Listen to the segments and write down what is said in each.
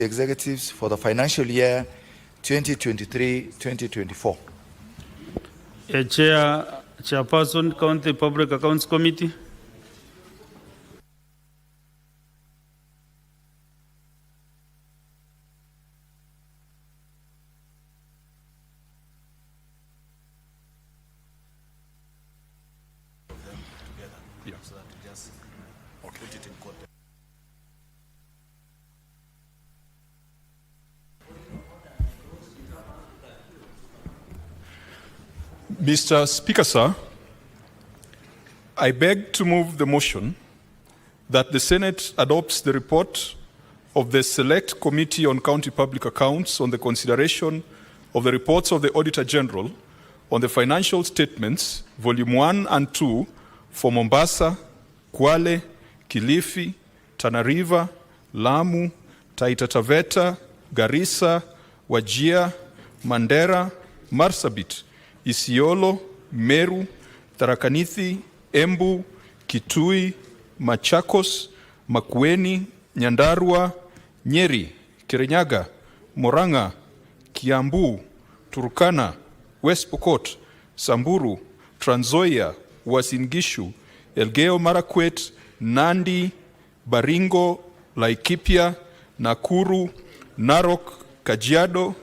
executives for the financial year 2023-2024. Chairperson, County Public Accounts Committee. Mr. Speaker, sir, I beg to move the motion that the Senate adopts the report of the Select Committee on County Public Accounts on the consideration of the reports of the Auditor General on the financial statements, Volume 1 and 2, for Mombasa, Kwale, Kilifi, Tana River, Lamu, Taita Taveta, Garissa, Wajir, Mandera, Marsabit, Isiolo, Meru, Tharaka Nithi, Embu, Kitui, Machakos, Makueni, Nyandarua, Nyeri, Kirinyaga, Murang'a, Kiambu, Turkana, West Pokot, Samburu, Trans Nzoia, Uasin Gishu, Elgeyo Marakwet, Nandi, Baringo, Laikipia, Nakuru, Narok, Kajiado,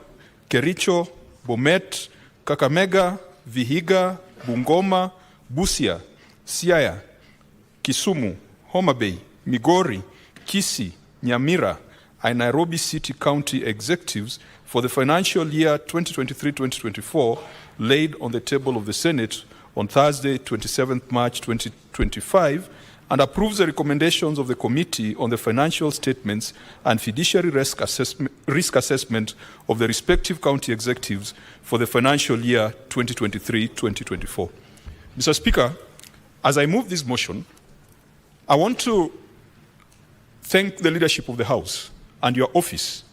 Kericho, Bomet, Kakamega, Vihiga, Bungoma, Busia, Siaya, Kisumu, Homa Bay, Migori, Kisii, Nyamira, and Nairobi City County executives for the financial year 2023-2024 laid on the table of the Senate on Thursday, 27th March 2025, and approves the recommendations of the Committee on the Financial Statements and Fiduciary Risk Assessment of the respective county executives for the financial year 2023-2024. Mr. Speaker, as I move this motion, I want to thank the leadership of the House and your office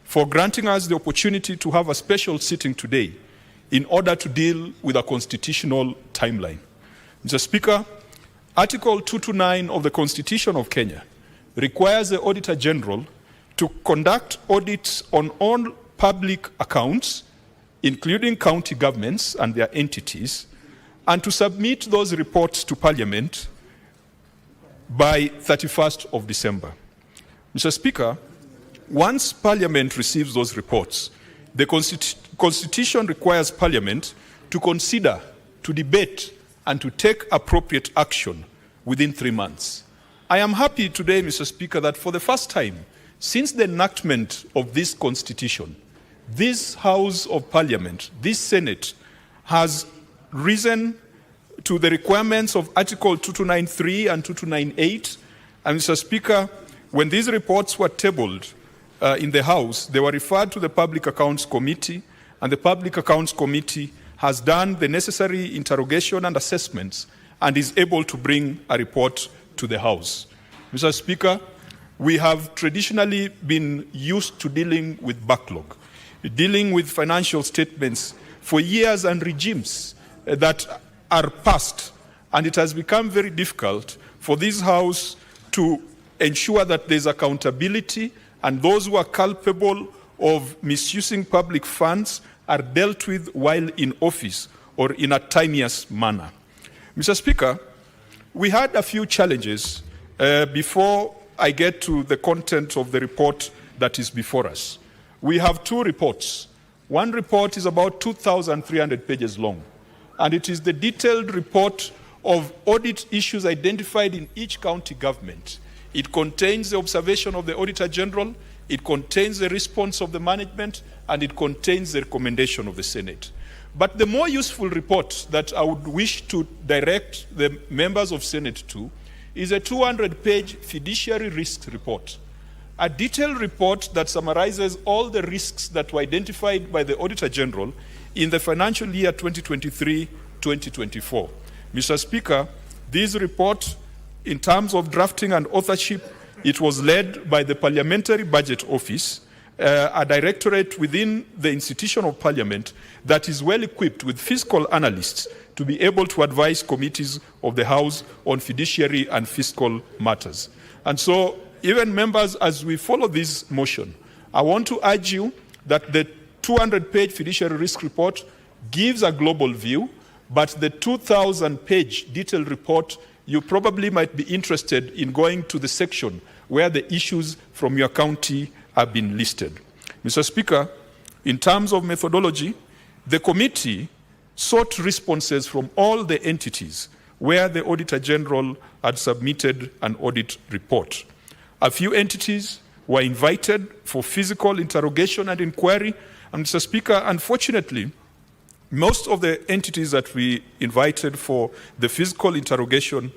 for granting us the opportunity to have a special sitting today in order to deal with a constitutional timeline. Mr. Speaker, Article 229 of the Constitution of Kenya requires the Auditor General to conduct audits on all public accounts, including county governments and their entities, and to submit those reports to Parliament by 31st of December. Mr. Speaker, once Parliament receives those reports, the Constitution requires Parliament to consider, to debate, and to take appropriate action within 3 months. I am happy today, Mr. Speaker, that for the first time since the enactment of this Constitution, this House of Parliament, this Senate, has risen to the requirements of Article 2293 and 2298. And Mr. Speaker, when these reports were tabled in the House, they were referred to the Public Accounts Committee, and the Public Accounts Committee has done the necessary interrogation and assessments and is able to bring a report to the House. Mr. Speaker, we have traditionally been used to dealing with backlog, dealing with financial statements for years and regimes that are past, and it has become very difficult for this House to ensure that there's accountability and those who are culpable of misusing public funds are dealt with while in office or in a timeous manner. Mr. Speaker, we had a few challenges before I get to the content of the report that is before us. We have two reports. One report is about 2,300 pages long, and it is the detailed report of audit issues identified in each county government. It contains the observation of the Auditor General, it contains the response of the management, and it contains the recommendation of the Senate. But the more useful report that I would wish to direct the members of Senate to is a 200-page fiduciary risk report, a detailed report that summarizes all the risks that were identified by the Auditor General in the financial year 2023-2024. Mr. Speaker, this report, in terms of drafting and authorship, it was led by the Parliamentary Budget Office, a directorate within the institution of Parliament that is well equipped with fiscal analysts to be able to advise committees of the House on fiduciary and fiscal matters. And so, even members, as we follow this motion, I want to urge you that the 200-page fiduciary risk report gives a global view, but the 2,000-page detailed report, you probably might be interested in going to the section where the issues from your county have been listed. Mr. Speaker, in terms of methodology, the committee sought responses from all the entities where the Auditor General had submitted an audit report. A few entities were invited for physical interrogation and inquiry, and Mr. Speaker, unfortunately, most of the entities that we invited for the physical interrogation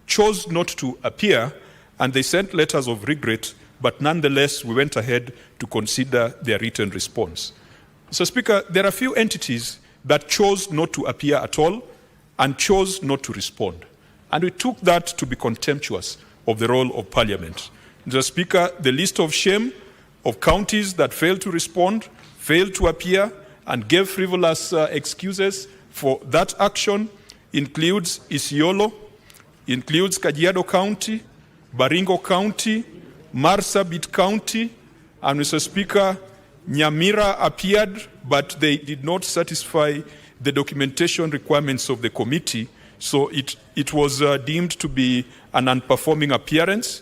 chose not to appear, and they sent letters of regret, but nonetheless, we went ahead to consider their written response. Mr. Speaker, there are a few entities that chose not to appear at all and chose not to respond. And we took that to be contemptuous of the role of Parliament. Mr. Speaker, the list of shame of counties that failed to respond, failed to appear, and gave frivolous excuses for that action includes Isiolo, includes Kajiado County, Baringo County, Marsabit County, and Mr. Speaker, Nyamira appeared, but they did not satisfy the documentation requirements of the committee, so it was deemed to be an unperforming appearance.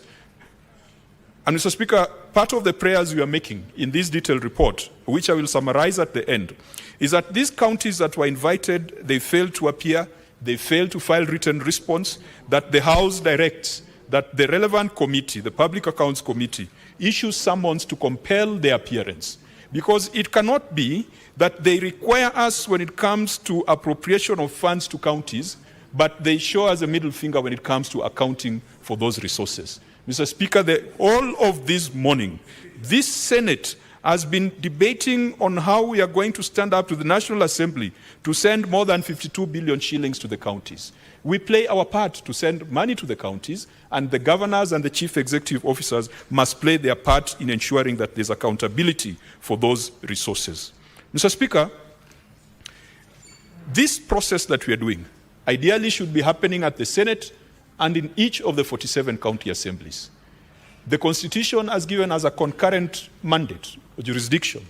And Mr. Speaker, part of the prayers we are making in this detailed report, which I will summarize at the end, is that these counties that were invited, they failed to appear, they failed to file written response, that the House directs that the relevant committee, the Public Accounts Committee, issues summons to compel their appearance. Because it cannot be that they require us when it comes to appropriation of funds to counties, but they show us a middle finger when it comes to accounting for those resources. Mr. Speaker, all of this morning, this Senate has been debating on how we are going to stand up to the National Assembly to send more than 52 billion shillings to the counties. We play our part to send money to the counties, and the governors and the chief executive officers must play their part in ensuring that there's accountability for those resources. Mr. Speaker, this process that we are doing ideally should be happening at the Senate and in each of the 47 county assemblies. The Constitution has given us a concurrent mandate or jurisdiction.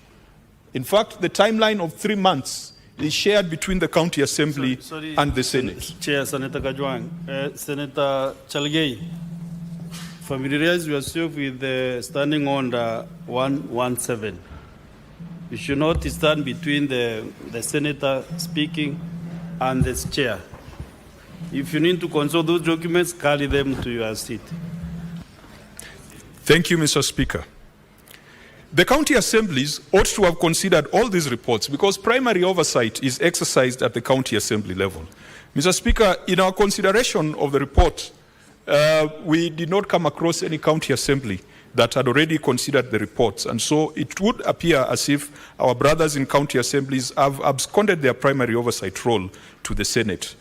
In fact, the timeline of 3 months is shared between the county assembly and the Senate. Chair, Senator Kajwang. Senator Chalgei, familiarize yourself with the standing order 117. You should not stand between the senator speaking and the chair. If you need to consult those documents, carry them to your seat. Thank you, Mr. Speaker. The county assemblies ought to have considered all these reports because primary oversight is exercised at the county assembly level. Mr. Speaker, in our consideration of the report, we did not come across any county assembly that had already considered the reports. And so it would appear as if our brothers in county assemblies have absconded their primary oversight role to the Senate.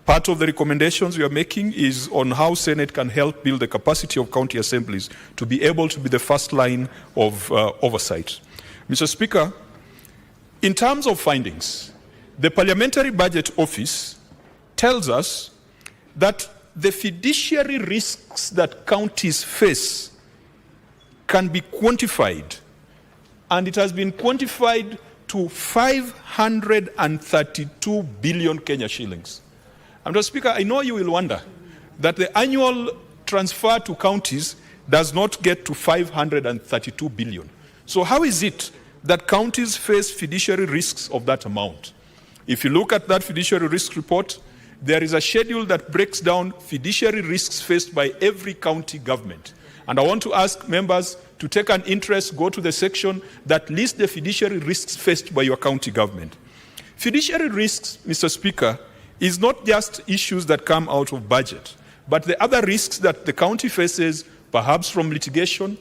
Part of the recommendations we are making is on how Senate can help build the capacity of county assemblies to be able to be the first line of oversight. Mr. Speaker, in terms of findings, the Parliamentary Budget Office tells us that the fiduciary risks that counties face can be quantified, and it has been quantified to 532 billion Kenya shillings. Mr. Speaker, I know you will wonder that the annual transfer to counties does not get to 532 billion. So how is it that counties face fiduciary risks of that amount? If you look at that fiduciary risk report, there is a schedule that breaks down fiduciary risks faced by every county government. And I want to ask members to take an interest, go to the section that lists the fiduciary risks faced by your county government. Fiduciary risks, Mr. Speaker, is not just issues that come out of budget, but the other risks that the county faces, perhaps from litigation,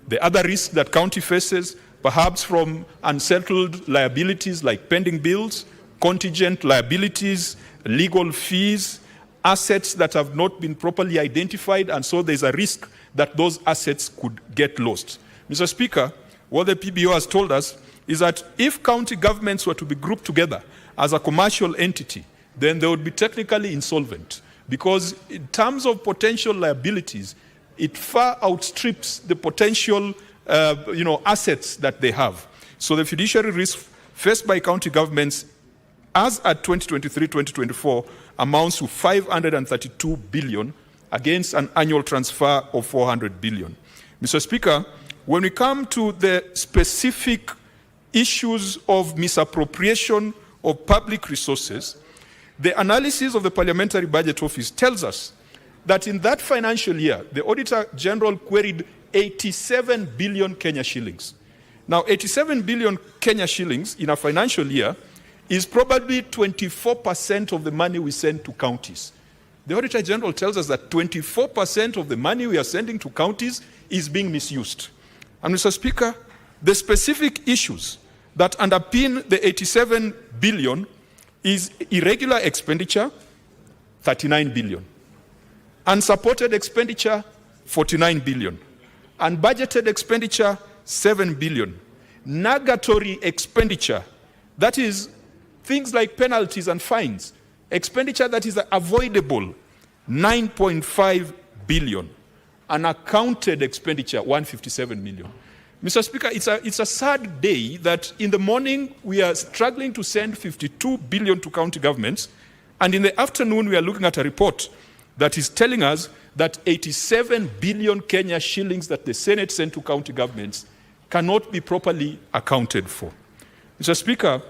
the other risks that county faces, perhaps from unsettled liabilities like pending bills, contingent liabilities, legal fees, assets that have not been properly identified, and so there's a risk that those assets could get lost. Mr. Speaker, what the PBO has told us is that if county governments were to be grouped together as a commercial entity, then they would be technically insolvent, because in terms of potential liabilities, it far outstrips the potential assets that they have. So the fiduciary risk faced by county governments as at 2023-2024 amounts to 532 billion against an annual transfer of 400 billion. Mr. Speaker, when we come to the specific issues of misappropriation of public resources, the analysis of the Parliamentary Budget Office tells us that in that financial year, the Auditor General queried 87 billion Kenya shillings. Now, 87 billion Kenya shillings in a financial year is probably 24% of the money we send to counties. The Auditor General tells us that 24% of the money we are sending to counties is being misused. And Mr. Speaker, the specific issues that underpin the 87 billion is irregular expenditure, 39 billion. Unsupported expenditure, 49 billion. Unbudgeted expenditure, 7 billion. Nugatory expenditure, that is things like penalties and fines, expenditure that is avoidable, 9.5 billion. Unaccounted expenditure, 157 million. Mr. Speaker, it's a sad day that in the morning we are struggling to send 52 billion to county governments, and in the afternoon we are looking at a report that is telling us that 87 billion Kenya shillings that the Senate sent to county governments cannot be properly accounted for. Mr. Speaker,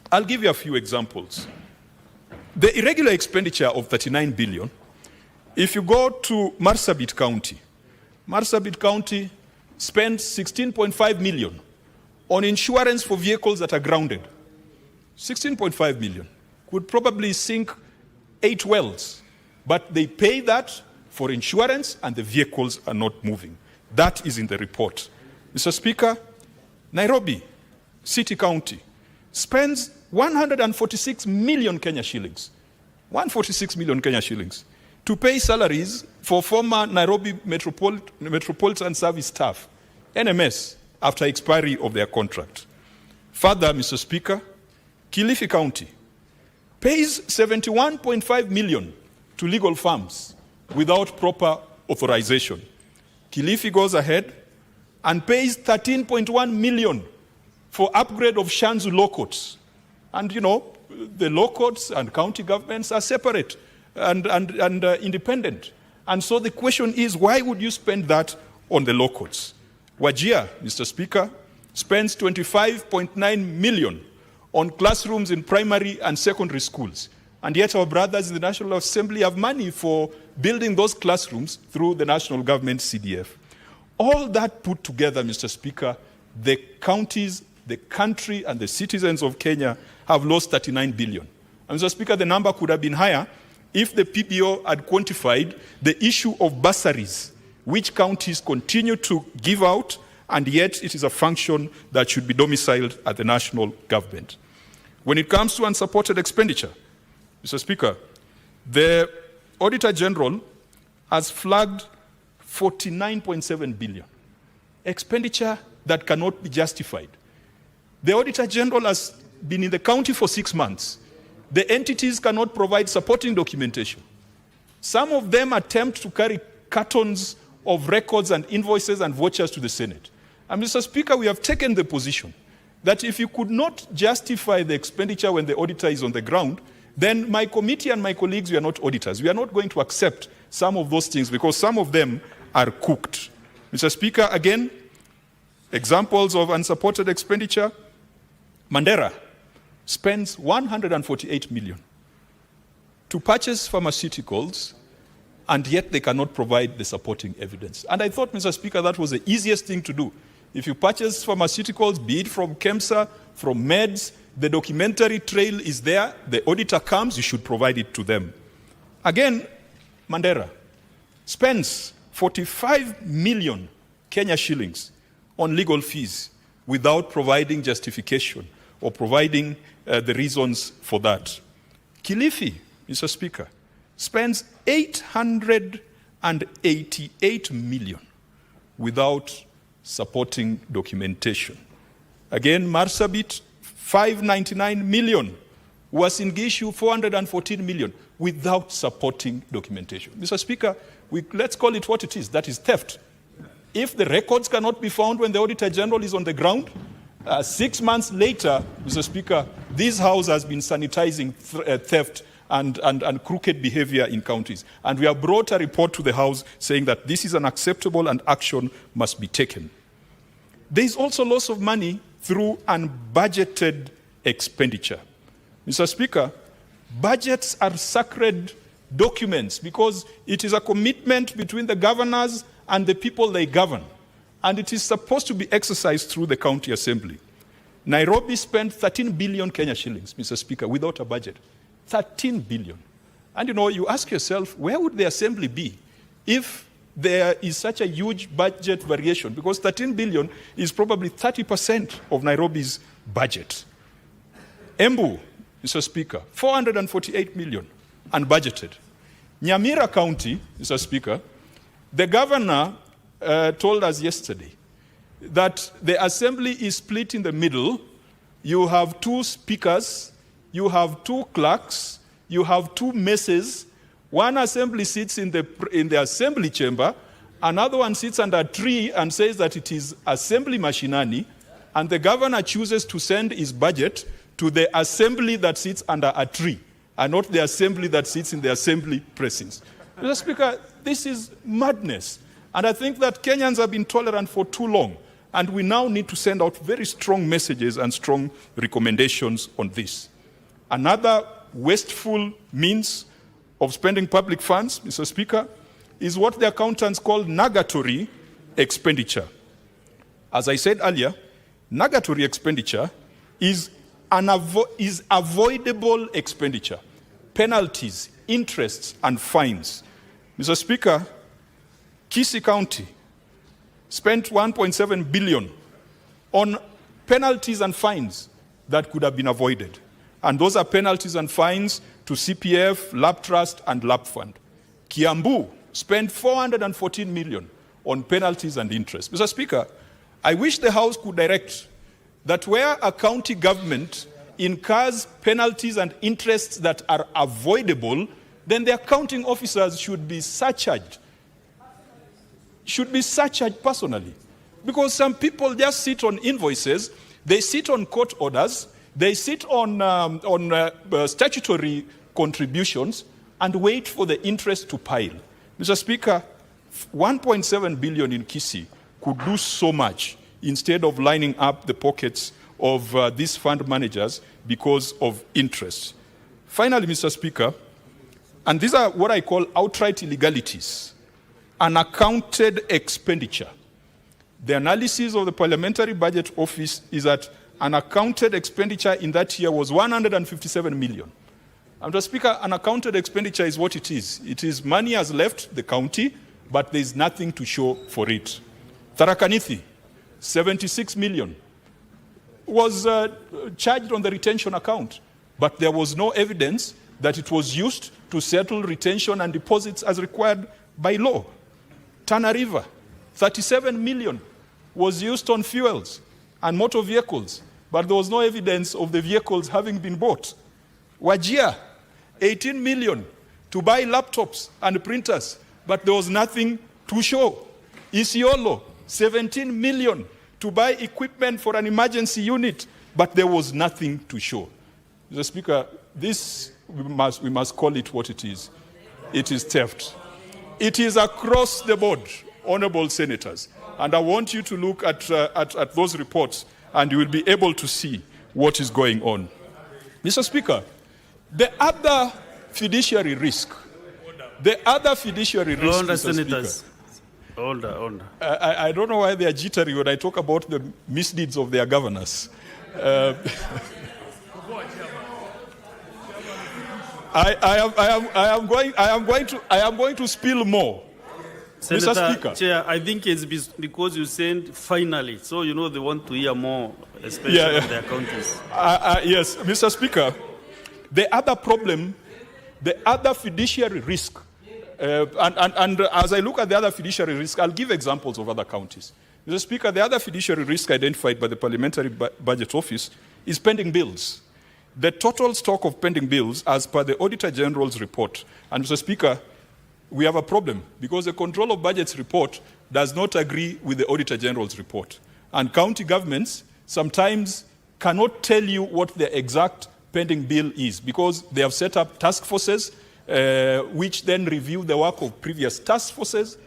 I'll give you a few examples. The irregular expenditure of 39 billion, if you go to Marsabit County spends 16.5 million on insurance for vehicles that are grounded. 16.5 million could probably sink 8 wells, but they pay that for insurance and the vehicles are not moving. That is in the report. Mr. Speaker, Nairobi City County spends 146 million Kenya shillings, 146 million Kenya shillings to pay salaries for former Nairobi Metropolitan Service staff, NMS, after expiry of their contract. Further, Mr. Speaker, Kilifi County pays 71.5 million to legal firms without proper authorization. Kilifi goes ahead and pays 13.1 million for upgrade of Shanzu law courts. And the law courts and county governments are separate and independent. And so the question is, why would you spend that on the law courts? Wajir, Mr. Speaker, spends 25.9 million on classrooms in primary and secondary schools. And yet our brothers in the National Assembly have money for building those classrooms through the national government CDF. All that put together, Mr. Speaker, the counties, the country, and the citizens of Kenya have lost 39 billion. And Mr. Speaker, the number could have been higher if the PBO had quantified the issue of bursaries, which counties continue to give out, and yet it is a function that should be domiciled at the national government. When it comes to unsupported expenditure, Mr. Speaker, the Auditor General has flagged 49.7 billion, expenditure that cannot be justified. The Auditor General has been in the county for 6 months. The entities cannot provide supporting documentation. Some of them attempt to carry cartons of records and invoices and vouchers to the Senate. And Mr. Speaker, we have taken the position that if you could not justify the expenditure when the auditor is on the ground, then my committee and my colleagues, we are not auditors. We are not going to accept some of those things because some of them are cooked. Mr. Speaker, again, examples of unsupported expenditure. Mandera spends 148 million to purchase pharmaceuticals, and yet they cannot provide the supporting evidence. And I thought, Mr. Speaker, that was the easiest thing to do. If you purchase pharmaceuticals, be it from KEMSA, from meds, the documentary trail is there, the auditor comes, you should provide it to them. Again, Mandera spends 45 million Kenya shillings on legal fees without providing justification or providing the reasons for that. Kilifi, Mr. Speaker, spends 888 million without supporting documentation. Again, Marsabit, 599 million. Uasin Gishu, 414 million without supporting documentation. Mr. Speaker, let's call it what it is. That is theft. If the records cannot be found when the Auditor General is on the ground, 6 months later, Mr. Speaker, this House has been sanitizing theft and crooked behavior in counties. And we have brought a report to the House saying that this is unacceptable and action must be taken. There is also loss of money through unbudgeted expenditure. Mr. Speaker, budgets are sacred documents because it is a commitment between the governors and the people they govern. And it is supposed to be exercised through the county assembly. Nairobi spent 13 billion Kenya shillings, Mr. Speaker, without a budget. 13 billion. And you ask yourself, where would the assembly be if there is such a huge budget variation? Because 13 billion is probably 30% of Nairobi's budget. Embu, Mr. Speaker, 448 million, unbudgeted. Nyamira County, Mr. Speaker, the governor told us yesterday that the assembly is split in the middle. You have 2 speakers, you have 2 clerks, you have 2 messes. One assembly sits in the assembly chamber, another one sits under a tree and says that it is assembly machinani, and the governor chooses to send his budget to the assembly that sits under a tree, and not the assembly that sits in the assembly precincts. Mr. Speaker, this is madness. And I think that Kenyans have been tolerant for too long, and we now need to send out very strong messages and strong recommendations on this. Another wasteful means of spending public funds, Mr. Speaker, is what the accountants call nugatory expenditure. As I said earlier, nugatory expenditure is avoidable expenditure, penalties, interests, and fines. Mr. Speaker, Kisii County spent 1.7 billion on penalties and fines that could have been avoided. And those are penalties and fines to CPF, Lab Trust, and Lab Fund. Kiambu spent 414 million on penalties and interest. Mr. Speaker, I wish the House could direct that where a county government incurs penalties and interests that are avoidable, then the accounting officers should be surcharged. Personally. Because some people just sit on invoices, they sit on court orders, they sit on statutory contributions and wait for the interest to pile. Mr. Speaker, 1.7 billion in Kisii could do so much instead of lining up the pockets of these fund managers because of interest. Finally, Mr. Speaker, and these are what I call outright illegalities, unaccounted expenditure. The analysis of the Parliamentary Budget Office is that unaccounted expenditure in that year was 157 million. And Mr. Speaker, unaccounted expenditure is what it is. It is money has left the county, but there is nothing to show for it. Tharaka Nithi, 76 million, was charged on the retention account, but there was no evidence that it was used to settle retention and deposits as required by law. Tana River, 37 million was used on fuels and motor vehicles, but there was no evidence of the vehicles having been bought. Wajir, 18 million to buy laptops and printers, but there was nothing to show. Isiolo, 17 million to buy equipment for an emergency unit, but there was nothing to show. Mr. Speaker, this we must call it what it is. It is theft. It is across the board, honorable senators. And I want you to look at those reports and you will be able to see what is going on. Mr. Speaker, the other fiduciary risk, Mr. Senators. Order. I don't know why they are jittery when I talk about the misdeeds of their governors. I am going to spill more. Senator, Mr. Speaker. Chair, I think it's because you said finally, so they want to hear more, especially on their counties. Yes, Mr. Speaker, the other problem, the other fiduciary risk, and as I look at the other fiduciary risk, I'll give examples of other counties. Mr. Speaker, the other fiduciary risk identified by the Parliamentary Budget Office is pending bills. The total stock of pending bills, as per the Auditor General's report, and Mr. Speaker, we have a problem because the Control of Budgets report does not agree with the Auditor General's report. And county governments sometimes cannot tell you what the exact pending bill is because they have set up task forces which then review the work of previous task forces.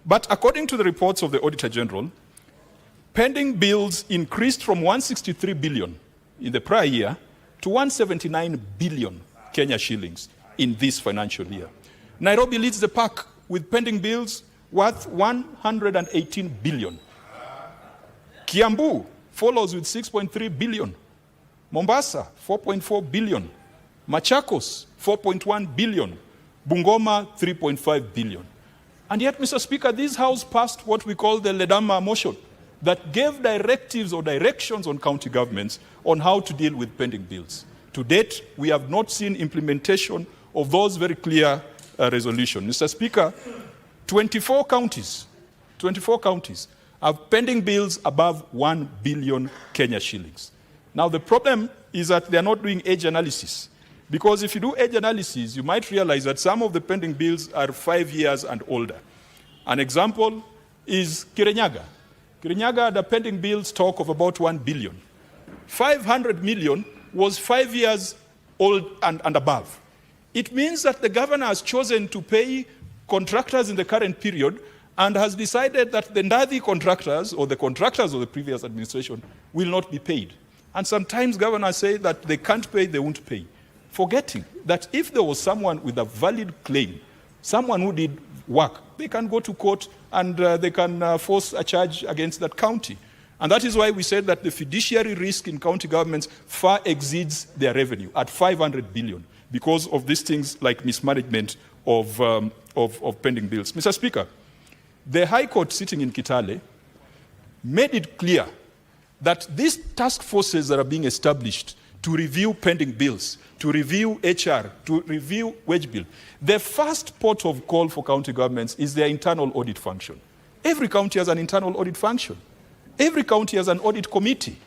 But according to the reports of the Auditor General, pending bills increased from 163 billion in the prior year to 179 billion Kenya shillings in this financial year. Nairobi leads the pack with pending bills worth 118 billion. Kiambu follows with 6.3 billion. Mombasa, 4.4 billion. Machakos, 4.1 billion. Bungoma, 3.5 billion. And yet, Mr. Speaker, this House passed what we call the Ledama motion that gave directives or directions on county governments on how to deal with pending bills. To date, we have not seen implementation of those very clear resolutions. Mr. Speaker, 24 counties have pending bills above 1 billion Kenya shillings. Now, the problem is that they are not doing age analysis. Because if you do age analysis, you might realize that some of the pending bills are 5 years and older. An example is Kirinyaga. Kirinyaga had a pending bill stock of about 1 billion. 500 million was 5 years old and above. It means that the governor has chosen to pay contractors in the current period and has decided that the Ndadi contractors or the contractors of the previous administration will not be paid. And sometimes governors say that they can't pay, they won't pay, forgetting that if there was someone with a valid claim, someone who did work, they can go to court and they can force a charge against that county. And that is why we said that the fiduciary risk in county governments far exceeds their revenue at 500 billion because of these things like mismanagement of pending bills. Mr. Speaker, the High Court sitting in Kitale made it clear that these task forces that are being established to review pending bills, to review HR, to review wage bill, the first port of call for county governments is their internal audit function. Every county has an internal audit function. Every county has an audit committee,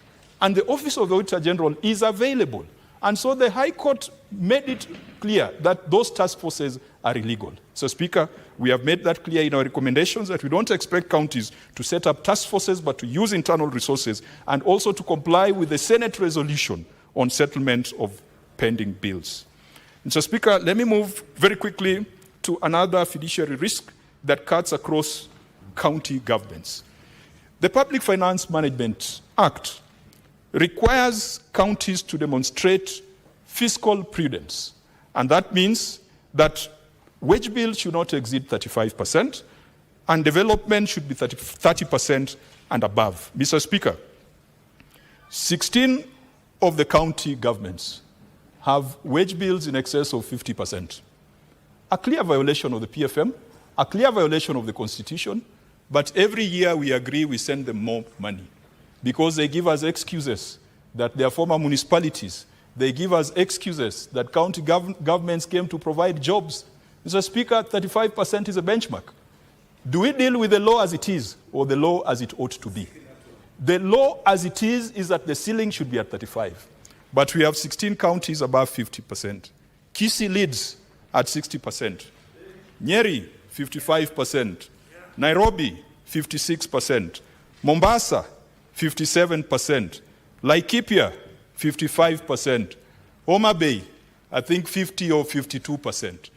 and the Office of the Auditor General is available. And so the High Court made it clear that those task forces are illegal. So, Speaker, we have made that clear in our recommendations that we don't expect counties to set up task forces, but to use internal resources and also to comply with the Senate resolution on settlement of pending bills. Mr. Speaker, let me move very quickly to another fiduciary risk that cuts across county governments. The Public Finance Management Act requires counties to demonstrate fiscal prudence. And that means that wage bill should not exceed 35%, and development should be 30% and above. Mr. Speaker, 16 of the county governments have wage bills in excess of 50%. A clear violation of the PFM, a clear violation of the Constitution, but every year we agree we send them more money because they give us excuses that they are former municipalities. They give us excuses that county governments came to provide jobs. Mr. Speaker, 35% is a benchmark. Do we deal with the law as it is or the law as it ought to be? The law as it is that the ceiling should be at 35. But we have 16 counties above 50%. Kisii leads at 60%. Nyeri, 55%. Nairobi, 56%. Mombasa, 57%. Laikipia, 55%. Homa Bay, I think 50 or 52%.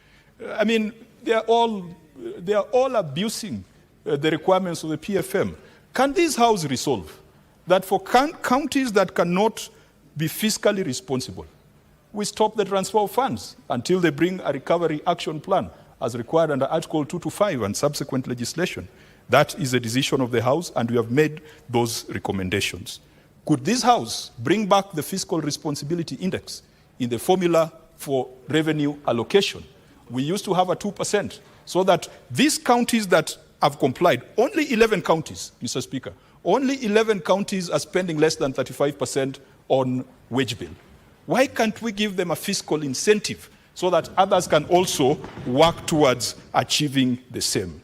I mean, they are all abusing the requirements of the PFM. Can this House resolve that for counties that cannot be fiscally responsible, we stop the transfer of funds until they bring a recovery action plan as required under Article 225 and subsequent legislation? That is a decision of the House, and we have made those recommendations. Could this House bring back the fiscal responsibility index in the formula for revenue allocation? We used to have a 2%, so that these counties that have complied, only 11 counties, Mr. Speaker, only 11 counties are spending less than 35% on wage bill. Why can't we give them a fiscal incentive so that others can also work towards achieving the same?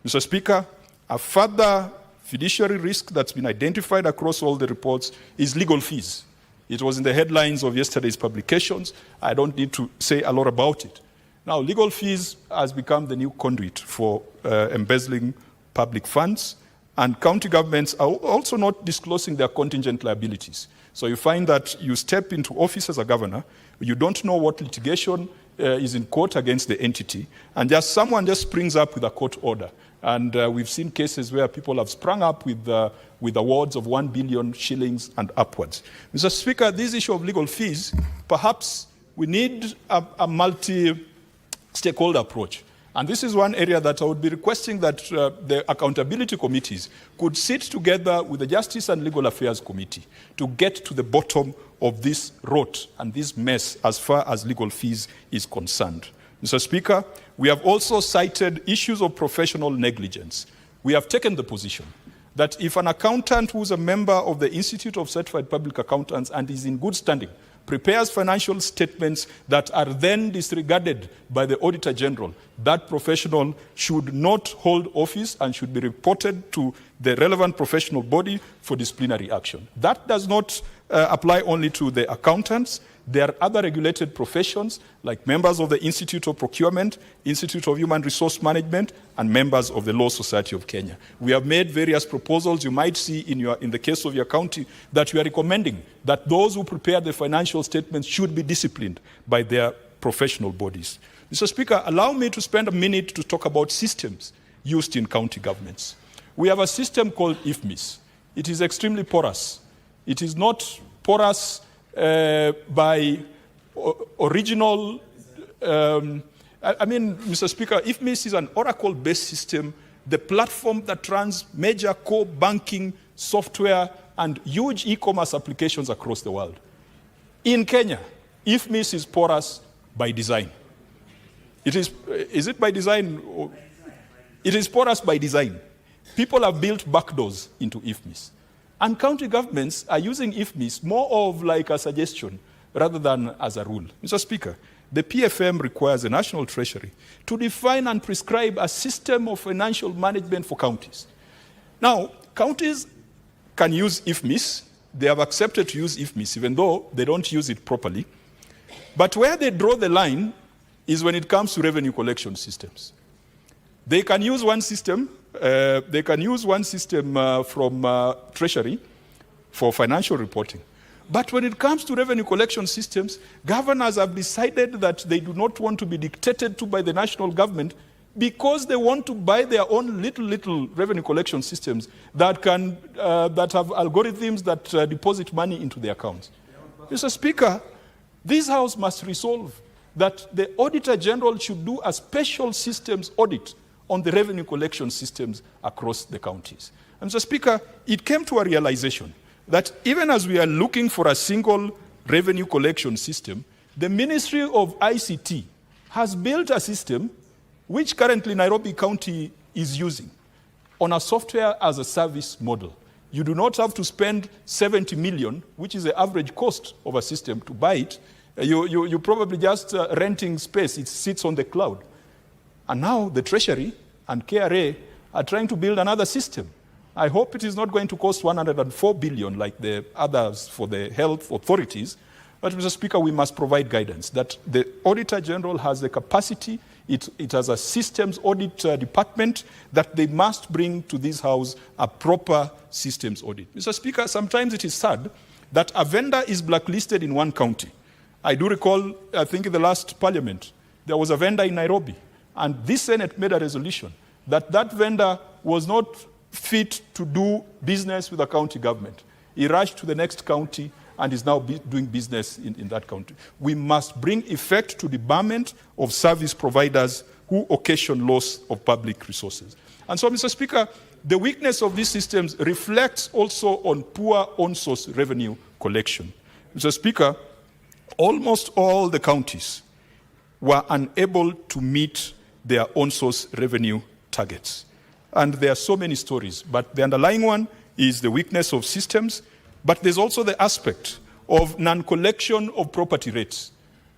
Mr. Speaker, a further fiduciary risk that's been identified across all the reports is legal fees. It was in the headlines of yesterday's publications. I don't need to say a lot about it. Now, legal fees has become the new conduit for embezzling public funds, and county governments are also not disclosing their contingent liabilities. So you find that you step into office as a governor, you don't know what litigation is in court against the entity, and someone just springs up with a court order. And we've seen cases where people have sprung up with awards of 1 billion shillings and upwards. Mr. Speaker, this issue of legal fees, perhaps we need a multi-stakeholder approach. And this is one area that I would be requesting that the accountability committees could sit together with the Justice and Legal Affairs Committee to get to the bottom of this rot and this mess as far as legal fees is concerned. Mr. Speaker, we have also cited issues of professional negligence. We have taken the position that if an accountant who is a member of the Institute of Certified Public Accountants and is in good standing prepares financial statements that are then disregarded by the Auditor General, that professional should not hold office and should be reported to the relevant professional body for disciplinary action. That does not apply only to the accountants. There are other regulated professions like members of the Institute of Procurement, Institute of Human Resource Management, and members of the Law Society of Kenya. We have made various proposals. You might see in the case of your county that we are recommending that those who prepare the financial statements should be disciplined by their professional bodies. Mr. Speaker, allow me to spend a minute to talk about systems used in county governments. We have a system called IFMIS. It is extremely porous. It is not porous by original, Mr. Speaker, IFMIS is an Oracle-based system, the platform that runs major core banking software and huge e-commerce applications across the world. In Kenya, IFMIS is porous by design. Is it by design? It is porous by design. People have built backdoors into IFMIS. And county governments are using IFMIS more of like a suggestion rather than as a rule. Mr. Speaker, the PFM requires the National Treasury to define and prescribe a system of financial management for counties. Now, counties can use IFMIS. They have accepted to use IFMIS, even though they don't use it properly. But where they draw the line is when it comes to revenue collection systems. They can use one system. From Treasury for financial reporting. But when it comes to revenue collection systems, governors have decided that they do not want to be dictated to by the national government because they want to buy their own little revenue collection systems that have algorithms that deposit money into their accounts. Mr. Speaker, this House must resolve that the Auditor General should do a special systems audit on the revenue collection systems across the counties. And Mr. Speaker, it came to a realization that even as we are looking for a single revenue collection system, the Ministry of ICT has built a system which currently Nairobi County is using on a software as a service model. You do not have to spend 70 million, which is the average cost of a system, to buy it. You probably just renting space. It sits on the cloud. And now the Treasury and KRA are trying to build another system. I hope it is not going to cost 104 billion like the others for the health authorities. But Mr. Speaker, we must provide guidance that the Auditor General has the capacity. It has a systems audit department that they must bring to this House a proper systems audit. Mr. Speaker, sometimes it is sad that a vendor is blacklisted in one county. I do recall, I think in the last parliament, there was a vendor in Nairobi. And this Senate made a resolution that that vendor was not fit to do business with the county government. He rushed to the next county and is now doing business in that county. We must bring effect to debarment of service providers who occasion loss of public resources. And so, Mr. Speaker, the weakness of these systems reflects also on poor on-source revenue collection. Mr. Speaker, almost all the counties were unable to meet their on-source revenue targets. And there are so many stories, but the underlying one is the weakness of systems, but there's also the aspect of non-collection of property rates.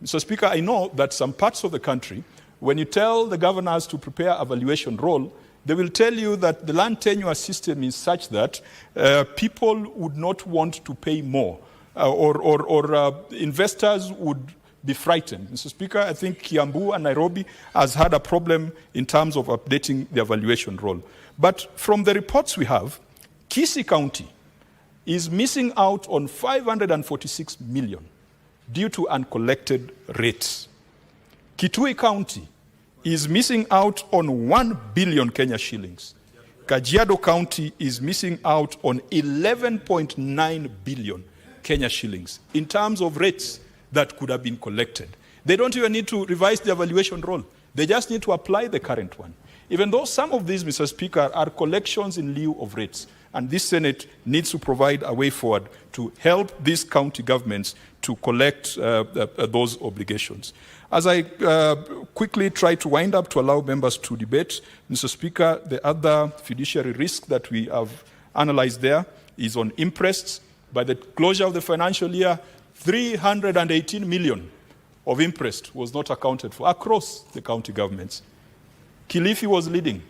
Mr. Speaker, I know that some parts of the country, when you tell the governors to prepare a valuation roll, they will tell you that the land tenure system is such that people would not want to pay more, or investors would be frightened. Mr. Speaker, I think Kiambu and Nairobi has had a problem in terms of updating their valuation role. But from the reports we have, Kisii County is missing out on 546 million due to uncollected rates. Kitui County is missing out on 1 billion Kenya shillings. Kajiado County is missing out on 11.9 billion Kenya shillings in terms of rates that could have been collected. They don't even need to revise the evaluation roll. They just need to apply the current one. Even though some of these, Mr. Speaker, are collections in lieu of rates, and this Senate needs to provide a way forward to help these county governments to collect those obligations. As I quickly try to wind up to allow members to debate, Mr. Speaker, the other fiduciary risk that we have analyzed there is on imprests. By the closure of the financial year, 318 million of imprest was not accounted for across the county governments. Kilifi was leading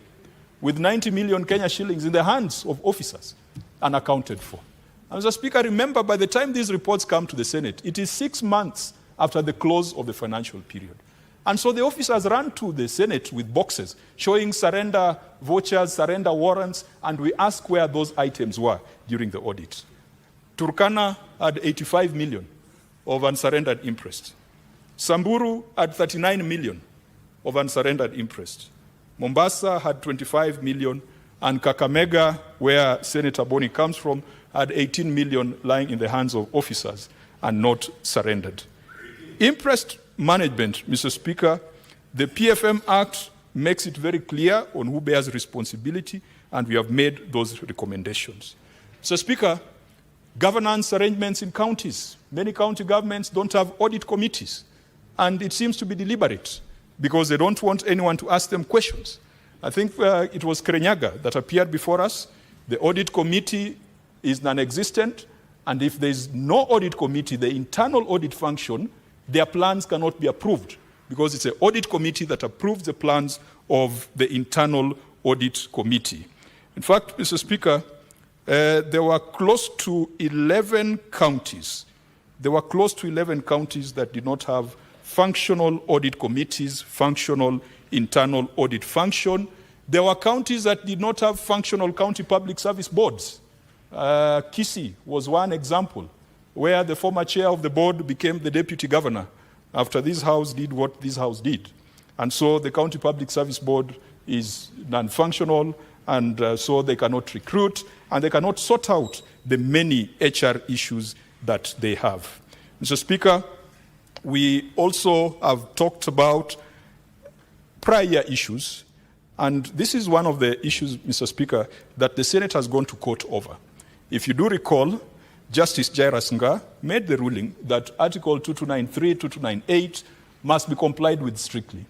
with 90 million Kenya shillings in the hands of officers unaccounted for. And Mr. Speaker, remember, by the time these reports come to the Senate, it is 6 months after the close of the financial period. And so the officers ran to the Senate with boxes showing surrender vouchers, surrender warrants, and we ask where those items were during the audit. Turkana had 85 million of unsurrendered interest. Samburu had 39 million of unsurrendered interest. Mombasa had 25 million, and Kakamega, where Senator Boni comes from, had 18 million lying in the hands of officers and not surrendered. Interest management, Mr. Speaker, the PFM Act makes it very clear on who bears responsibility, and we have made those recommendations. Mr. Speaker, governance arrangements in counties. Many county governments don't have audit committees, and it seems to be deliberate because they don't want anyone to ask them questions. I think it was Kerenyaga that appeared before us. The audit committee is non-existent, and if there's no audit committee, the internal audit function, their plans cannot be approved because it's an audit committee that approves the plans of the internal audit committee. In fact, Mr. Speaker, there were close to 11 counties. There were close to 11 counties that did not have functional audit committees, functional internal audit function. There were counties that did not have functional county public service boards. Kisii was one example, where the former chair of the board became the deputy governor after this house did what this house did. And so the county public service board is non-functional, and so they cannot recruit, and they cannot sort out the many HR issues that they have. Mr. Speaker, we also have talked about prior issues, and this is one of the issues, Mr. Speaker, that the Senate has gone to court over. If you do recall, Justice Jairus Nga made the ruling that Article 2293, 2298 must be complied with strictly.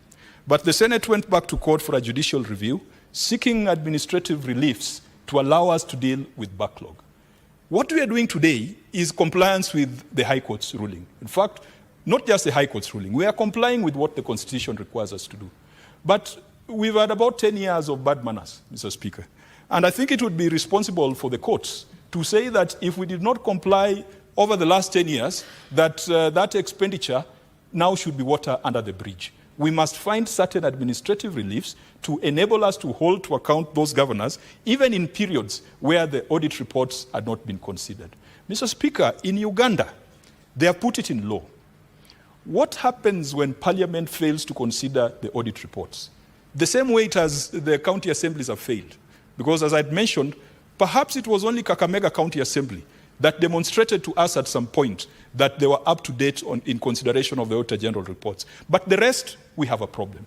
But the Senate went back to court for a judicial review, seeking administrative reliefs to allow us to deal with backlog. What we are doing today is compliance with the High Court's ruling. In fact, not just the High Court's ruling, we are complying with what the Constitution requires us to do. But we've had about 10 years of bad manners, Mr. Speaker. And I think it would be responsible for the courts to say that if we did not comply over the last 10 years, that that expenditure now should be water under the bridge. We must find certain administrative reliefs to enable us to hold to account those governors, even in periods where the audit reports had not been considered. Mr. Speaker, in Uganda, they have put it in law. What happens when Parliament fails to consider the audit reports? The same way it has the county assemblies have failed. Because as I'd mentioned, perhaps it was only Kakamega County Assembly that demonstrated to us at some point that they were up to date in consideration of the Auditor General reports. But the rest, we have a problem.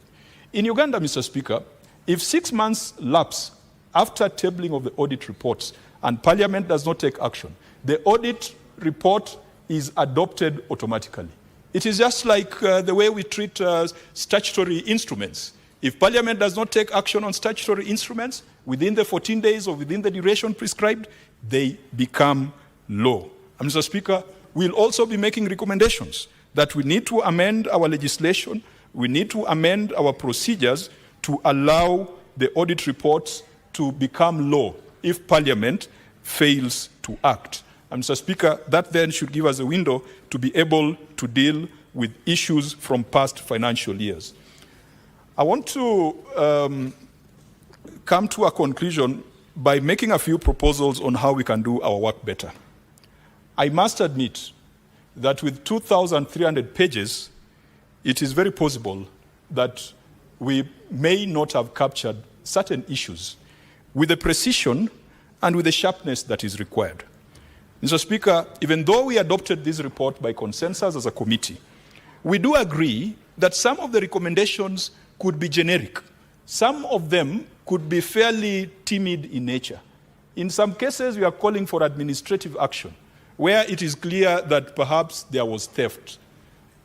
In Uganda, Mr. Speaker, if 6 months lapse after tabling of the audit reports and Parliament does not take action, the audit report is adopted automatically. It is just like the way we treat statutory instruments. If Parliament does not take action on statutory instruments within the 14 days or within the duration prescribed, they become law. And Mr. Speaker, we'll also be making recommendations that we need to amend our legislation, we need to amend our procedures to allow the audit reports to become law if Parliament fails to act. And Mr. Speaker, that then should give us a window to be able to deal with issues from past financial years. I want to come to a conclusion by making a few proposals on how we can do our work better. I must admit that with 2,300 pages, it is very possible that we may not have captured certain issues with the precision and with the sharpness that is required. Mr. Speaker, even though we adopted this report by consensus as a committee, we do agree that some of the recommendations could be generic. Some of them could be fairly timid in nature. In some cases, we are calling for administrative action, where it is clear that perhaps there was theft.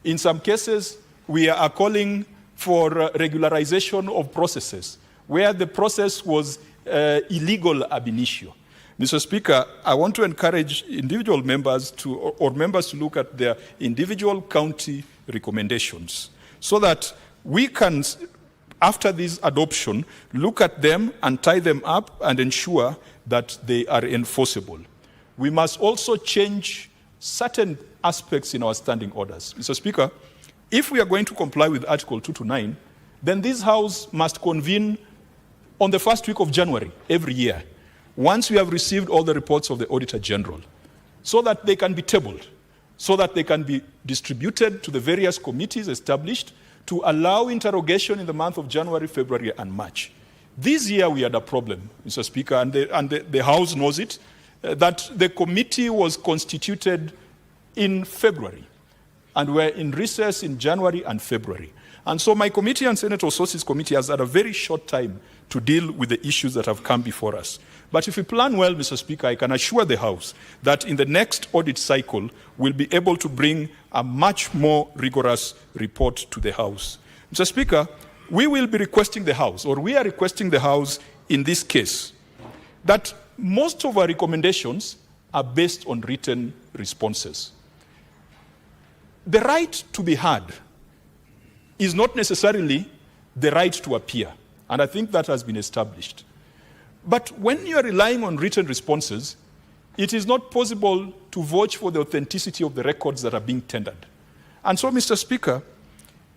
In some cases, we are calling for regularization of processes, where the process was illegal ab initio. Mr. Speaker, I want to encourage individual members or members to look at their individual county recommendations so that we can, after this adoption, look at them and tie them up and ensure that they are enforceable. We must also change certain aspects in our standing orders. Mr. Speaker, if we are going to comply with Article 229, then this House must convene on the first week of January every year, once we have received all the reports of the Auditor General, so that they can be tabled, so that they can be distributed to the various committees established to allow interrogation in the month of January, February, and March. This year we had a problem, Mr. Speaker, and the House knows it, that the committee was constituted in February, and we're in recess in January and February. And so my committee and Senate Resources Committee has had a very short time to deal with the issues that have come before us. But if we plan well, Mr. Speaker, I can assure the House that in the next audit cycle, we'll be able to bring a much more rigorous report to the House. Mr. Speaker, we will be requesting the House, or we are requesting the House in this case, that most of our recommendations are based on written responses. The right to be heard is not necessarily the right to appear, and I think that has been established. But when you are relying on written responses, it is not possible to vouch for the authenticity of the records that are being tendered. And so, Mr. Speaker,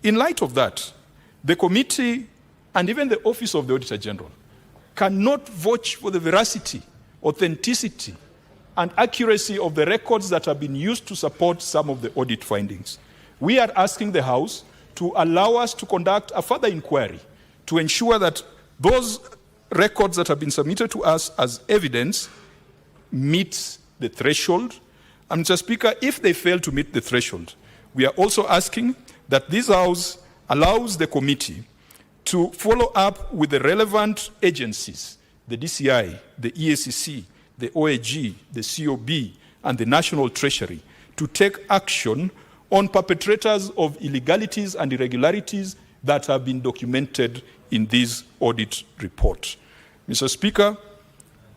in light of that, the committee and even the Office of the Auditor General cannot vouch for the veracity, authenticity, and accuracy of the records that have been used to support some of the audit findings. We are asking the House to allow us to conduct a further inquiry to ensure that those records that have been submitted to us as evidence meet the threshold. And Mr. Speaker, if they fail to meet the threshold, we are also asking that this House allows the committee to follow up with the relevant agencies, the DCI, the EACC, the OAG, the COB, and the National Treasury, to take action on perpetrators of illegalities and irregularities that have been documented in this audit report. Mr. Speaker,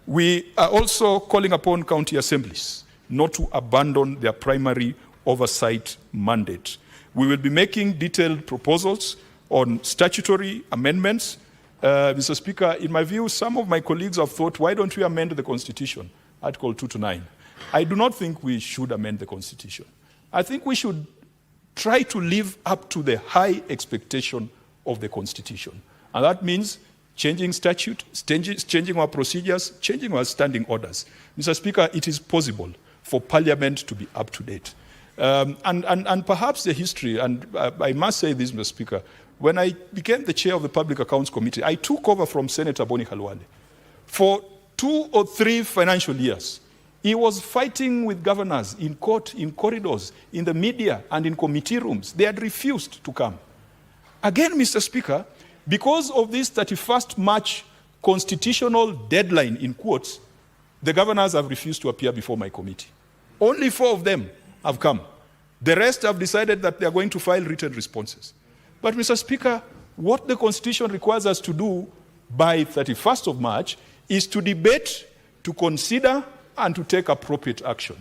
we are also calling upon county assemblies not to abandon their primary oversight mandate. We will be making detailed proposals on statutory amendments. Mr. Speaker, in my view, some of my colleagues have thought, why don't we amend the Constitution, Article 229? I do not think we should amend the Constitution. I think we should try to live up to the high expectation of the Constitution. And that means changing statute, changing our procedures, changing our standing orders. Mr. Speaker, it is possible for Parliament to be up to date. And perhaps the history, and I must say this, Mr. Speaker, when I became the chair of the Public Accounts Committee, I took over from Senator Boni Khalwale. For 2 or 3 financial years, he was fighting with governors in court, in corridors, in the media, and in committee rooms. They had refused to come. Again, Mr. Speaker, because of this 31st March constitutional deadline, in quotes, the governors have refused to appear before my committee. Only 4 of them have come. The rest have decided that they are going to file written responses. But, Mr. Speaker, what the Constitution requires us to do by 31st of March is to debate, to consider, and to take appropriate action.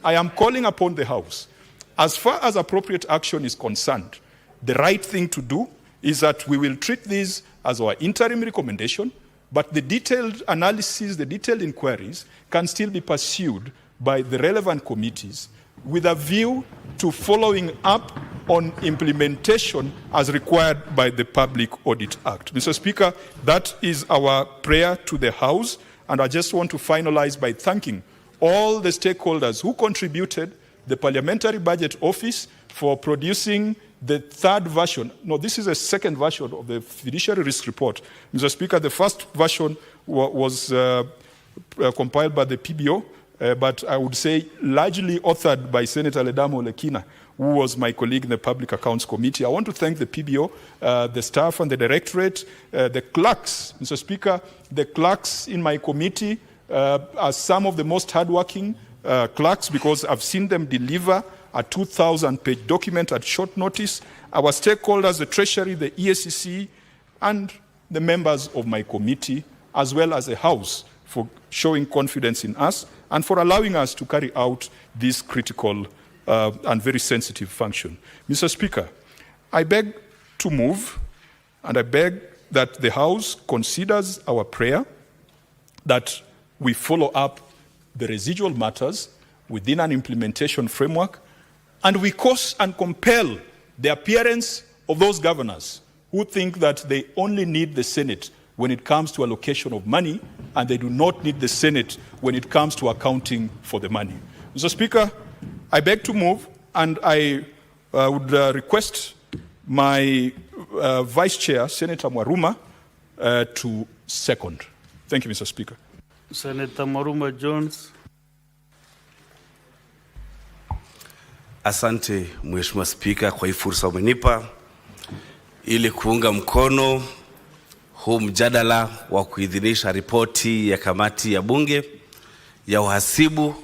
I am calling upon the House. As far as appropriate action is concerned, the right thing to do is that we will treat this as our interim recommendation, but the detailed analysis, the detailed inquiries can still be pursued by the relevant committees with a view to following up on implementation as required by the Public Audit Act. Mr. Speaker, that is our prayer to the House, and I just want to finalize by thanking all the stakeholders who contributed, the Parliamentary Budget Office for producing the third version. No, this is a second version of the Fiduciary Risk Report. Mr. Speaker, the first version was compiled by the PBO, but I would say largely authored by Senator Ledamo Lekina, who was my colleague in the Public Accounts Committee. I want to thank the PBO, the staff and the directorate, the clerks. Mr. Speaker, the clerks in my committee are some of the most hardworking clerks, because I've seen them deliver a 2,000-page document at short notice. Our stakeholders, the Treasury, the EACC, and the members of my committee, as well as the House, for showing confidence in us and for allowing us to carry out this critical and very sensitive function. Mr. Speaker, I beg to move, and I beg that the House considers our prayer that we follow up the residual matters within an implementation framework, and we cause and compel the appearance of those governors who think that they only need the Senate when it comes to allocation of money, and they do not need the Senate when it comes to accounting for the money. Mr. Speaker, I beg to move, and I would request my Vice Chair, Senator Mwaruma, to second. Thank you, Mr. Speaker. Senator Mwaruma Jones. Asante Mheshimiwa Spika kwa hii fursa umenipa ili kuunga mkono huu mjadala wa kuidhinisha ripoti ya kamati ya bunge ya uhasibu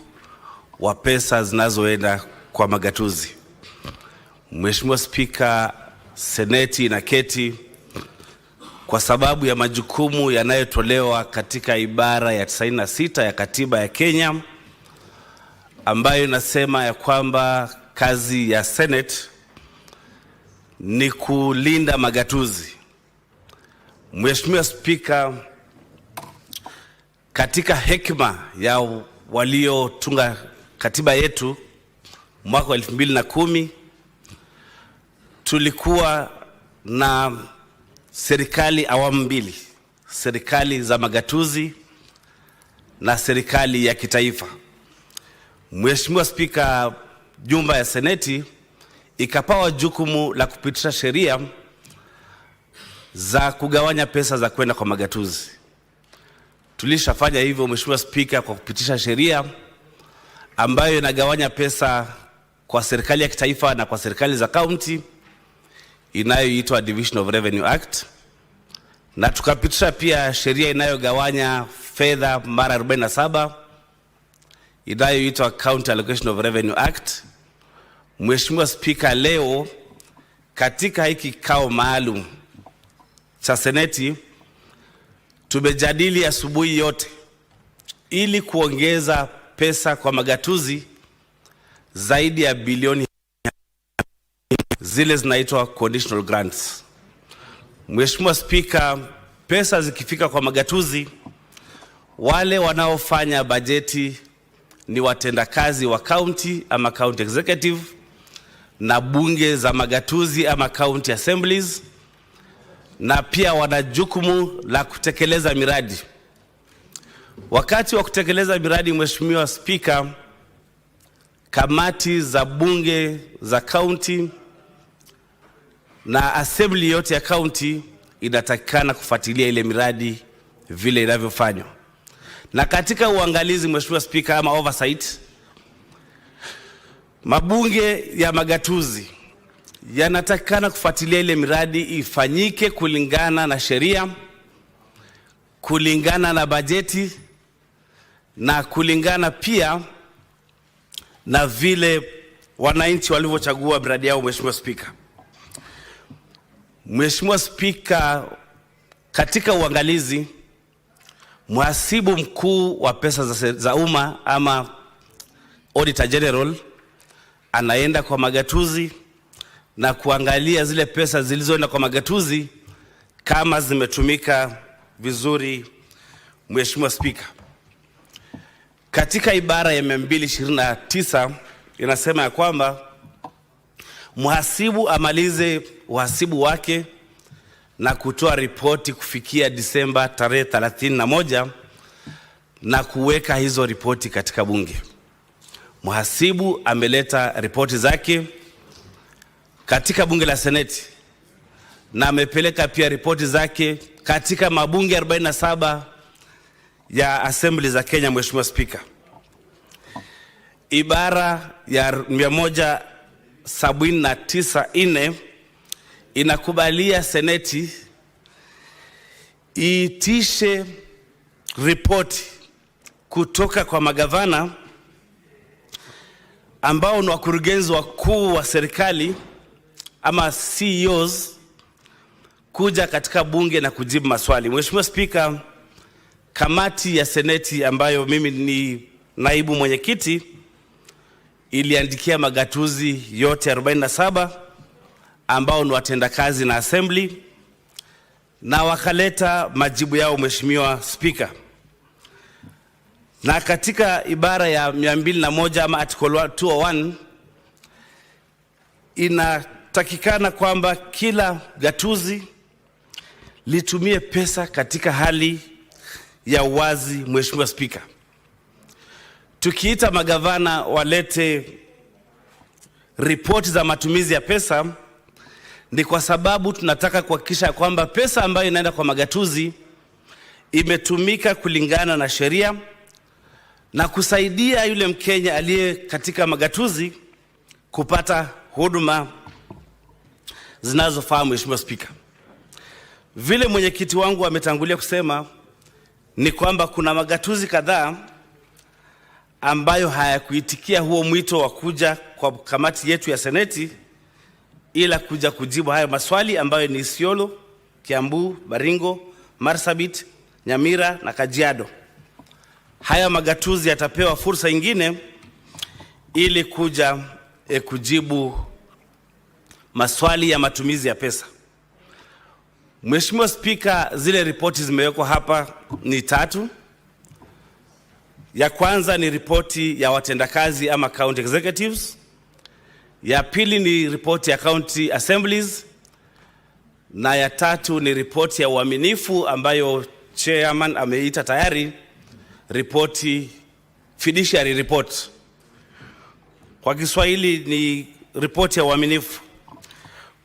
wa pesa zinazoenda kwa magatuzi. Mheshimiwa Spika, Seneti inaketi kwa sababu ya majukumu yanayotolewa katika ibara ya 96 ya katiba ya Kenya, ambayo inasema ya kwamba kazi ya Senate ni kulinda magatuzi. Mheshimiwa Spika, katika hekima ya waliotunga katiba yetu mwaka wa 2010 tulikuwa na serikali awamu mbili, serikali za magatuzi na serikali ya kitaifa. Mheshimiwa Spika, jumba ya Seneti ikapawa jukumu la kupitisha sheria za kugawanya pesa za kwenda kwa magatuzi. Tulishafanya hivyo Mheshimiwa Spika kwa kupitisha sheria ambayo inagawanya pesa kwa serikali ya kitaifa na kwa serikali za county inayoitwa Division of Revenue Act, na tukapitisha pia sheria inayogawanya fedha mara 47 inayoitwa County Allocation of Revenue Act. Mheshimiwa Spika, leo katika hiki kikao maalum cha Seneti tumejadili asubuhi yote ili kuongeza pesa kwa magatuzi zaidi ya bilioni zile zinaitwa conditional grants. Mheshimiwa Spika, pesa zikifika kwa magatuzi, wale wanaofanya bajeti ni watendakazi wa county ama county executive na bunge za magatuzi ama county assemblies, na pia wana jukumu la kutekeleza miradi. Wakati wa kutekeleza miradi, Mheshimiwa Spika, kamati za bunge za county na assembly yote ya county inatakikana kufuatilia ile miradi vile inavyofanywa. Na katika uangalizi, Mheshimiwa Spika, ama oversight, mabunge ya magatuzi yanatakikana kufuatilia ile miradi ifanyike kulingana na sheria, kulingana na bajeti na kulingana pia na vile wananchi walivyochagua miradi yao. Mheshimiwa Spika, Mheshimiwa Spika, katika uangalizi, mhasibu mkuu wa pesa za umma ama Auditor General anaenda kwa magatuzi na kuangalia zile pesa zilizoenda kwa magatuzi kama zimetumika vizuri. Mheshimiwa Spika, katika ibara ya 229 inasema ya kwamba mhasibu amalize uhasibu wake na kutoa ripoti kufikia Disemba tarehe 31 na kuweka hizo ripoti katika bunge. Mhasibu ameleta ripoti zake katika bunge la Seneti na amepeleka pia ripoti zake katika mabunge 47 ya assembly za Kenya. Mheshimiwa Spika, ibara ya 179(4) inakubalia Seneti iitishe ripoti kutoka kwa magavana ambao ni wakurugenzi wakuu wa serikali ama CEOs kuja katika bunge na kujibu maswali. Mheshimiwa Spika, kamati ya Seneti ambayo mimi ni naibu mwenyekiti iliandikia magatuzi yote 47 ambao ni watendakazi na assembly na wakaleta majibu yao. Mheshimiwa Spika, na katika ibara ya 201 ama article 201 inatakikana kwamba kila gatuzi litumie pesa katika hali ya uwazi. Mheshimiwa Spika, tukiita magavana walete ripoti za matumizi ya pesa ni kwa sababu tunataka kuhakikisha kwamba pesa ambayo inaenda kwa magatuzi imetumika kulingana na sheria na kusaidia yule Mkenya aliye katika magatuzi kupata huduma zinazofaa. Mheshimiwa Spika, vile mwenyekiti wangu ametangulia kusema ni kwamba kuna magatuzi kadhaa ambayo hayakuitikia huo mwito wa kuja kwa kamati yetu ya Seneti ila kuja kujibu hayo maswali ambayo ni Isiolo, Kiambu, Baringo, Marsabit, Nyamira na Kajiado. Haya magatuzi yatapewa fursa nyingine ili kuja kujibu maswali ya matumizi ya pesa. Mheshimiwa Spika, zile ripoti zimewekwa hapa ni 3. Ya kwanza ni ripoti ya watendakazi ama county executives. Ya pili ni ripoti ya county assemblies, na ya 3 ni ripoti ya uaminifu ambayo chairman ameita tayari ripoti, fiduciary report. Kwa Kiswahili ni ripoti ya uaminifu.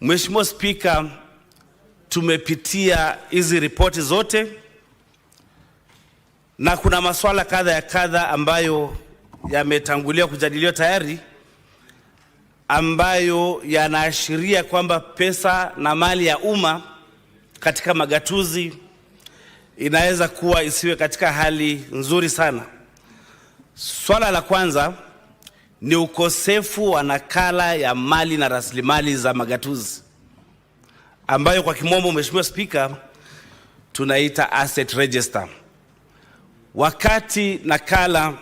Mheshimiwa Spika, tumepitia hizi ripoti zote na kuna maswala kadha ambayo yametangulia kujadiliwa tayari ambayo yanaashiria kwamba pesa na mali ya umma katika magatuzi inaweza kuwa isiwe katika hali nzuri sana. Swala la kwanza ni ukosefu wa nakala ya mali na rasilimali za magatuzi ambayo kwa kimombo, Mheshimiwa Spika, tunaita asset register. Wakati nakala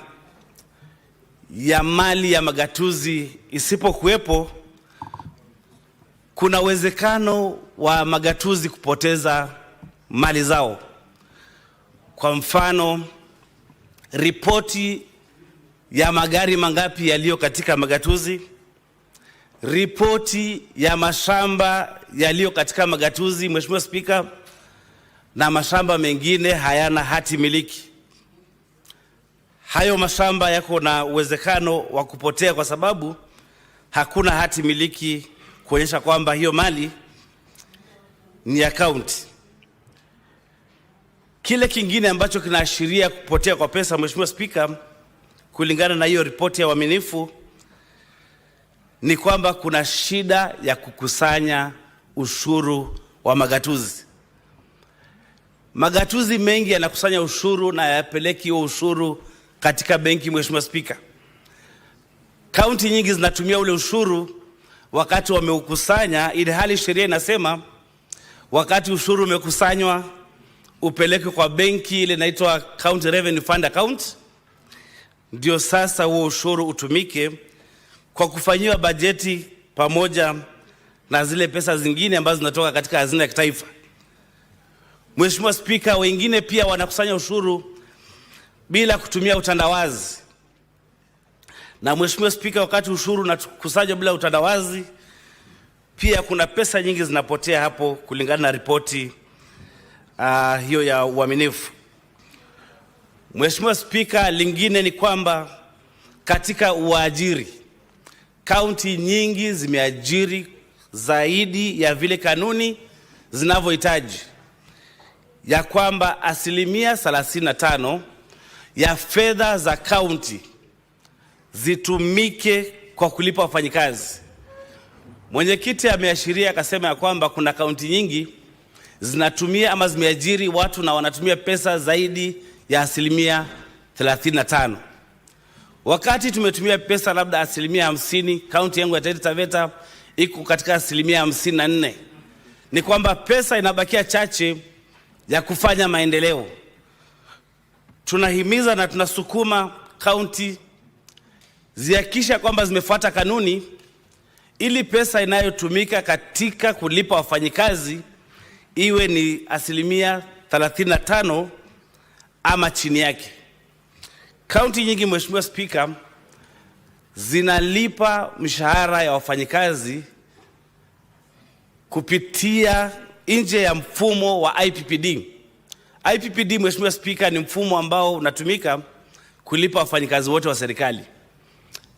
ya mali ya magatuzi isipokuwepo, kuna uwezekano wa magatuzi kupoteza mali zao. Kwa mfano, ripoti ya magari mangapi yaliyo katika magatuzi, ripoti ya mashamba yaliyo katika magatuzi, Mheshimiwa Spika, na mashamba mengine hayana hati miliki. Hayo mashamba yako na uwezekano wa kupotea kwa sababu hakuna hati miliki kuonyesha kwamba hiyo mali ni ya county. Kile kingine ambacho kinaashiria kupotea kwa pesa, Mheshimiwa Spika, kulingana na hiyo ripoti ya uaminifu, ni kwamba kuna shida ya kukusanya ushuru wa magatuzi. Magatuzi mengi yanakusanya ushuru na yapeleki huo ushuru katika benki. Mheshimiwa Spika, kaunti nyingi zinatumia ule ushuru wakati wameukusanya, ili hali sheria inasema wakati ushuru umekusanywa upeleke kwa benki ile inaitwa County Revenue Fund account, ndio sasa huo ushuru utumike kwa kufanyiwa bajeti pamoja na zile pesa zingine ambazo zinatoka katika hazina ya kitaifa. Mheshimiwa Spika, wengine pia wanakusanya ushuru bila kutumia utandawazi. Na Mheshimiwa Spika, wakati ushuru unakusanywa bila utandawazi, pia kuna pesa nyingi zinapotea hapo kulingana na ripoti hiyo ya uaminifu. Mheshimiwa Spika, lingine ni kwamba katika uajiri, kaunti nyingi zimeajiri zaidi ya vile kanuni zinavyohitaji, ya kwamba 35% ya fedha za kaunti zitumike kwa kulipa wafanyikazi. Mwenyekiti ameashiria akasema ya kwamba kuna kaunti nyingi zinatumia ama zimeajiri watu na wanatumia pesa zaidi ya 35%. Wakati tumetumia pesa labda 50%, kaunti yangu ya Taita Taveta iko katika 54%. Ni kwamba pesa inabakia chache ya kufanya maendeleo. Tunahimiza na tunasukuma kaunti zihakikisha kwamba zimefuata kanuni ili pesa inayotumika katika kulipa wafanyikazi iwe ni 35% ama chini yake. Kaunti nyingi, Mheshimiwa Spika, zinalipa mshahara ya wafanyikazi kupitia nje ya mfumo wa IPPD. IPPD, Mheshimiwa Spika, ni mfumo ambao unatumika kulipa wafanyikazi wote wa serikali.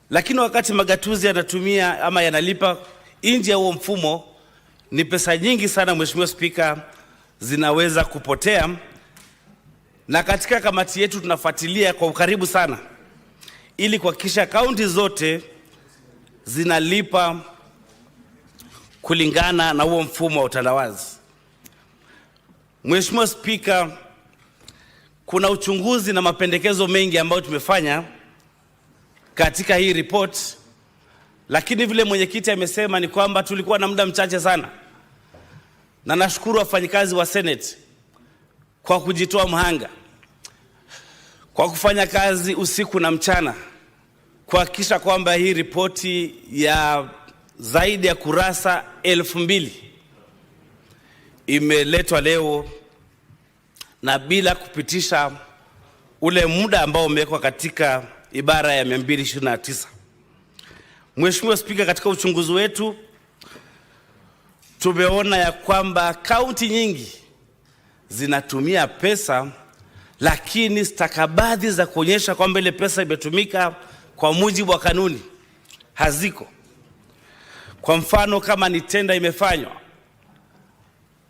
Lakini wakati magatuzi yanatumia ama yanalipa nje ya huo mfumo, ni pesa nyingi sana, Mheshimiwa Spika, zinaweza kupotea. Na katika kamati yetu tunafuatilia kwa ukaribu sana ili kuhakikisha kaunti zote zinalipa kulingana na huo mfumo wa utandawazi. Mheshimiwa Spika, kuna uchunguzi na mapendekezo mengi ambayo tumefanya katika hii report, lakini vile mwenyekiti amesema ni kwamba tulikuwa na muda mchache sana, na nashukuru wafanyikazi wa Senate kwa kujitoa mhanga, kwa kufanya kazi usiku na mchana kuhakikisha kwamba hii ripoti ya zaidi ya kurasa 2000 imeletwa leo na bila kupitisha ule muda ambao umewekwa katika ibara ya 229. Mheshimiwa Spika, katika uchunguzi wetu tumeona ya kwamba kaunti nyingi zinatumia pesa, lakini stakabadhi za kuonyesha kwamba ile pesa imetumika kwa mujibu wa kanuni haziko. Kwa mfano, kama ni tenda imefanywa,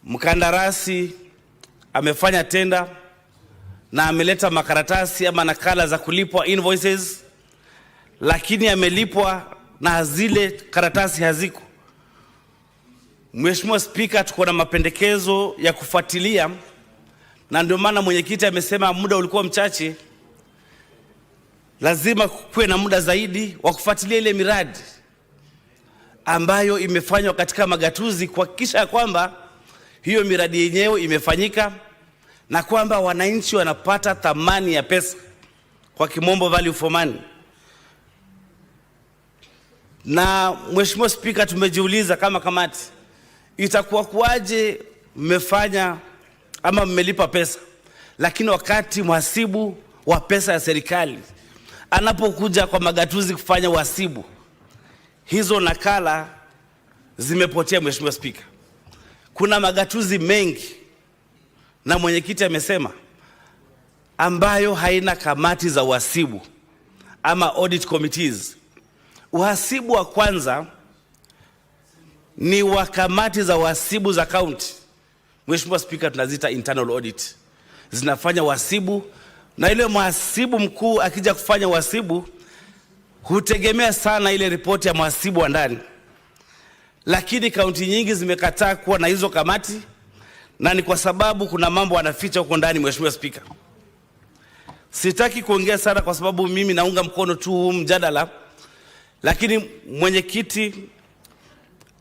mkandarasi amefanya tenda na ameleta makaratasi ama nakala za kulipwa invoices, lakini amelipwa na zile karatasi haziko. Mheshimiwa Spika, tuko na mapendekezo ya kufuatilia, na ndio maana mwenyekiti amesema muda ulikuwa mchache, lazima kuwe na muda zaidi wa kufuatilia ile miradi ambayo imefanywa katika magatuzi, kuhakikisha kwamba hiyo miradi yenyewe imefanyika na kwamba wananchi wanapata thamani ya pesa, kwa kimombo value for money. Na Mheshimiwa Spika, tumejiuliza kama kamati, itakuwa kuaje mmefanya ama mmelipa pesa, lakini wakati mhasibu wa pesa ya serikali anapokuja kwa magatuzi kufanya uhasibu, hizo nakala zimepotea? Mheshimiwa Spika, kuna magatuzi mengi, na mwenyekiti amesema, ambayo haina kamati za uhasibu ama audit committees. Uhasibu wa kwanza ni wa kamati za uhasibu za county. Mheshimiwa Spika, tunazita internal audit. Zinafanya uhasibu, na ile mhasibu mkuu akija kufanya uhasibu hutegemea sana ile ripoti ya mhasibu wa ndani. Lakini kaunti nyingi zimekataa kuwa na hizo kamati, na ni kwa sababu kuna mambo wanaficha huko ndani. Mheshimiwa Spika, sitaki kuongea sana kwa sababu mimi naunga mkono tu huu mjadala, lakini mwenyekiti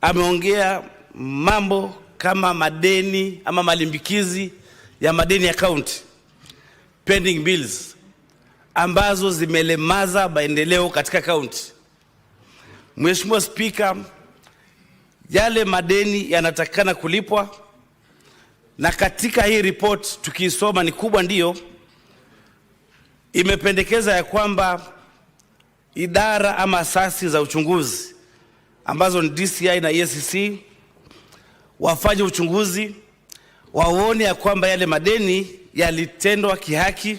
ameongea mambo kama madeni ama malimbikizi ya madeni ya county, pending bills, ambazo zimelemaza maendeleo katika county. Mheshimiwa Spika, yale madeni yanatakana kulipwa, na katika hii report tukiisoma ni kubwa, ndio imependekeza ya kwamba idara ama asasi za uchunguzi ambazo ni DCI na EACC wafanye uchunguzi, waone ya kwamba yale madeni yalitendwa kihaki,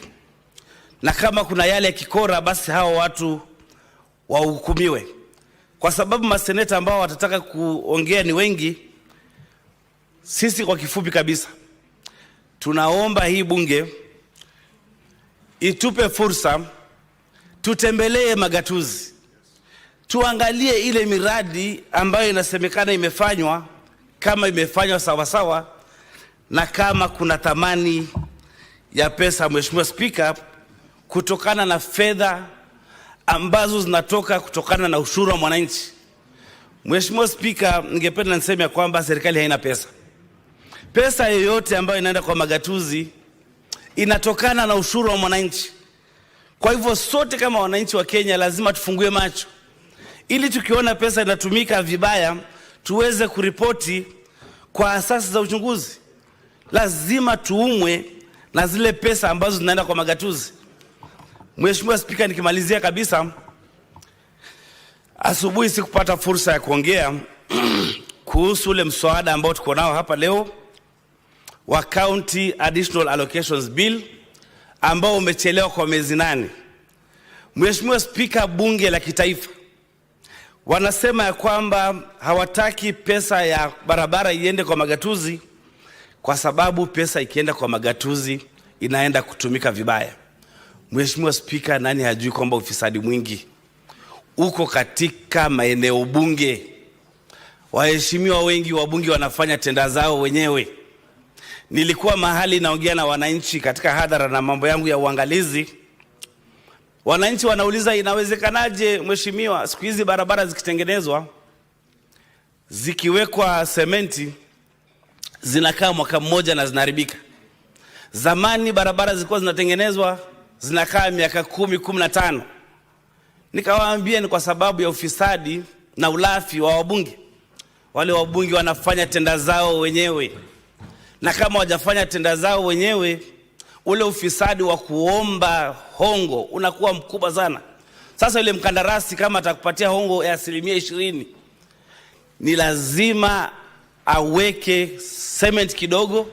na kama kuna yale ya kikora basi hao watu wahukumiwe. Kwa sababu maseneta ambao watataka kuongea ni wengi, sisi kwa kifupi kabisa tunaomba hii bunge itupe fursa tutembelee magatuzi, tuangalie ile miradi ambayo inasemekana imefanywa, kama imefanywa sawa sawa, na kama kuna thamani ya pesa, Mheshimiwa Spika, kutokana na fedha ambazo zinatoka kutokana na ushuru wa mwananchi. Mheshimiwa Spika, ningependa niseme kwamba serikali haina pesa. Pesa yoyote ambayo inaenda kwa magatuzi inatokana na ushuru wa mwananchi. Kwa hivyo sote kama wananchi wa Kenya lazima tufungue macho, ili tukiona pesa inatumika vibaya tuweze kuripoti kwa asasi za uchunguzi. Lazima tuumwe na zile pesa ambazo zinaenda kwa magatuzi. Mheshimiwa Spika, nikimalizia kabisa, asubuhi sikupata fursa ya kuongea kuhusu ule mswada ambao tuko nao hapa leo wa County Additional Allocations Bill ambao umechelewa kwa miezi 8. Mheshimiwa Spika, bunge la kitaifa wanasema ya kwamba hawataki pesa ya barabara iende kwa magatuzi kwa sababu pesa ikienda kwa magatuzi inaenda kutumika vibaya. Mheshimiwa Spika, nani hajui kwamba ufisadi mwingi uko katika maeneo bunge? Waheshimiwa wengi wa bunge wanafanya tenda zao wenyewe. Nilikuwa mahali naongea na wananchi katika hadhara na mambo yangu ya uangalizi. Wananchi wanauliza, inawezekanaje mheshimiwa, siku hizi barabara zikitengenezwa zikiwekwa sementi zinakaa mwaka mmoja na zinaharibika? Zamani barabara zilikuwa zinatengenezwa zinakaa miaka 10, 15. Nikawaambia ni kwa sababu ya ufisadi na ulafi wa wabunge. Wale wabunge wanafanya tenda zao wenyewe, na kama wajafanya tenda zao wenyewe, ule ufisadi wa kuomba hongo unakuwa mkubwa sana. Sasa yule mkandarasi kama atakupatia hongo ya 20%, ni lazima aweke cement kidogo,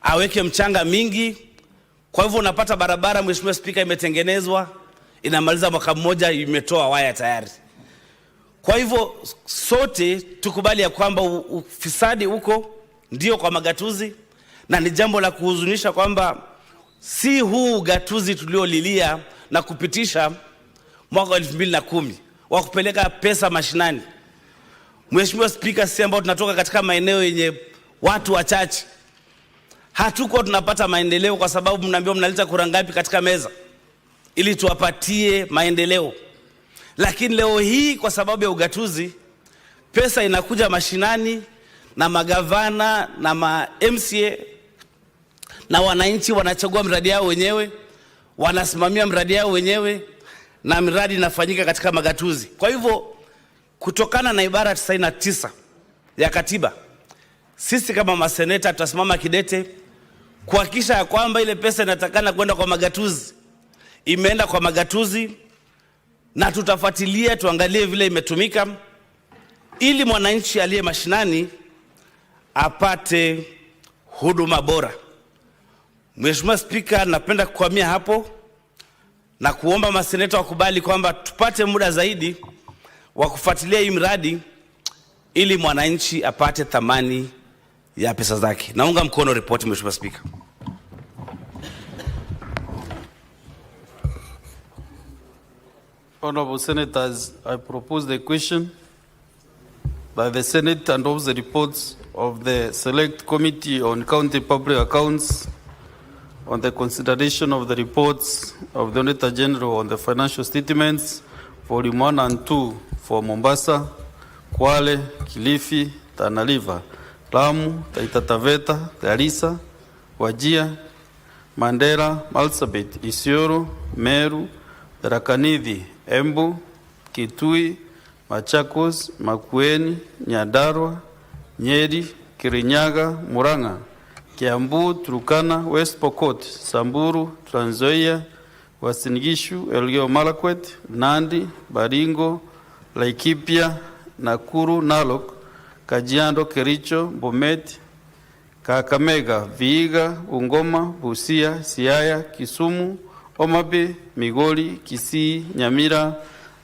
aweke mchanga mingi. Kwa hivyo unapata barabara, Mheshimiwa Spika, imetengenezwa inamaliza mwaka mmoja imetoa waya tayari. Kwa hivyo sote tukubali ya kwamba ufisadi uko ndio kwa magatuzi, na ni jambo la kuhuzunisha kwamba si huu gatuzi tuliolilia na kupitisha mwaka 2010 wa kupeleka pesa mashinani. Mheshimiwa Spika, sisi ambao tunatoka katika maeneo yenye watu wachache hatuko tunapata maendeleo, kwa sababu mnaambia mnaleta kura ngapi katika meza ili tuwapatie maendeleo. Lakini leo hii kwa sababu ya ugatuzi pesa inakuja mashinani, na magavana na MCA na wananchi wanachagua miradi yao wenyewe, wanasimamia miradi yao wenyewe, na miradi inafanyika katika magatuzi. Kwa hivyo kutokana na ibara 99 ya katiba, sisi kama maseneta tutasimama kidete kuhakikisha ya kwamba ile pesa inatakana kwenda kwa magatuzi imeenda kwa magatuzi, na tutafuatilia tuangalie vile imetumika ili mwananchi aliye mashinani apate huduma bora. Mheshimiwa Spika, napenda kukwamia hapo na kuomba maseneta wakubali kwamba tupate muda zaidi wa kufuatilia hii miradi ili mwananchi apate thamani ya pesa zake. Naunga mkono ripoti, Mheshimiwa Spika. Honorable Senators, I propose the question that the Senate endorse the reports of the Select Committee on County Public Accounts on the consideration of the reports of the Auditor General on the financial statements, Volume 1 and 2 for Mombasa, Kwale, Kilifi, Tana River, Lamu, Taita Taveta, Garissa, Wajir, Mandera, Marsabit, Isiolo, Meru, Tharaka Nithi, Embu, Kitui, Machakos, Makueni, Nyandarua, Nyeri, Kirinyaga, Murang'a, Kiambu, Turkana, West Pokot, Samburu, Trans Nzoia, Uasin Gishu, Elgeyo Marakwet, Nandi, Baringo, Laikipia, Nakuru, Narok, Kajiado, Kericho, Bomet, Kakamega, Vihiga, Bungoma, Busia, Siaya, Kisumu, Homa Bay, Migori, Kisii, Nyamira,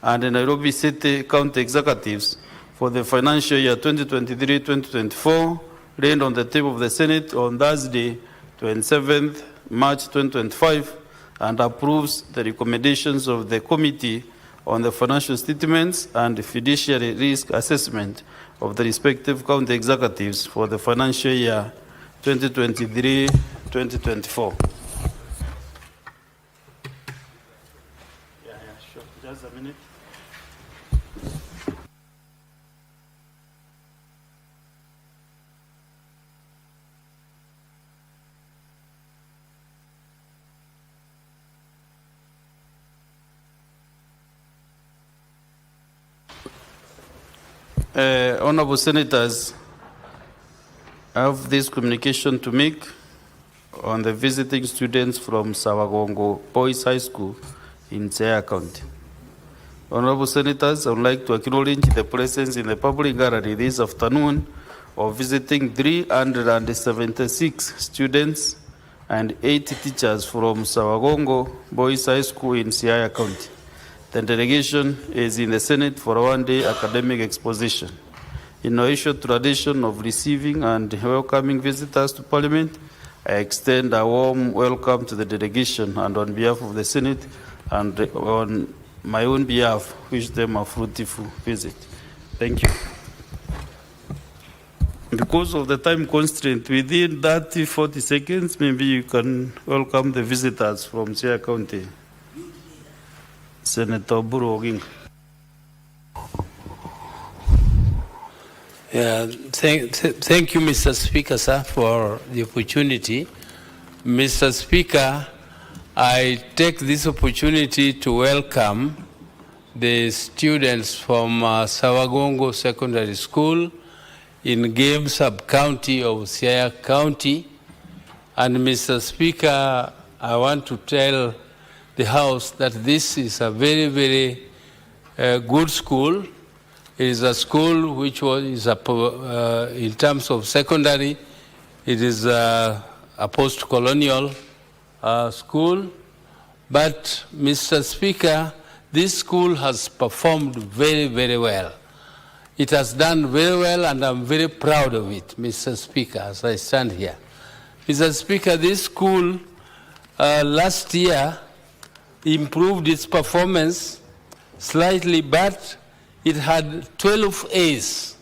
and the Nairobi City County Executives for the financial year 2023-2024, laid on the table of the Senate on Thursday, 27th March 2025, and approves the recommendations of the Committee on the Financial Statements and Fiduciary Risk Assessment of the respective county executives for the financial year 2023-2024. Sure. Just a minute. Honorable Senators, I have this communication to make on the visiting students from Sawagongo Boys High School in Siaya County. Honorable Senators, I would like to acknowledge the presence in the public gallery this afternoon of visiting 376 students and 8 teachers from Sawagongo Boys High School in Siaya County. The delegation is in the Senate for a one-day academic exposition. In our ancient tradition of receiving and welcoming visitors to Parliament, I extend a warm welcome to the delegation, and on behalf of the Senate and on my own behalf, wish them a fruitful visit. Thank you. Because of the time constraint, within 30-40 seconds, maybe you can welcome the visitors from Siaya County. Senator Buru Oginga. Yeah, thank you, Mr. Speaker, sir, for the opportunity. Mr. Speaker, I take this opportunity to welcome the students from Sawagongo Secondary School in Game Sub-County of Siaya County. And Mr. Speaker, I want to tell the House that this is a very, very good school. It is a school which is in terms of secondary, it is a post-colonial school. But, Mr. Speaker, this school has performed very, very well. It has done very well, and I'm very proud of it, Mr. Speaker, as I stand here. Mr. Speaker, this school last year improved its performance slightly, but it had 12 A's,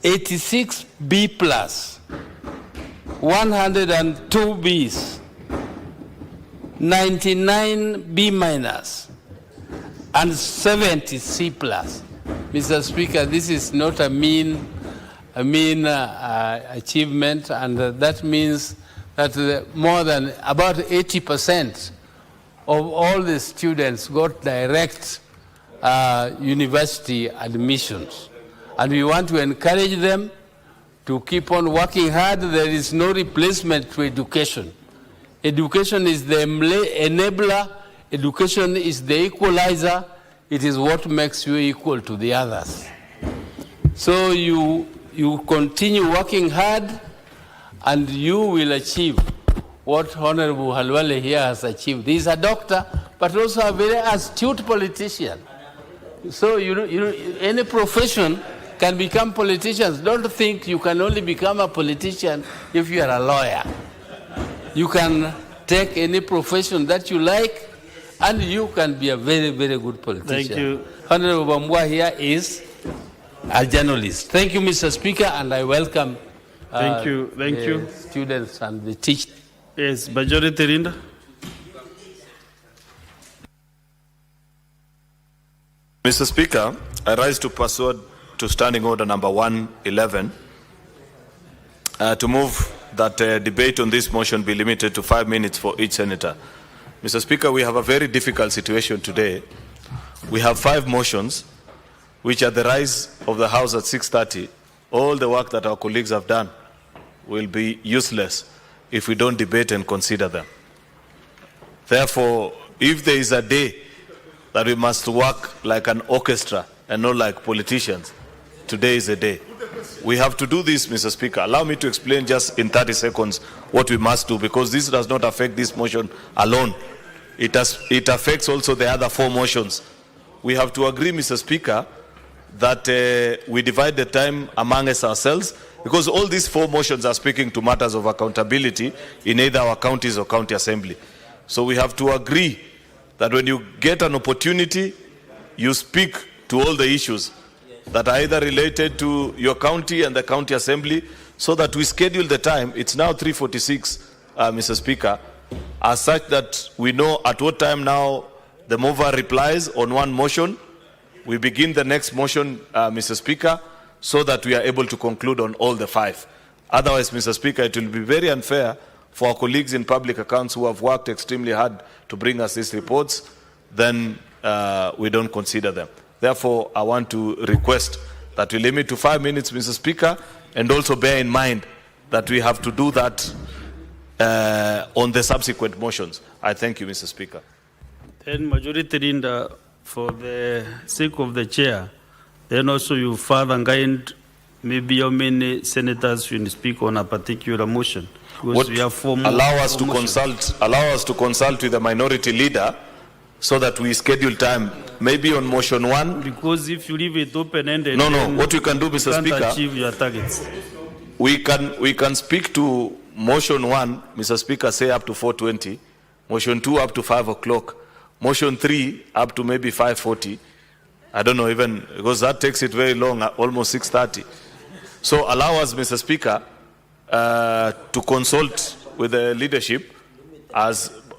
86 B+, 102 B's, 99 B-, and 70 C+. Mr. Speaker, this is not a mean achievement, and that means that more than about 80% of all the students got direct university admissions. And we want to encourage them to keep on working hard. There is no replacement to education. Education is the enabler. Education is the equalizer. It is what makes you equal to the others. So you continue working hard, and you will achieve what Honorable Halwale here has achieved. He is a doctor, but also a very astute politician. So any profession can become politicians. Don't think you can only become a politician if you are a lawyer. You can take any profession that you like, and you can be a very, very good politician. Thank you. Honorable Bambua here is a journalist. Thank you, Mr. Speaker, and I welcome Thank you. Students and the teachers. Yes, Majority Rinda. Mr. Speaker, I rise to pursuant to Standing Order number 111 to move that debate on this motion be limited to 5 minutes for each senator. Mr. Speaker, we have a very difficult situation today. We have 5 motions which at the rise of the House at 6:30, all the work that our colleagues have done will be useless if we don't debate and consider them. Therefore, if there is a day that we must work like an orchestra and not like politicians. Today is the day. We have to do this, Mr. Speaker. Allow me to explain just in 30 seconds what we must do, because this does not affect this motion alone. It affects also the other 4 motions. We have to agree, Mr. Speaker, that we divide the time among us ourselves, because all these 4 motions are speaking to matters of accountability in either our counties or county assembly. So we have to agree that when you get an opportunity, you speak to all the issues that are either related to your county and the county assembly, so that we schedule the time. It's now 3:46, Mr. Speaker, as such that we know at what time now the mover replies on one motion. We begin the next motion, Mr. Speaker, so that we are able to conclude on all the 5. Otherwise, Mr. Speaker, it will be very unfair for our colleagues in public accounts who have worked extremely hard to bring us these reports, then we don't consider them. Therefore, I want to request that we limit to 5 minutes, Mr. Speaker, and also bear in mind that we have to do that on the subsequent motions. I thank you, Mr. Speaker. Then Majority Leader, for the sake of the chair, then also you further guide maybe how many senators will speak on a particular motion. Because we have 4 allow us to consult with the minority leader, so that we schedule time, maybe on motion 1. Because if you leave it open-ended, No, what we can do, Mr. you can't Speaker, achieve your targets. we can speak to motion 1, Mr. Speaker, say up to 4:20, motion 2 up to 5 o'clock, motion 3 up to maybe 5:40. I don't know, even because that takes it very long, almost 6:30. So allow us, Mr. Speaker, to consult with the leadership.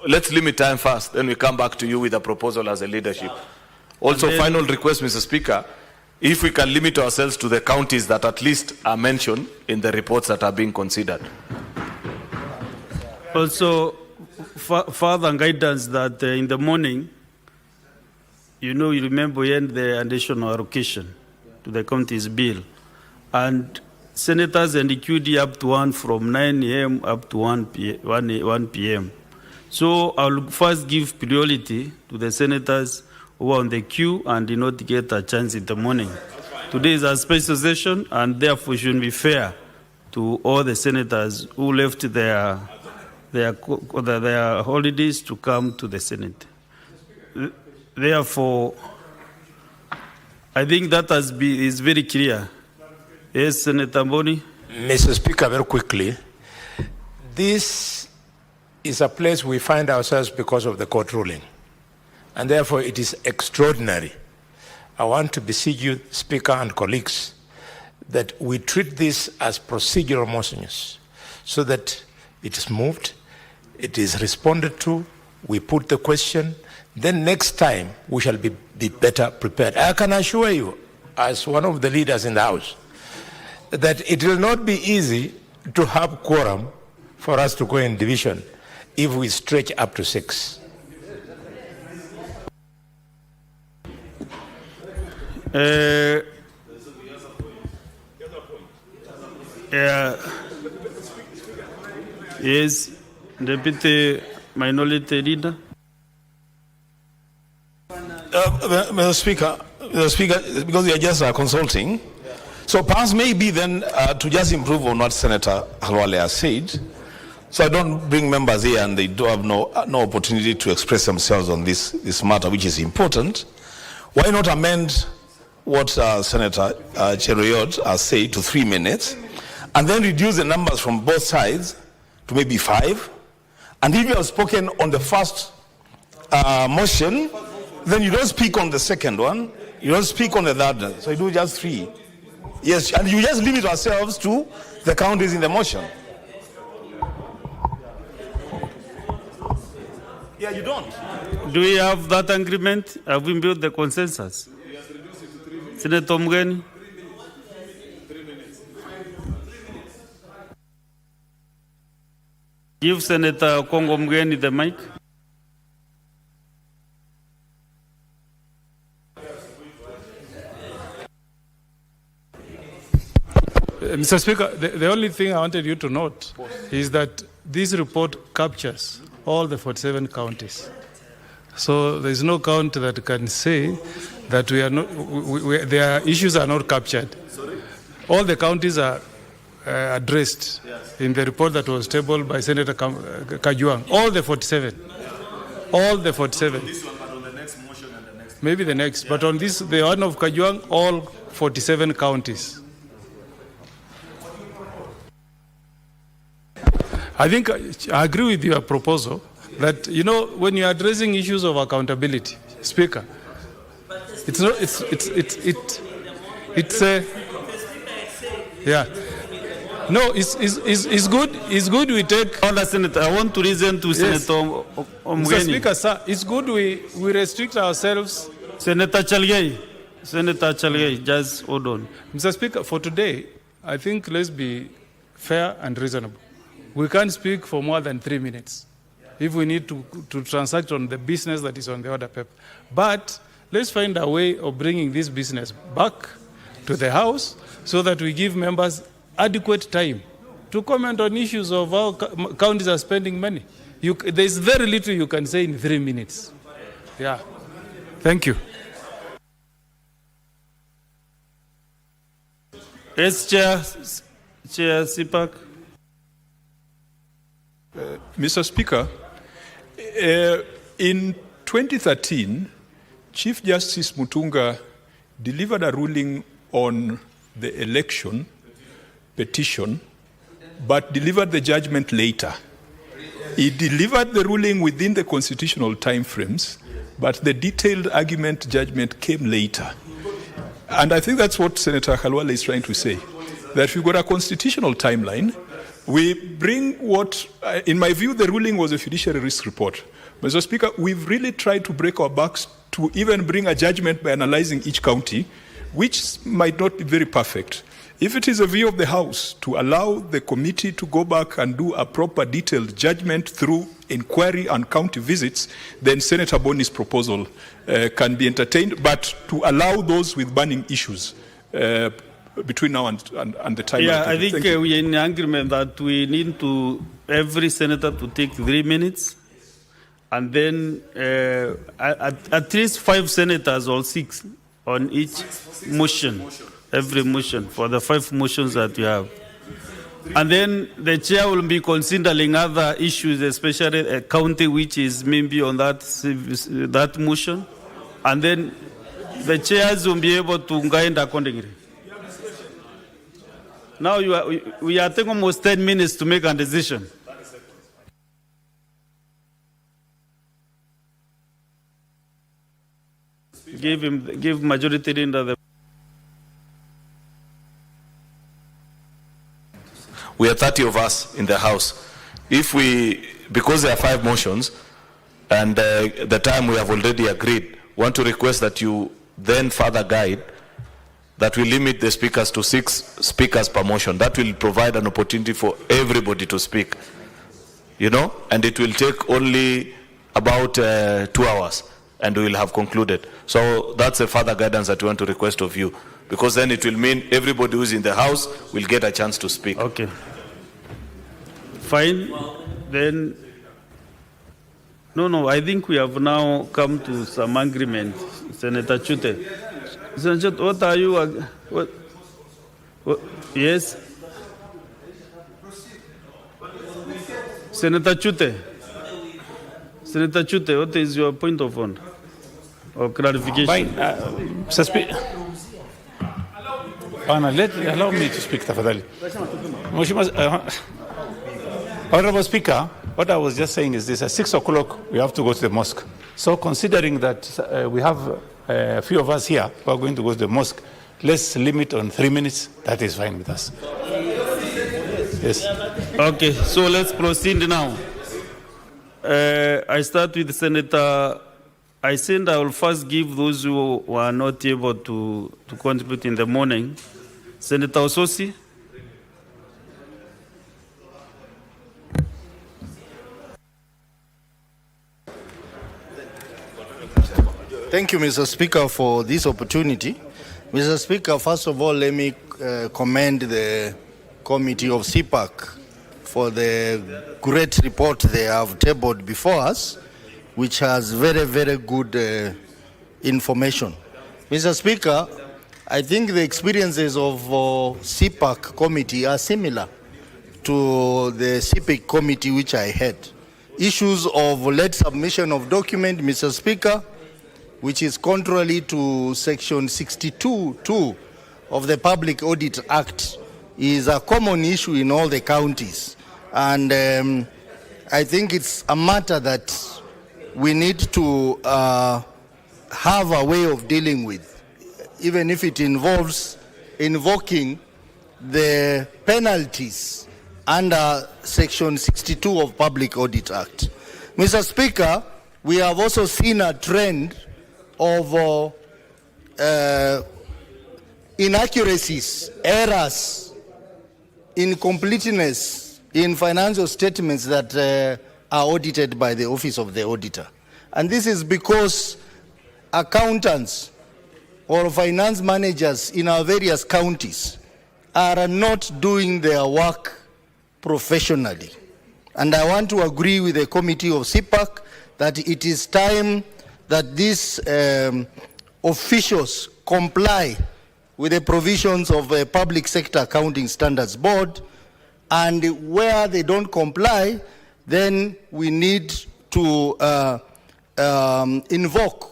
Let's limit time first, then we come back to you with a proposal as a leadership. Also, final request, Mr. Speaker, if we can limit ourselves to the counties that at least are mentioned in the reports that are being considered. Also, further guidance that in the morning, you remember we end the additional allocation to the county's bill. And senators and the QD up to 1 from 9 a.m. up to 1 p.m. So I'll first give priority to the senators who are on the queue and did not get a chance in the morning. Today is a special session, and therefore it should be fair to all the senators who left their holidays to come to the Senate. Therefore, I think that is very clear. Yes, Senator Mboni. Mr. Speaker, very quickly, this is a place we find ourselves because of the court ruling, and therefore it is extraordinary. I want to beseech you, Speaker and colleagues, that we treat this as procedural motions, so that it is moved, it is responded to, we put the question, then next time we shall be better prepared. I can assure you, as one of the leaders in the House, that it will not be easy to have quorum for us to go in division if we stretch up to 6. Yes, Deputy Minority Leader. Mr. Speaker, because we are just consulting, so perhaps maybe then to just improve on what Senator Halwale has said, so I don't bring members here and they do have no opportunity to express themselves on this matter, which is important. Why not amend what Senator Cheruiyot has said to 3 minutes, and then reduce the numbers from both sides to maybe 5? And if you have spoken on the first motion, then you don't speak on the second one, you don't speak on the third one, so you do just 3. Yes, and you just limit ourselves to the counties in the motion. Yeah, you don't. Do we have that agreement? Have we built the consensus? Senator Mgeni? Give Senator Kongo Mgeni the mic. Mr. Speaker, the only thing I wanted you to note is that this report captures all the 47 counties. So there is no county that can say that we are not, their issues are not captured. Sorry? All the counties are addressed in the report that was tabled by Senator Kajwang. All the 47. All the 47. This one, but on the next motion and the next. Maybe the next, but on this, the one of Kajwang, all 47 counties. I think I agree with your proposal that, you know, when you're addressing issues of accountability, Speaker, it's not, it's a, yeah. No, it's good we take. Senator, I want to listen to Yes. Senator Mr. Omgeni. Speaker, sir, it's good we restrict ourselves. Senator Chalgei, just hold on. Mr. Speaker, for today, I think let's be fair and reasonable. We can't speak for more than 3 minutes if we need to transact on the business that is on the order paper. But let's find a way of bringing this business back to the House so that we give members adequate time to comment on issues of how counties are spending money. There's very little you can say in 3 minutes. Yeah. Thank you. Yes, Chair Sipak. Mr. Speaker, in 2013, Chief Justice Mutunga delivered a ruling on the election petition, but delivered the judgment later. He delivered the ruling within the constitutional timeframes, but the detailed argument judgment came later. And I think that's what Senator Khalwale is trying to say, that we've got a constitutional timeline. We bring what, in my view, the ruling was a fiduciary risk report. Mr. Speaker, we've really tried to break our backs to even bring a judgment by analyzing each county, which might not be very perfect. If it is a view of the House to allow the committee to go back and do a proper detailed judgment through inquiry and county visits, then Senator Boni's proposal can be entertained, but to allow those with burning issues between now and the time. Yeah, I think we are in agreement that we need to, every senator to take 3 minutes, and then at least 5 senators or 6 on each motion, every motion for the 5 motions that we have. And then the chair will be considering other issues, especially a county which is maybe on that motion, and then the chairs will be able to guide accordingly. Now we are taking almost 10 minutes to make a decision. Give majority leader the. We are 30 of us in the House. If we, because there are 5 motions, and the time we have already agreed, want to request that you then further guide that we limit the speakers to 6 speakers per motion. That will provide an opportunity for everybody to speak, you know, and it will take only about 2 hours, and we will have concluded. So that's a further guidance that we want to request of you, because then it will mean everybody who's in the House will get a chance to speak. Okay. Fine. Then, no, I think we have now come to some agreement. Senator Chute. Senator Chute, what are you, what, yes? Senator Chute. Senator Chute, what is your point of order or clarification? Fine. Mr. Speaker. Allow me to speak, tafadhali. Honorable Speaker, what I was just saying is this: at 6 o'clock we have to go to the mosque. So, considering that we have a few of us here who are going to go to the mosque, let's limit on 3 minutes. That is fine with us. Yes. Okay, so let's proceed now. I start with Senator. I think I will first give those who were not able to contribute in the morning. Senator Ososi. Thank you, Mr. Speaker, for this opportunity. Mr. Speaker, first of all, let me commend the committee of CPAC for the great report they have tabled before us, which has very, very good information. Mr. Speaker, I think the experiences of CPAC committee are similar to the CPIC committee which I had. Issues of late submission of document, Mr. Speaker, which is contrary to section 62(2) of the Public Audit Act, is a common issue in all the counties. And I think it's a matter that we need to have a way of dealing with, even if it involves invoking the penalties under section 62 of Public Audit Act. Mr. Speaker, we have also seen a trend of inaccuracies, errors, incompleteness in financial statements that are audited by the Office of the Auditor. And this is because accountants or finance managers in our various counties are not doing their work professionally. And I want to agree with the committee of CPAC that it is time that these officials comply with the provisions of a Public Sector Accounting Standards Board, and where they don't comply, then we need to invoke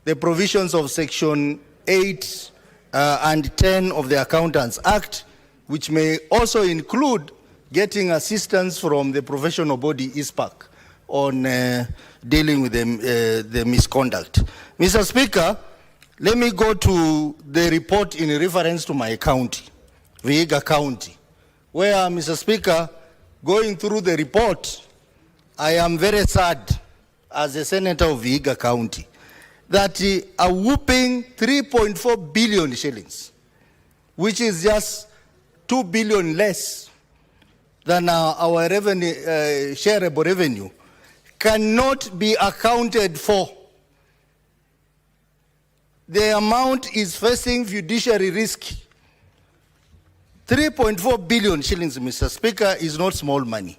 the provisions of section 8 and 10 of the Accountants Act, which may also include getting assistance from the professional body ISPAC on dealing with the misconduct. Mr. Speaker, let me go to the report in reference to my county, Vihiga County, where, Mr. Speaker, going through the report, I am very sad as a senator of Vihiga County that a whooping 3.4 billion shillings, which is just 2 billion less than our revenue, shareable revenue, cannot be accounted for. The amount is facing fiduciary risk. 3.4 billion shillings, Mr. Speaker, is not small money.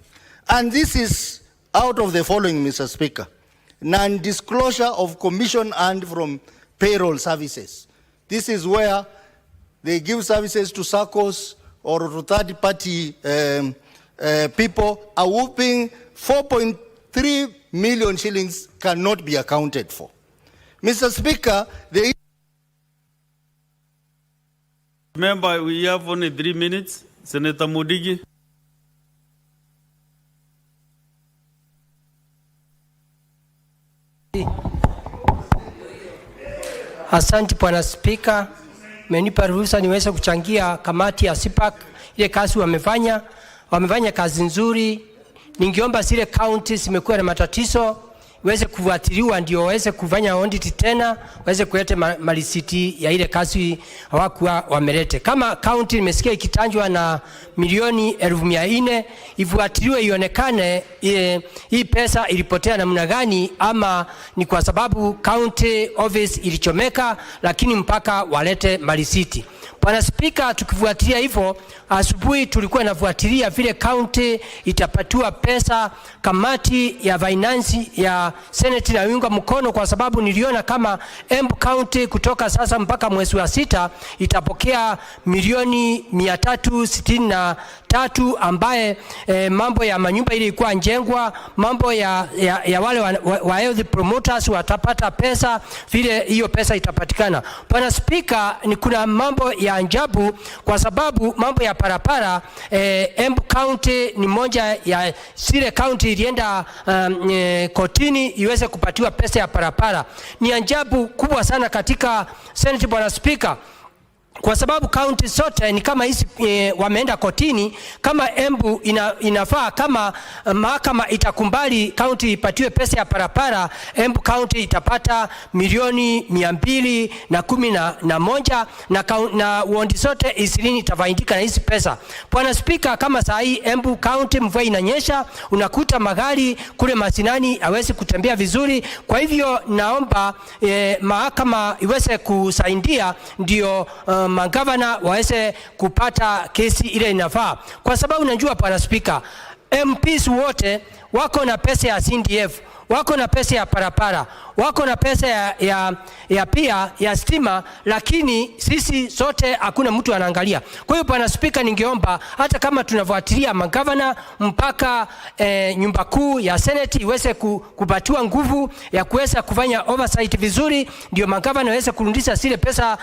And this is out of the following, Mr. Speaker. Non-disclosure of commission earned from payroll services. This is where they give services to SACCOs or to third-party people. A whopping 4.3 million shillings cannot be accounted for. Mr. Speaker, Remember, we have only 3 minutes. Senator Mudigi. Asante Bwana Spika, mmenipa ruhusa niweze kuchangia kamati ya CPAC. Ile kazi wamefanya kazi nzuri. Ningeomba zile counties zimekuwa na matatizo iweze kufuatiliwa ndio waweze kufanya audit tena, waweze kuleta malisiti ya ile kazi hawakuwa wamelete. Kama county nimesikia ikitanjwa na milioni 400,000, ifuatiliwe ionekane hii pesa ilipotea namna gani, ama ni kwa sababu county office ilichomeka, lakini mpaka walete malisiti. Bwana Spika, tukifuatilia hivyo, asubuhi tulikuwa nafuatilia vile county itapatiwa pesa. Kamati ya finance ya Senate na yunga mkono, kwa sababu niliona kama Embu County kutoka sasa mpaka mwezi wa 6 itapokea milioni 363, ambaye mambo ya manyumba ile ilikuwa njengwa, mambo ya wale wa health promoters watapata pesa, vile hiyo pesa itapatikana. Bwana Spika, ni kuna mambo ya ajabu, kwa sababu mambo ya parapara, Embu County ni moja ya zile county ilienda kotini iweze kupatiwa pesa ya parapara. Ni ajabu kubwa sana katika Senate, Bwana Spika, kwa sababu county zote ni kama hizi wameenda kotini. Kama Embu inafaa, kama mahakama itakumbali county ipatiwe pesa ya parapara, Embu County itapata milioni 211 na ward zote 20 itafaidika na hizi pesa. Bwana Spika, kama saa hii Embu County mvua inanyesha, unakuta magari kule masinani hawezi kutembea vizuri. Kwa hivyo naomba mahakama iweze kusaidia ndio magavana waweze kupata kesi ile inafaa, kwa sababu najua Bwana Spika, MPs wote wako na pesa ya CDF. wako na pesa ya parapara, wako na pesa ya pia ya stima, lakini sisi sote hakuna mtu anaangalia. Kwa hiyo Bwana Spika, ningeomba hata kama tunafuatilia magavana mpaka nyumba kuu ya Senate iweze kupatiwa nguvu ya kuweza kufanya oversight vizuri, ndio magavana waweze kurudisha zile pesa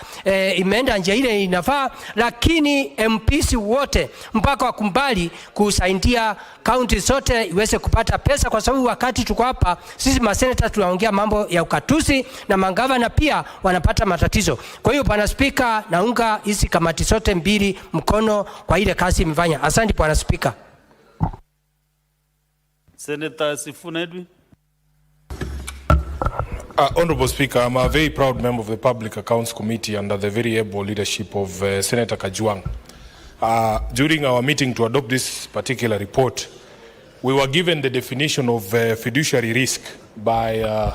imeenda njia ile inafaa, lakini MPs wote mpaka wakumbali kusaidia county zote iweze kupata pesa, kwa sababu wakati tuko hapa sisi maseneta tunaongea mambo ya ukatuzi na magavana pia wanapata matatizo. Kwa hiyo Bwana Spika, naunga hizi kamati zote mbili mkono kwa ile kazi imefanya. Asante Bwana Spika. Senator Sifuna Edwin. Honorable Speaker, I'm a very proud member of the Public Accounts Committee under the very able leadership of Senator Kajwang. During our meeting to adopt this particular report, we were given the definition of fiduciary risk by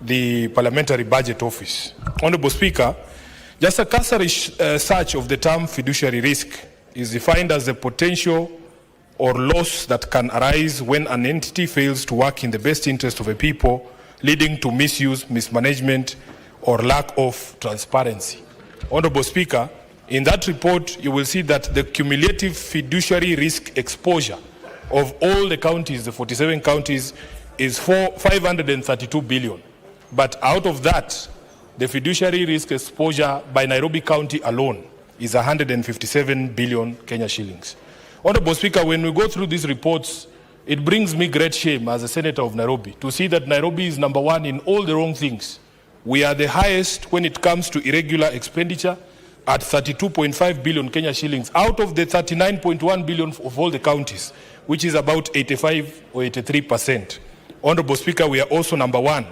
the Parliamentary Budget Office. Honorable Speaker, just a cursory search of the term fiduciary risk is defined as the potential or loss that can arise when an entity fails to work in the best interest of a people, leading to misuse, mismanagement, or lack of transparency. Honorable Speaker, in that report, you will see that the cumulative fiduciary risk exposure of all the counties, the 47 counties, is 532 billion. But out of that, the fiduciary risk exposure by Nairobi County alone is 157 billion Kenya shillings. Honorable Speaker, when we go through these reports, it brings me great shame as a senator of Nairobi to see that Nairobi is number one in all the wrong things. We are the highest when it comes to irregular expenditure at 32.5 billion Kenya shillings out of the 39.1 billion of all the counties, which is about 85 or 83%. Honorable Speaker, we are also number one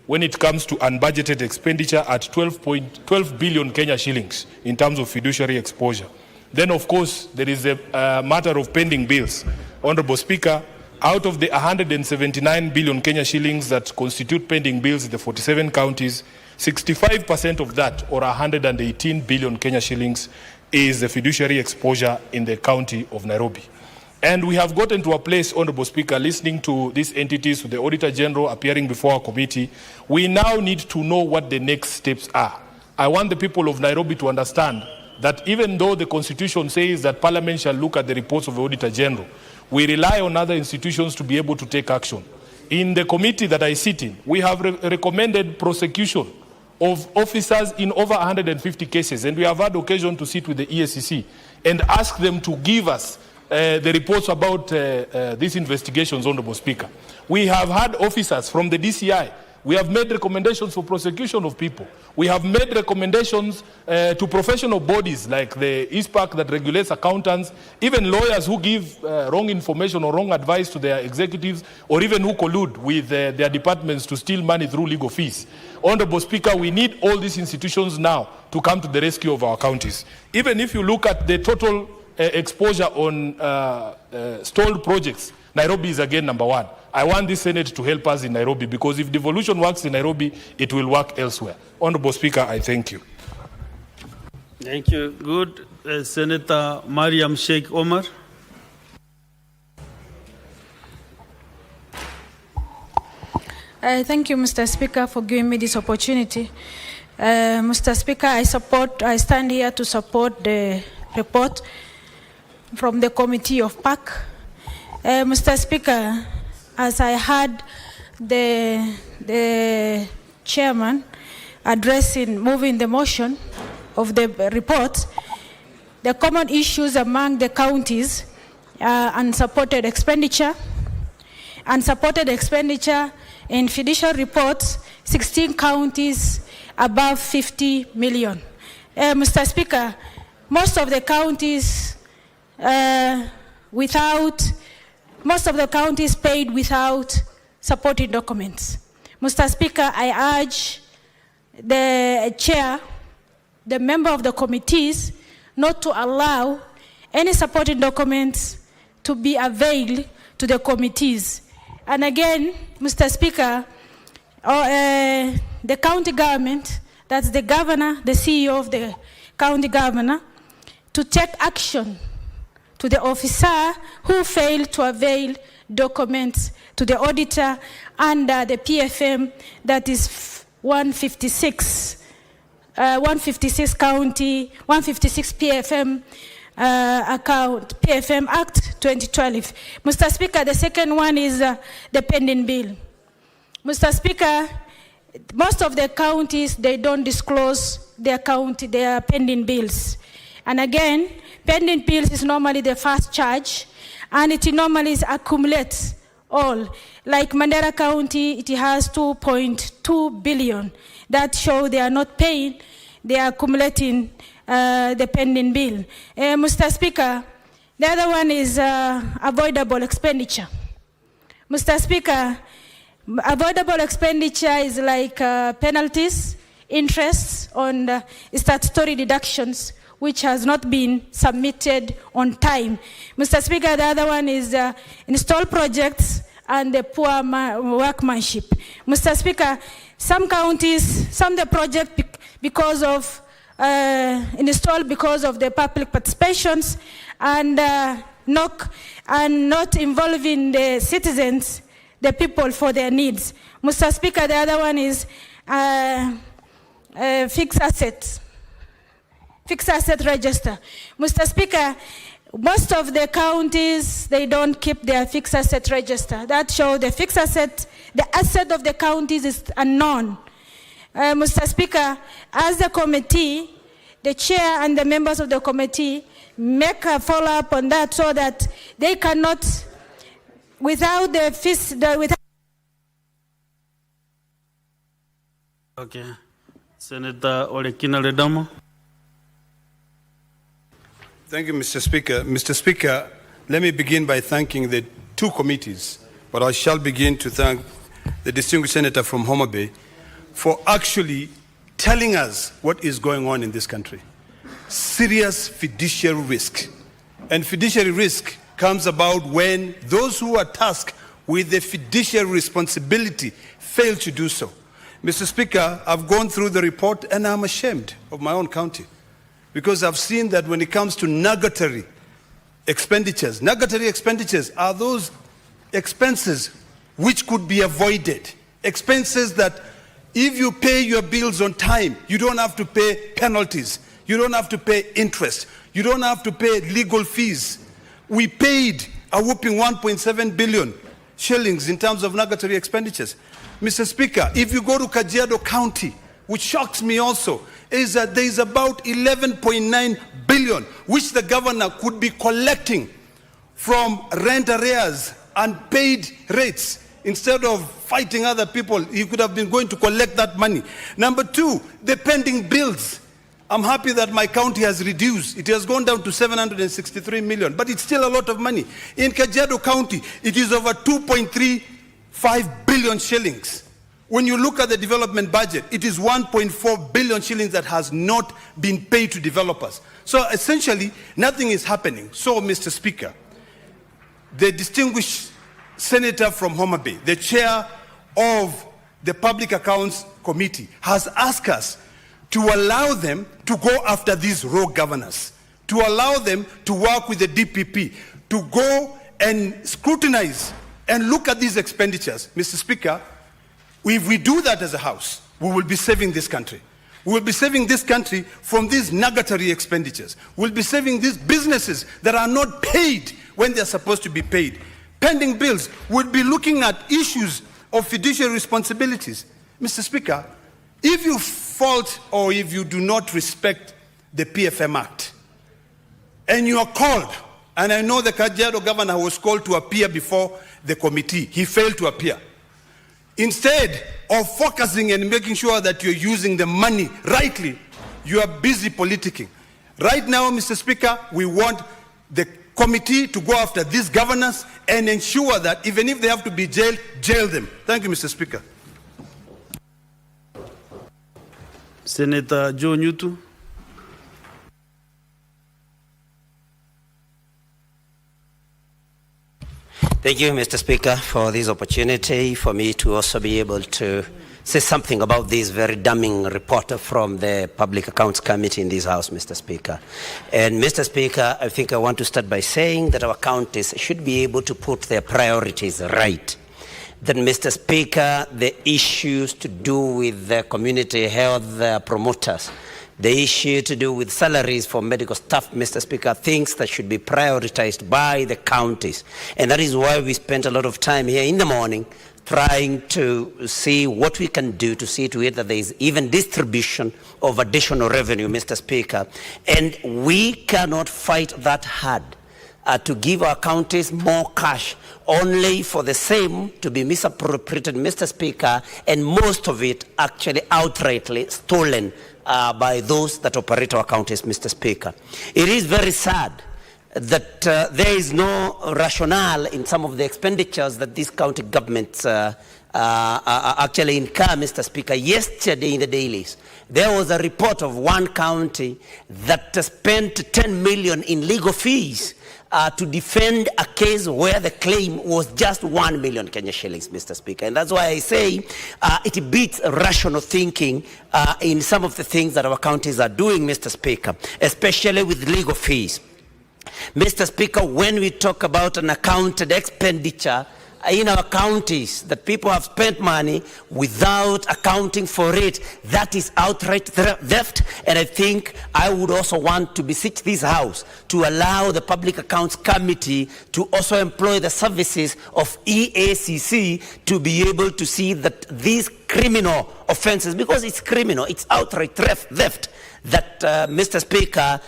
when it comes to unbudgeted expenditure at 12 billion Kenya shillings in terms of fiduciary exposure. Then, of course, there is a matter of pending bills. Honorable Speaker, out of the 179 billion Kenya shillings that constitute pending bills in the 47 counties, 65% of that, or 118 billion Kenya shillings, is the fiduciary exposure in the county of Nairobi. And we have gotten to a place, Honorable Speaker, listening to these entities, to the Auditor General appearing before our committee, we now need to know what the next steps are. I want the people of Nairobi to understand that even though the Constitution says that Parliament shall look at the reports of the Auditor General, we rely on other institutions to be able to take action. In the committee that I sit in, we have recommended prosecution of officers in over 150 cases, and we have had occasion to sit with the EACC and ask them to give us the reports about these investigations, Honorable Speaker. We have had officers from the DCI. We have made recommendations for prosecution of people. We have made recommendations to professional bodies like the ISPAC that regulates accountants, even lawyers who give wrong information or wrong advice to their executives, or even who collude with their departments to steal money through legal fees. Honorable Speaker, we need all these institutions now to come to the rescue of our counties. Even if you look at the total exposure on stalled projects, Nairobi is again number one. I want this Senate to help us in Nairobi, because if devolution works in Nairobi, it will work elsewhere. Honorable Speaker, I thank you. Thank you. Good. Senator Mariam Sheikh Omar. Thank you, Mr. Speaker, for giving me this opportunity. Mr. Speaker, I stand here to support the report from the Committee of PAC. Mr. Speaker, as I heard the chairman moving the motion of the report, the common issues among the counties are unsupported expenditure in fiduciary reports, 16 counties above 50 million. Mr. Speaker, most of the counties paid without supporting documents. Mr. Speaker, I urge the chair, the member of the committees, not to allow any supporting documents to be availed to the committees. And again, Mr. Speaker, the county government, that's the governor, the CEO of the county governor, to take action to the officer who failed to avail documents to the auditor under the PFM, that is 156 PFM account, PFM Act 2012. Mr. Speaker, the second one is the pending bill. Mr. Speaker, most of the counties, they don't disclose their pending bills. And again, pending bills is normally the first charge, and it normally accumulates all. Like Mandera County, it has 2.2 billion. That show they are not paying, they are accumulating the pending bill. Mr. Speaker, the other one is avoidable expenditure. Mr. Speaker, avoidable expenditure is like penalties, interests on statutory deductions, which has not been submitted on time. Mr. Speaker, the other one is install projects and the poor workmanship. Mr. Speaker, some counties, some the project because of installed because of the public participations and not involving the citizens, the people for their needs. Mr. Speaker, the other one is fixed asset register. Mr. Speaker, most of the counties, they don't keep their fixed asset register. That shows the fixed asset, the asset of the counties is unknown. Mr. Speaker, as the committee, the chair and the members of the committee make a follow-up on that so that they cannot, without Okay. Senator Olekina Ledamo. Thank you, Mr. Speaker. Mr. Speaker, let me begin by thanking the two committees, but I shall begin to thank the distinguished senator from Homa Bay for actually telling us what is going on in this country. Serious fiduciary risk. And fiduciary risk comes about when those who are tasked with the fiduciary responsibility fail to do so. Mr. Speaker, I've gone through the report and I'm ashamed of my own county because I've seen that when it comes to nugatory expenditures are those expenses which could be avoided. Expenses that if you pay your bills on time, you don't have to pay penalties. You don't have to pay interest. You don't have to pay legal fees. We paid a whopping 1.7 billion shillings in terms of nugatory expenditures. Mr. Speaker, if you go to Kajiado County, which shocks me also, is that there is about 11.9 billion which the governor could be collecting from rent arrears and paid rates. Instead of fighting other people, he could have been going to collect that money. Number two, the pending bills. I'm happy that my county has reduced. It has gone down to 763 million, but it's still a lot of money. In Kajiado County, it is over 2.35 billion shillings. When you look at the development budget, it is 1.4 billion shillings that has not been paid to developers. So essentially, nothing is happening. So, Mr. Speaker, the distinguished senator from Homa Bay, the chair of the Public Accounts Committee, has asked us to allow them to go after these rogue governors, to allow them to work with the DPP, to go and scrutinize and look at these expenditures. Mr. Speaker, if we do that as a House, we will be saving this country. We will be saving this country from these nugatory expenditures. We'll be saving these businesses that are not paid when they're supposed to be paid. Pending bills, we'll be looking at issues of fiduciary responsibilities. Mr. Speaker, if you fault or if you do not respect the PFM Act, and you are called, and I know the Kajiado governor was called to appear before the committee, he failed to appear. Instead of focusing and making sure that you're using the money rightly, you are busy politicking. Right now, Mr. Speaker, we want the committee to go after these governors and ensure that even if they have to be jailed, jail them. Thank you, Mr. Speaker. Senator Joe Newton. Thank you, Mr. Speaker, for this opportunity for me to also be able to say something about this very damning report from the Public Accounts Committee in this House, Mr. Speaker. And Mr. Speaker, I think I want to start by saying that our counties should be able to put their priorities right. That, Mr. Speaker, the issues to do with the community health promoters, the issue to do with salaries for medical staff, Mr. Speaker, things that should be prioritized by the counties. And that is why we spent a lot of time here in the morning trying to see what we can do to see to it that there is even distribution of additional revenue, Mr. Speaker. And we cannot fight that hard to give our counties more cash only for the same to be misappropriated, Mr. Speaker, and most of it actually outrightly stolen by those that operate our counties, Mr. Speaker. It is very sad that there is no rationale in some of the expenditures that these county governments actually incur, Mr. Speaker. Yesterday in the dailies, there was a report of one county that spent 10 million in legal fees to defend a case where the claim was just 1 million Kenya shillings, Mr. Speaker. And that's why I say it beats rational thinking in some of the things that our counties are doing, Mr. Speaker, especially with legal fees. Mr. Speaker, when we talk about an accounted expenditure in our counties, that people have spent money without accounting for it, that is outright theft. And I think I would also want to beseech this House to allow the Public Accounts Committee to also employ the services of EACC to be able to see that these criminal offenses, because it's criminal, it's outright theft, that, Mr. Speaker,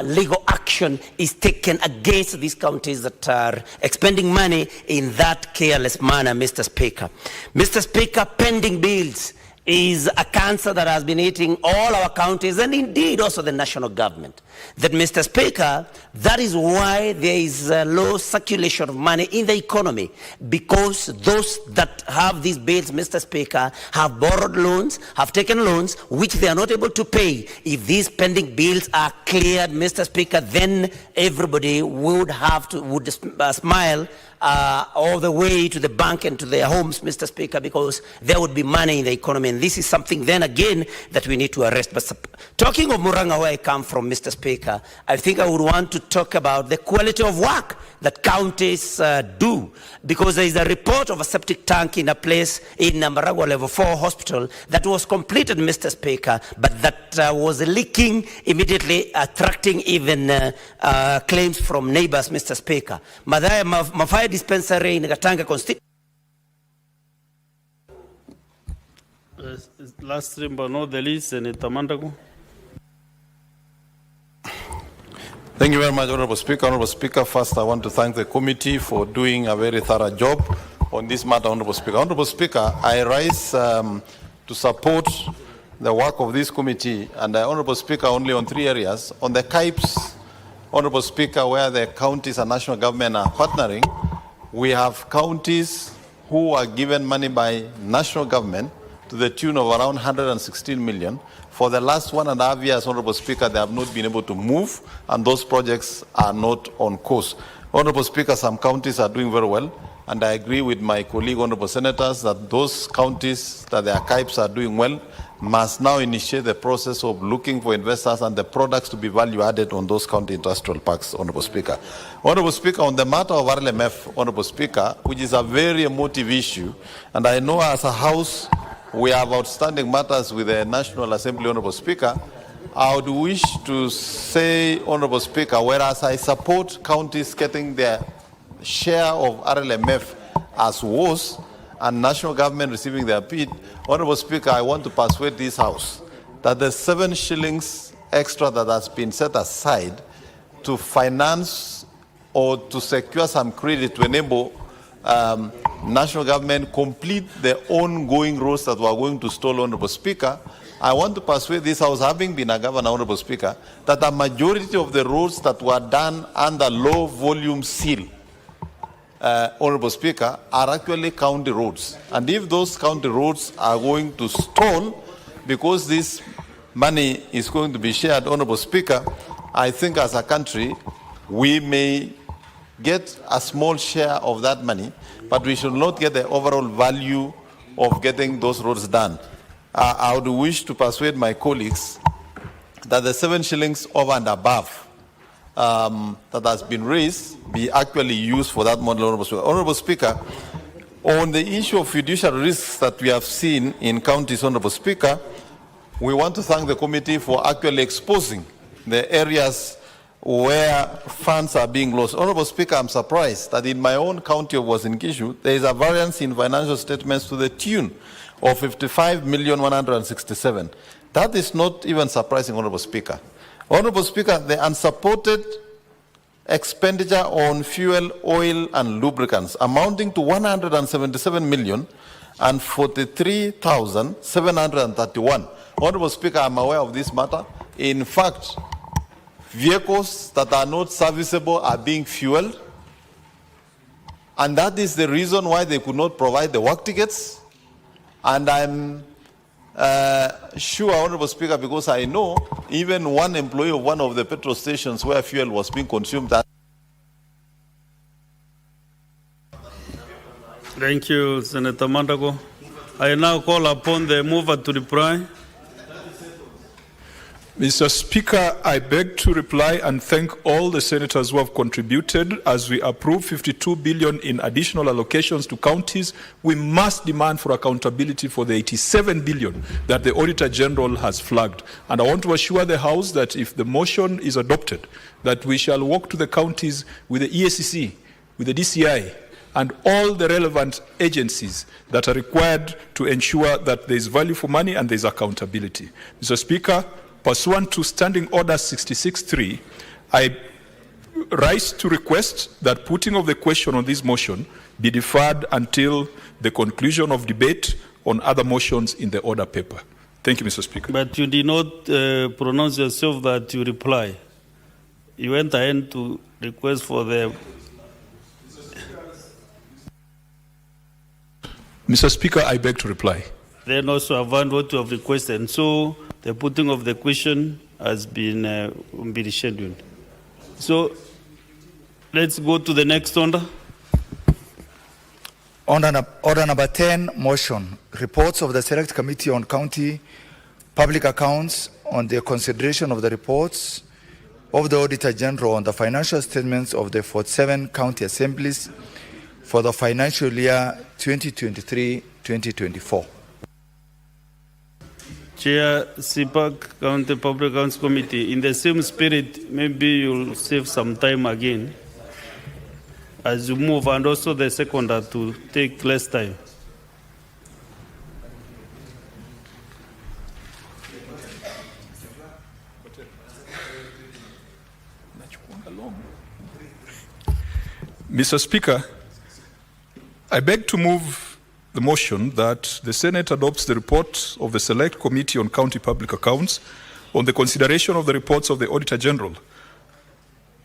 legal action is taken against these counties that are expending money in that careless manner, Mr. Speaker. Mr. Speaker, pending bills is a cancer that has been eating all our counties and indeed also the national government. That, Mr. Speaker, that is why there is a low circulation of money in the economy, because those that have these bills, Mr. Speaker, have borrowed loans, have taken loans which they are not able to pay. If these pending bills are cleared, Mr. Speaker, then everybody would smile all the way to the bank and to their homes, Mr. Speaker, because there would be money in the economy. And this is something then again that we need to arrest. But talking of Murang'a, where I come from, Mr. Speaker, I think I would want to talk about the quality of work that counties do, because there is a report of a septic tank in a place in Maragua Level 4 Hospital that was completed, Mr. Speaker, but that was leaking immediately, attracting even claims from neighbors, Mr. Speaker. Mafai dispensary in Gatanga constituency. Last stream, but not the least, Senator Mandago. Thank you very much, Honorable Speaker. Honorable Speaker, first I want to thank the committee for doing a very thorough job on this matter, Honorable Speaker. Honorable Speaker, I rise to support the work of this committee, and Honorable Speaker, only on 3 areas. On the CAIPS, Honorable Speaker, where the counties and national government are partnering, we have counties who are given money by national government to the tune of around 116 million. For the last 1.5 years, Honorable Speaker, they have not been able to move, and those projects are not on course. Honorable Speaker, some counties are doing very well, and I agree with my colleague, Honorable Senators, that those counties that their CAIPs are doing well must now initiate the process of looking for investors and the products to be value added on those county industrial parks, Honorable Speaker. Honorable Speaker, on the matter of RLMF, Honorable Speaker, which is a very emotive issue, and I know as a House, we have outstanding matters with the National Assembly, Honorable Speaker. I would wish to say, Honorable Speaker, whereas I support counties getting their share of RLMF as was, and national government receiving their bid, Honorable Speaker, I want to persuade this House that the 7 shillings extra that has been set aside to finance or to secure some credit to enable national government complete the ongoing roads that were going to stall, Honorable Speaker. I want to persuade this House, having been a governor, Honorable Speaker, that a majority of the roads that were done under low volume seal, Honorable Speaker, are actually county roads. And if those county roads are going to stall because this money is going to be shared, Honorable Speaker, I think as a country, we may get a small share of that money, but we should not get the overall value of getting those roads done. I would wish to persuade my colleagues that the 7 shillings over and above that has been raised be actually used for that model. Honorable Speaker, on the issue of fiduciary risks that we have seen in counties, Honorable Speaker, we want to thank the committee for actually exposing the areas where funds are being lost. Honorable Speaker, I'm surprised that in my own county of Uasin Gishu, there is a variance in financial statements to the tune of 55,167,000. That is not even surprising, Honorable Speaker. Honorable Speaker, the unsupported expenditure on fuel, oil, and lubricants amounting to 177,043,731. Honorable Speaker, I'm aware of this matter. In fact, vehicles that are not serviceable are being fueled, and that is the reason why they could not provide the work tickets. And I'm sure, Honorable Speaker, because I know even one employee of one of the petrol stations where fuel was being consumed. Thank you, Senator Mandago. I now call upon the mover to reply. Mr. Speaker, I beg to reply and thank all the senators who have contributed. As we approve 52 billion in additional allocations to counties, we must demand for accountability for the 87 billion that the Auditor General has flagged. And I want to assure the House that if the motion is adopted, that we shall walk to the counties with the EACC, with the DCI, and all the relevant agencies that are required to ensure that there is value for money and there is accountability. Mr. Speaker, pursuant to Standing Order 66.3, I rise to request that putting of the question on this motion be deferred until the conclusion of debate on other motions in the order paper. Thank you, Mr. Speaker. But you did not pronounce yourself that you reply. You went ahead to request for the... Mr. Speaker, I beg to reply. Then also avert what you have requested. And so the putting of the question has been rescheduled. So let's go to the next order. Order number 10, motion. Reports of the Select Committee on County Public Accounts on the consideration of the reports of the Auditor General on the financial statements of the 47 county assemblies for the financial year 2023-2024. Chair, CPAC, County Public Accounts Committee, in the same spirit, maybe you'll save some time again as you move, and also the seconder to take less time. Mr. Speaker, I beg to move the motion that the Senate adopts the report of the Select Committee on County Public Accounts on the consideration of the reports of the Auditor General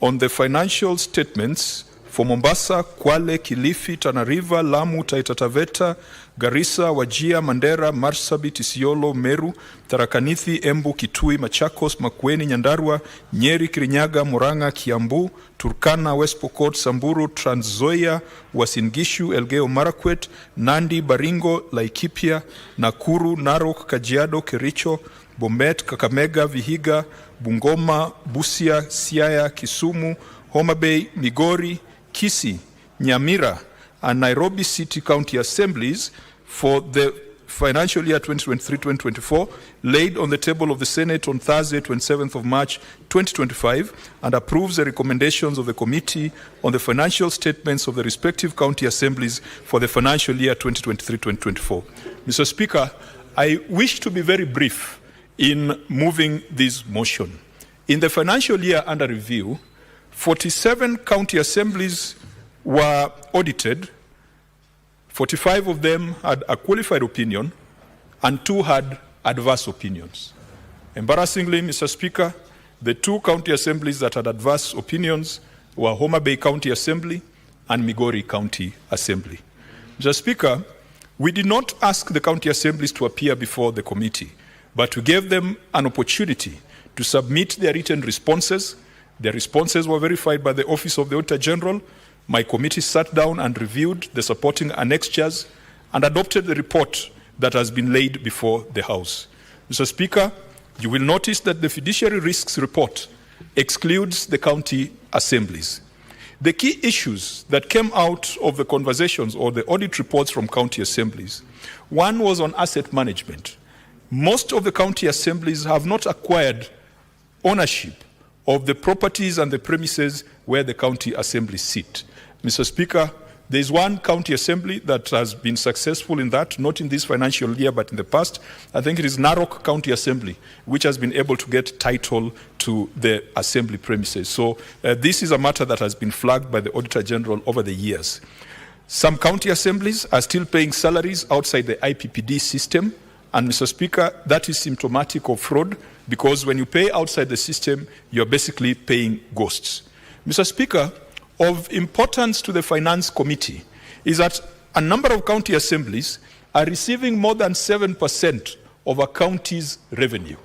on the financial statements for Mombasa, Kwale, Kilifi, Tana River, Lamu, Taita Taveta, Garissa, Wajir, Mandera, Marsabit, Isiolo, Meru, Tharaka Nithi, Embu, Kitui, Machakos, Makueni, Nyandarua, Nyeri, Kirinyaga, Murang'a, Kiambu, Turkana, West Pokot, Samburu, Trans Nzoia, Uasin Gishu, Elgeyo Marakwet, Nandi, Baringo, Laikipia, Nakuru, Narok, Kajiado, Kericho, Bomet, Kakamega, Vihiga, Bungoma, Busia, Siaya, Kisumu, Homa Bay, Migori, Kisii, Nyamira, and Nairobi City County Assemblies for the financial year 2023-2024, laid on the table of the Senate on Thursday, 27th of March, 2025, and approves the recommendations of the Committee on the financial statements of the respective county assemblies for the financial year 2023-2024. Mr. Speaker, I wish to be very brief in moving this motion. In the financial year under review, 47 county assemblies were audited. 45 of them had a qualified opinion, and 2 had adverse opinions. Embarrassingly, Mr. Speaker, the 2 county assemblies that had adverse opinions were Homa Bay County Assembly and Migori County Assembly. Mr. Speaker, we did not ask the county assemblies to appear before the committee, but we gave them an opportunity to submit their written responses The responses were verified by the Office of the Auditor General. My committee sat down and reviewed the supporting annexures and adopted the report that has been laid before the House. Mr. Speaker, you will notice that the fiduciary risks report excludes the county assemblies. The key issues that came out of the conversations or the audit reports from county assemblies, one was on asset management. Most of the county assemblies have not acquired ownership of the properties and the premises where the county assemblies sit. Mr. Speaker, there is one county assembly that has been successful in that, not in this financial year, but in the past. I think it is Narok County Assembly, which has been able to get title to the assembly premises. So this is a matter that has been flagged by the Auditor General over the years. Some county assemblies are still paying salaries outside the IPPD system. And Mr. Speaker, that is symptomatic of fraud, because when you pay outside the system, you're basically paying ghosts. Mr. Speaker, of importance to the Finance Committee is that a number of county assemblies are receiving more than 7% of a county's revenue.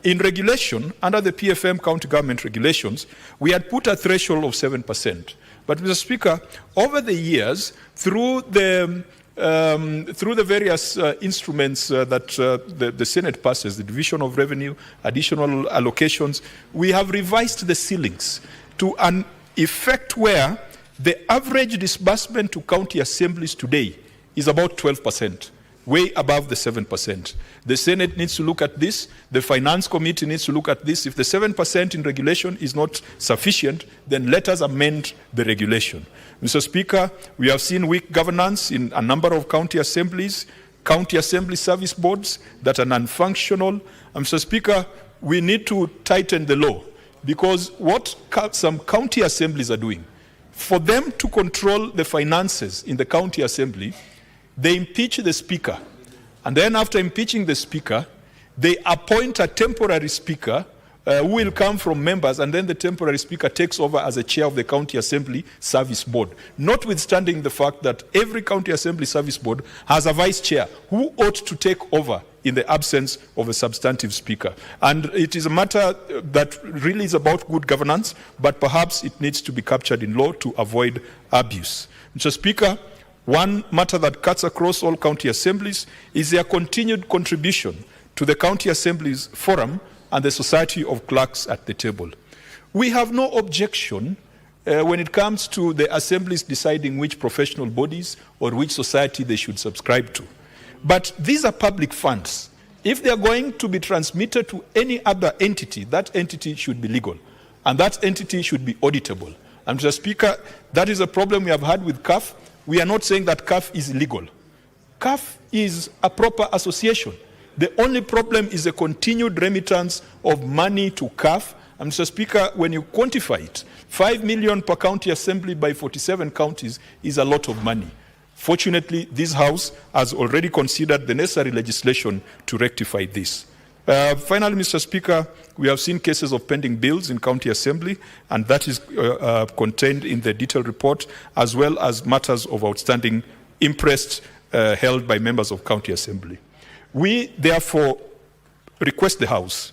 In regulation, under the PFM county government regulations, we had put a threshold of 7%. But Mr. Speaker, over the years, through the various instruments that the Senate passes, the division of revenue, additional allocations, we have revised the ceilings to an effect where the average disbursement to county assemblies today is about 12%, way above the 7%. The Senate needs to look at this. The Finance Committee needs to look at this. If the 7% in regulation is not sufficient, then let us amend the regulation. Mr. Speaker, we have seen weak governance in a number of county assemblies, county assembly service boards that are non-functional. Mr. Speaker, we need to tighten the law, because what some county assemblies are doing, for them to control the finances in the county assembly, they impeach the speaker. And then after impeaching the speaker, they appoint a temporary speaker who will come from members, and then the temporary speaker takes over as a chair of the county assembly service board, notwithstanding the fact that every county assembly service board has a vice chair who ought to take over in the absence of a substantive speaker. And it is a matter that really is about good governance, but perhaps it needs to be captured in law to avoid abuse. Mr. Speaker, one matter that cuts across all county assemblies is their continued contribution to the County Assemblies Forum and the Society of Clerks at the table. We have no objection when it comes to the assemblies deciding which professional bodies or which society they should subscribe to. But these are public funds. If they are going to be transmitted to any other entity, that entity should be legal, and that entity should be auditable. And Mr. Speaker, that is a problem we have had with CAF. We are not saying that CAF is illegal. CAF is a proper association. The only problem is the continued remittance of money to CAF. And Mr. Speaker, when you quantify it, 5 million per county assembly by 47 counties is a lot of money. Fortunately, this House has already considered the necessary legislation to rectify this. Finally, Mr. Speaker, we have seen cases of pending bills in county assembly, and that is contained in the detailed report, as well as matters of outstanding interest held by members of county assembly. We therefore request the House.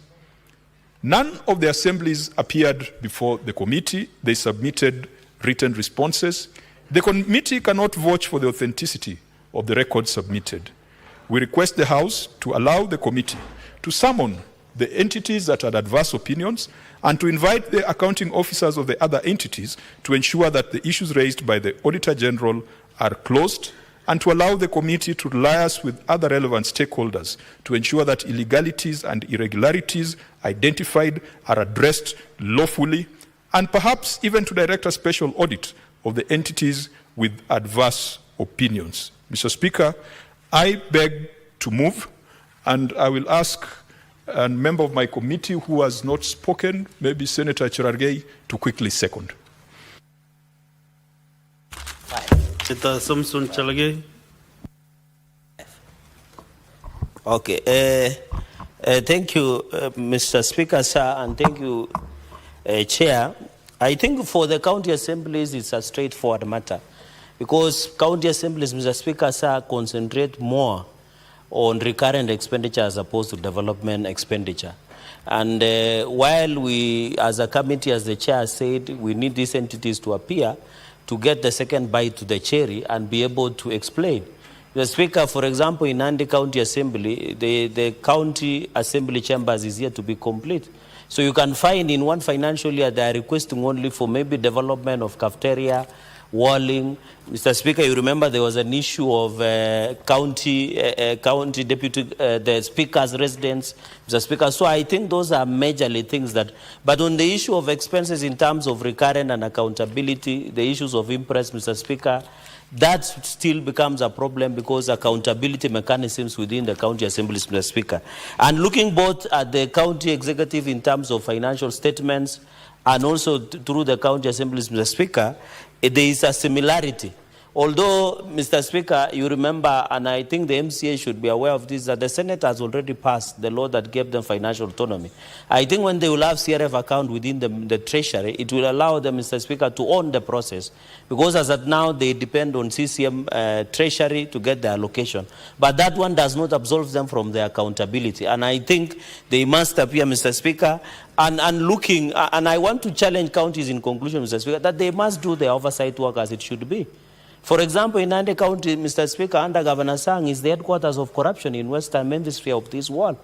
None of the assemblies appeared before the committee. They submitted written responses. The committee cannot vouch for the authenticity of the records submitted. We request the House to allow the committee to summon the entities that had adverse opinions and to invite the accounting officers of the other entities to ensure that the issues raised by the Auditor General are closed, and to allow the committee to liaise with other relevant stakeholders to ensure that illegalities and irregularities identified are addressed lawfully, and perhaps even to direct a special audit of the entities with adverse opinions. Mr. Speaker, I beg to move, and I will ask a member of my committee who has not spoken, maybe Senator Cherargei, to quickly second. Senator Samson Chalagay. Okay. Thank you, Mr. Speaker, sir, and thank you, Chair. I think for the county assemblies, it's a straightforward matter, because county assemblies, Mr. Speaker, sir, concentrate more on recurrent expenditure as opposed to development expenditure. And while we, as a committee, as the chair said, we need these entities to appear to get the second bite to the cherry and be able to explain. The Speaker, for example, in Nandi County Assembly, the county assembly chambers is yet to be complete. So you can find in one financial year they are requesting only for maybe development of cafeteria, walling. Mr. Speaker, you remember there was an issue of county deputy, the speaker's residence, Mr. Speaker. So I think those are majorly things that, but on the issue of expenses in terms of recurrent and accountability, the issues of impress, Mr. Speaker, that still becomes a problem because accountability mechanisms within the county assemblies, Mr. Speaker. And looking both at the county executive in terms of financial statements and also through the county assemblies, Mr. Speaker, there is a similarity. Although, Mr. Speaker, you remember, and I think the MCA should be aware of this, that the Senate has already passed the law that gave them financial autonomy. I think when they will have CRF account within the Treasury, it will allow them, Mr. Speaker, to own the process. Because as of now, they depend on CCM Treasury to get their allocation. But that one does not absolve them from their accountability. And I think they must appear, Mr. Speaker, and looking, and I want to challenge counties in conclusion, Mr. Speaker, that they must do their oversight work as it should be. For example, in Nandi County, Mr. Speaker, under Governor Sang is the headquarters of corruption in Western Hemisphere of this world.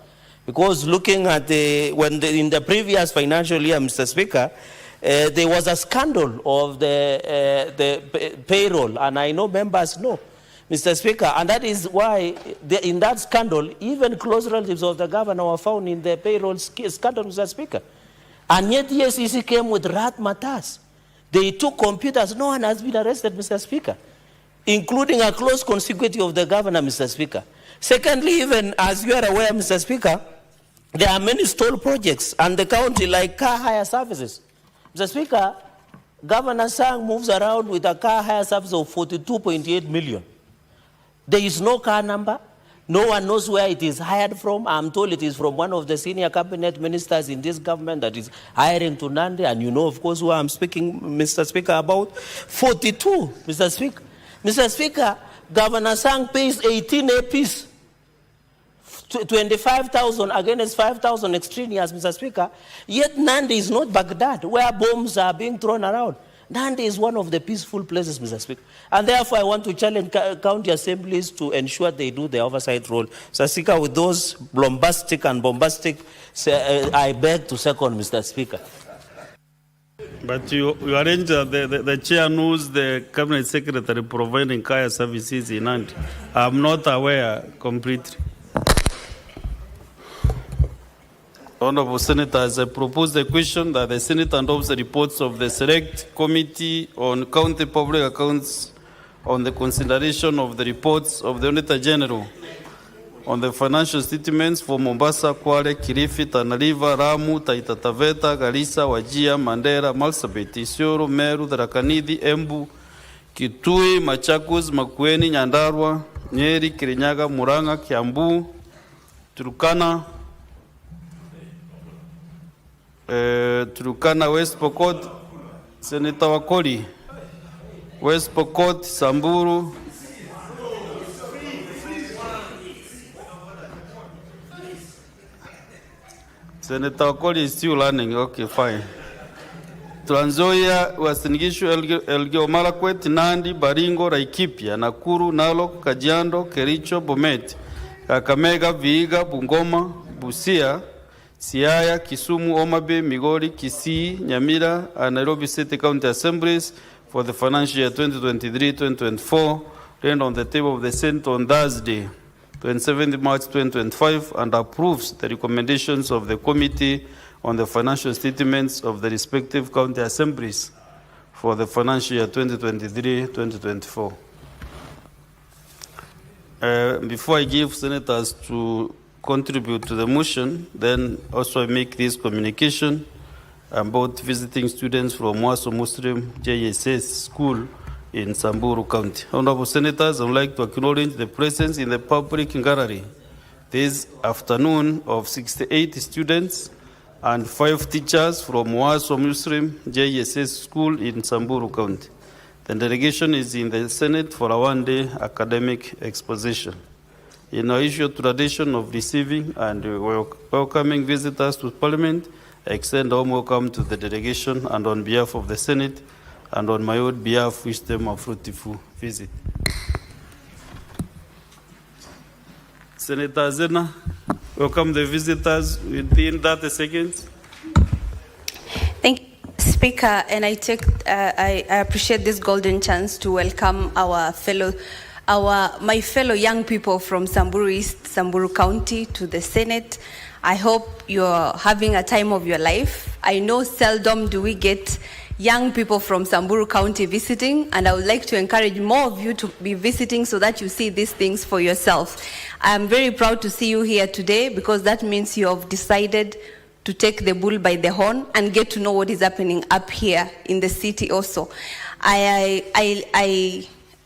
Because looking at in the previous financial year, Mr. Speaker, there was a scandal of the payroll, and I know members know, Mr. Speaker, and that is why in that scandal, even close relatives of the governor were found in the payroll scandal, Mr. Speaker. And yet the EACC came with rat matters. They took computers. No one has been arrested, Mr. Speaker, including a close consecutive of the governor, Mr. Speaker. Secondly, even as you are aware, Mr. Speaker, there are many stall projects and the county like car hire services. Mr. Speaker, Governor Sang moves around with a car hire service of 42.8 million. There is no car number. No one knows where it is hired from. I'm told it is from one of the senior cabinet ministers in this government that is hiring to Nandi. And you know, of course, who I'm speaking, Mr. Speaker, about 42, Mr. Speaker. Mr. Speaker, Governor Sang pays 18 APs, 25,000 against 5,000 extraneous, Mr. Speaker. Yet Nandi is not Baghdad, where bombs are being thrown around. Nandi is one of the peaceful places, Mr. Speaker. And therefore, I want to challenge county assemblies to ensure they do their oversight role. Mr. Speaker, with those bombastic, I beg to second, Mr. Speaker. But you arrange the chair knows the cabinet secretary providing care services in Nandi. I'm not aware completely. Honorable Senators, I propose the question that the Senate adopts the reports of the Select Committee on County Public Accounts on the consideration of the reports of the Auditor General on the financial statements for Mombasa, Kwale, Kilifi, Tana River, Ramu, Taita Taveta, Garissa, Wajir, Mandera, Marsabit, Isiolo, Meru, Tharaka Nithi, Embu, Kitui, Machakos, Makueni, Nyandarua, Nyeri, Kirinyaga, Murang'a, Kiambu, Turkana, West Pokot, Senator Wakoli, West Pokot, Samburu, Senator Wakoli is still learning. Okay, fine. Trans Nzoia, Uasin Gishu, Elgeyo Marakwet, Nandi, Baringo, Laikipia, Nakuru, Narok, Kajiado, Kericho, Bomet, Kakamega, Vihiga, Bungoma, Busia, Siaya, Kisumu, Homa Bay, Migori, Kisii, Nyamira, and Nairobi City County Assemblies for the financial year 2023-2024, laid on the table of the Senate on Thursday, 27 March 2025, and approves the recommendations of the Committee on the financial statements of the respective county assemblies for the financial year 2023-2024. Before I give senators to contribute to the motion, then also I make this communication. I'm both visiting students from Mwaso Muslim JSS School in Samburu County. Honorable Senators, I would like to acknowledge the presence in the public gallery this afternoon of 68 students and 5 teachers from Mwaso Muslim JSS School in Samburu County. The delegation is in the Senate for a one-day academic exposition. In our usual tradition of receiving and welcoming visitors to Parliament, I extend a warm welcome to the delegation and on behalf of the Senate and on my own behalf, wish them a fruitful visit. Senator Zena, welcome the visitors within 30 seconds. Thank you, Speaker, and I appreciate this golden chance to welcome my fellow young people from Samburu East, Samburu County to the Senate. I hope you're having a time of your life. I know seldom do we get young people from Samburu County visiting, and I would like to encourage more of you to be visiting so that you see these things for yourself. I'm very proud to see you here today because that means you have decided to take the bull by the horn and get to know what is happening up here in the city also.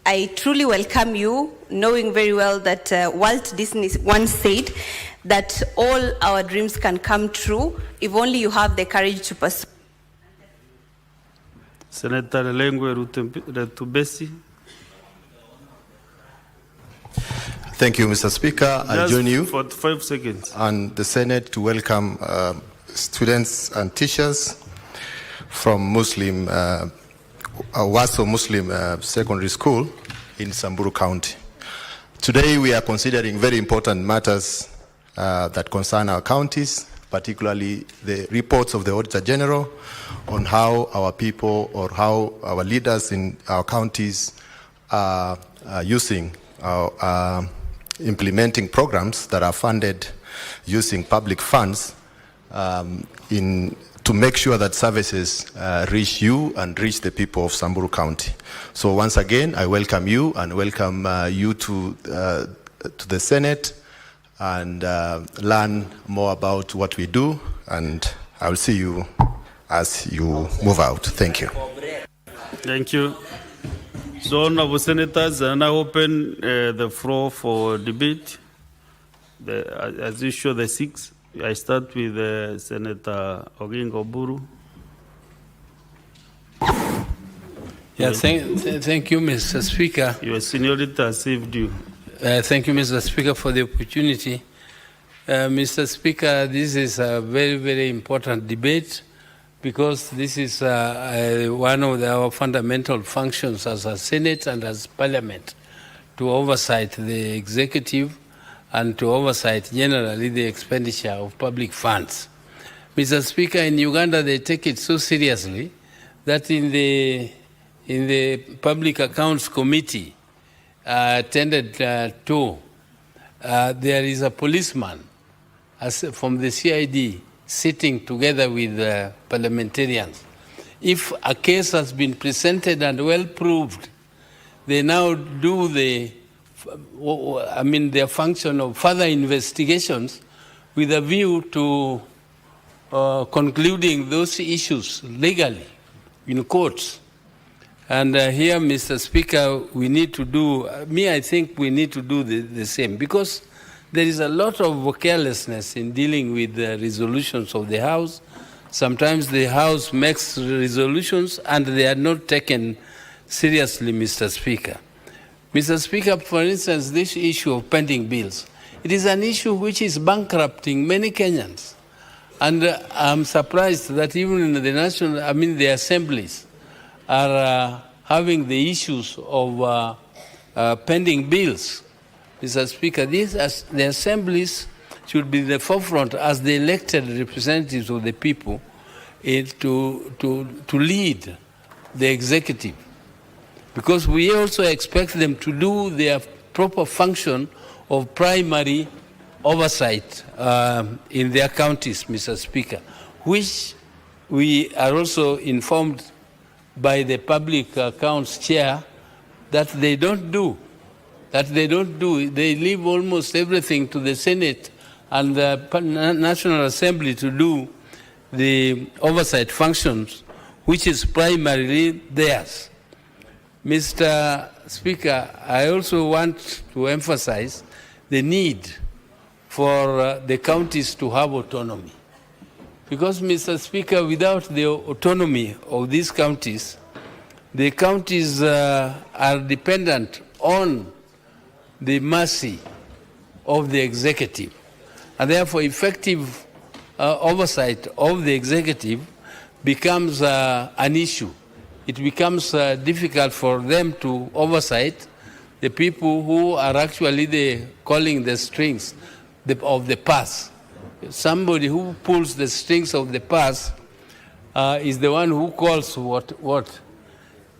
I truly welcome you, knowing very well that Walt Disney once said that all our dreams can come true if only you have the courage to pursue. Senator Lengwe Rutubesi. Thank you, Mr. Speaker. I join you for 5 seconds and the Senate to welcome students and teachers from Muslim Waso Muslim Secondary School in Samburu County. Today we are considering very important matters that concern our counties, particularly the reports of the Auditor General on how our people or how our leaders in our counties are using implementing programs that are funded using public funds to make sure that services reach you and reach the people of Samburu County. So once again, I welcome you and welcome you to the Senate and learn more about what we do, and I will see you as you move out. Thank you. Thank you. So, honorable senators, I now open the floor for debate. As usual, the 6. I start with Senator Oginga Oburu. Yeah, thank you, Mr. Speaker. Your seniority has saved you. Thank you, Mr. Speaker, for the opportunity. Mr. Speaker, this is a very, very important debate because this is one of our fundamental functions as a Senate and as Parliament to oversight the executive and to oversight generally the expenditure of public funds. Mr. Speaker, in Uganda they take it so seriously that in the Public Accounts Committee attended to, there is a policeman from the CID sitting together with parliamentarians. If a case has been presented and well proved, they now do their function of further investigations with a view to concluding those issues legally in courts. And here, Mr. Speaker, we need to do, I think we need to do the same, because there is a lot of carelessness in dealing with the resolutions of the House. Sometimes the House makes resolutions and they are not taken seriously, Mr. Speaker. Mr. Speaker, for instance, this issue of pending bills, it is an issue which is bankrupting many Kenyans. And I'm surprised that even in the assemblies are having the issues of pending bills. Mr. Speaker, the assemblies should be the forefront as the elected representatives of the people to lead the executive. Because we also expect them to do their proper function of primary oversight in their counties, Mr. Speaker, which we are also informed by the Public Accounts Chair that they don't do. They leave almost everything to the Senate and the National Assembly to do the oversight functions, which is primarily theirs. Mr. Speaker, I also want to emphasize the need for the counties to have autonomy. Because, Mr. Speaker, without the autonomy of these counties, the counties are dependent on the mercy of the executive. And therefore, effective oversight of the executive becomes an issue. It becomes difficult for them to oversight the people who are actually calling the strings of the purse. Somebody who pulls the strings of the purse is the one who calls what?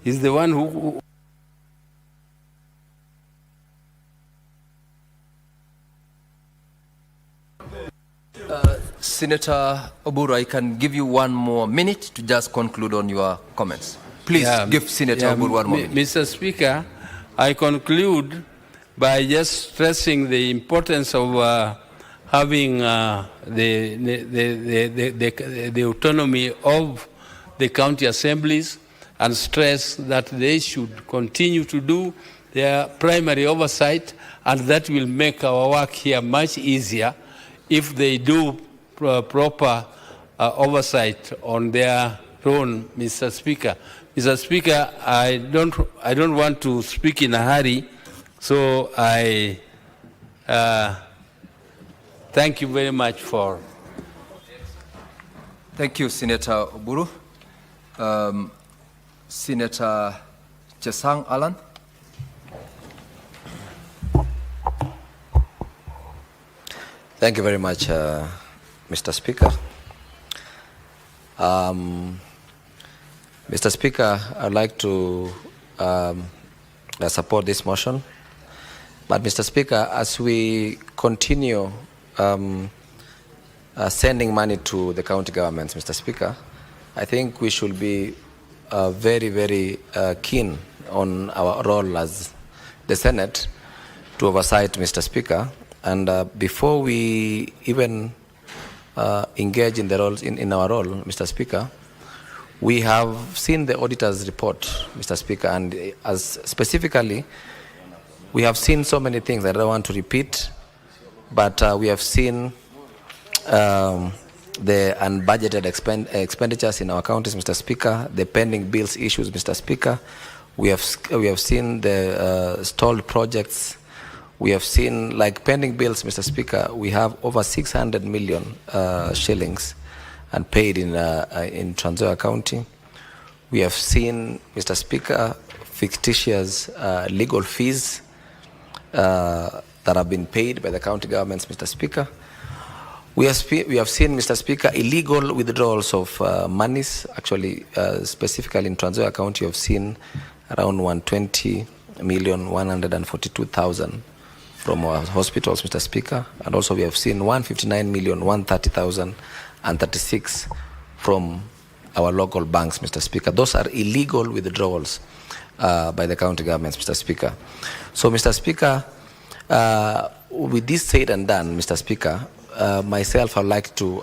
Is the one who... Senator Oburu, I can give you 1 more minute to just conclude on your comments. Please give Senator Oburu 1 more minute. Mr. Speaker, I conclude by just stressing the importance of having the autonomy of the county assemblies, and stress that they should continue to do their primary oversight, and that will make our work here much easier if they do proper oversight on their own, Mr. Speaker. Mr. Speaker, I don't want to speak in a hurry, so I thank you very much for... Thank you, Senator Oburu. Senator Chesang Alan. Thank you very much, Mr. Speaker. Mr. Speaker, I'd like to support this motion. But, Mr. Speaker, as we continue sending money to the county governments, Mr. Speaker, I think we should be very, very keen on our role as the Senate to oversight, Mr. Speaker. And before we even engage in the roles in our role, Mr. Speaker, we have seen the auditor's report, Mr. Speaker, and as specifically, we have seen so many things that I don't want to repeat, but we have seen the unbudgeted expenditures in our counties, Mr. Speaker, the pending bills issues, Mr. Speaker. We have seen the stalled projects. We have seen, like pending bills, Mr. Speaker, we have over 600 million shillings and paid in Trans Nzoia County. We have seen, Mr. Speaker, fictitious legal fees that have been paid by the county governments, Mr. Speaker. We have seen, Mr. Speaker, illegal withdrawals of monies. Actually, specifically in Trans Nzoia County, you have seen around 120,142,000 from our hospitals, Mr. Speaker. And also we have seen 159,130,036 from our local banks, Mr. Speaker. Those are illegal withdrawals by the county governments, Mr. Speaker. So, Mr. Speaker, with this said and done, Mr. Speaker, myself, I'd like to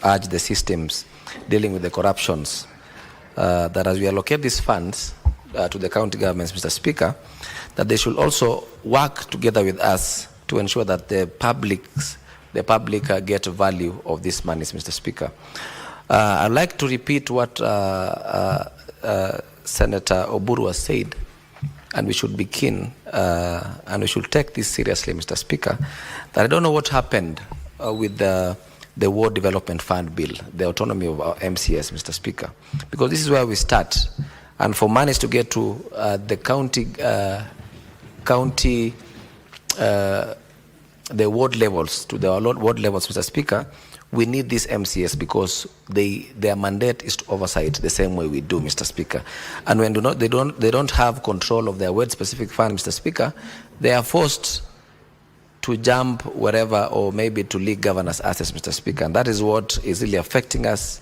urge the systems dealing with the corruptions that as we allocate these funds to the county governments, Mr. Speaker, that they should also work together with us to ensure that the public get value of these monies, Mr. Speaker. I'd like to repeat what Senator Oburu has said, and we should be keen and we should take this seriously, Mr. Speaker, that I don't know what happened with the Ward Development Fund bill, the autonomy of our MCS, Mr. Speaker, because this is where we start. And for monies to get to the the ward levels, to the ward levels, Mr. Speaker, we need this MCS because their mandate is to oversight the same way we do, Mr. Speaker. And when they don't have control of their ward-specific fund, Mr. Speaker, they are forced to jump wherever or maybe to leak governance assets, Mr. Speaker. And that is what is really affecting us.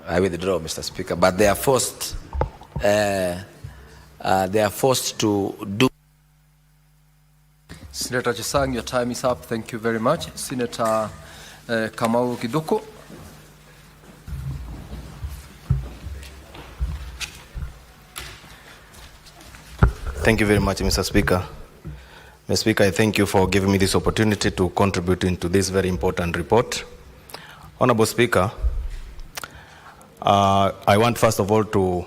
I withdraw, Mr. Speaker, but they are forced. They are forced to do. Senator Chesang, your time is up. Thank you very much. Senator Kamau Kiduku. Thank you very much, Mr. Speaker. Mr. Speaker, I thank you for giving me this opportunity to contribute into this very important report. Honorable Speaker, I want first of all to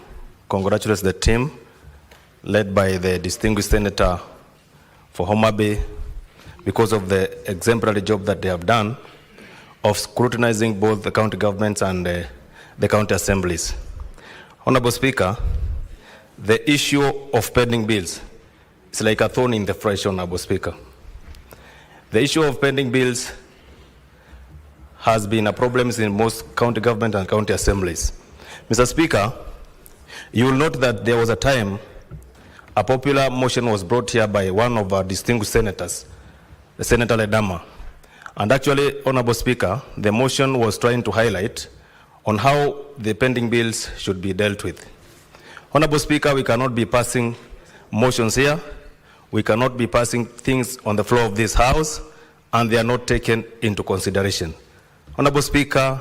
congratulate the team led by the distinguished Senator for Homa Bay because of the exemplary job that they have done of scrutinizing both the county governments and the county assemblies. Honorable Speaker, the issue of pending bills is like a thorn in the flesh, Honorable Speaker. The issue of pending bills has been a problem in most county government and county assemblies. Mr. Speaker, you will note that there was a time a popular motion was brought here by one of our distinguished senators, Senator Ledama. And actually, Honorable Speaker, the motion was trying to highlight on how the pending bills should be dealt with. Honorable Speaker, we cannot be passing motions here. We cannot be passing things on the floor of this House, and they are not taken into consideration. Honorable Speaker,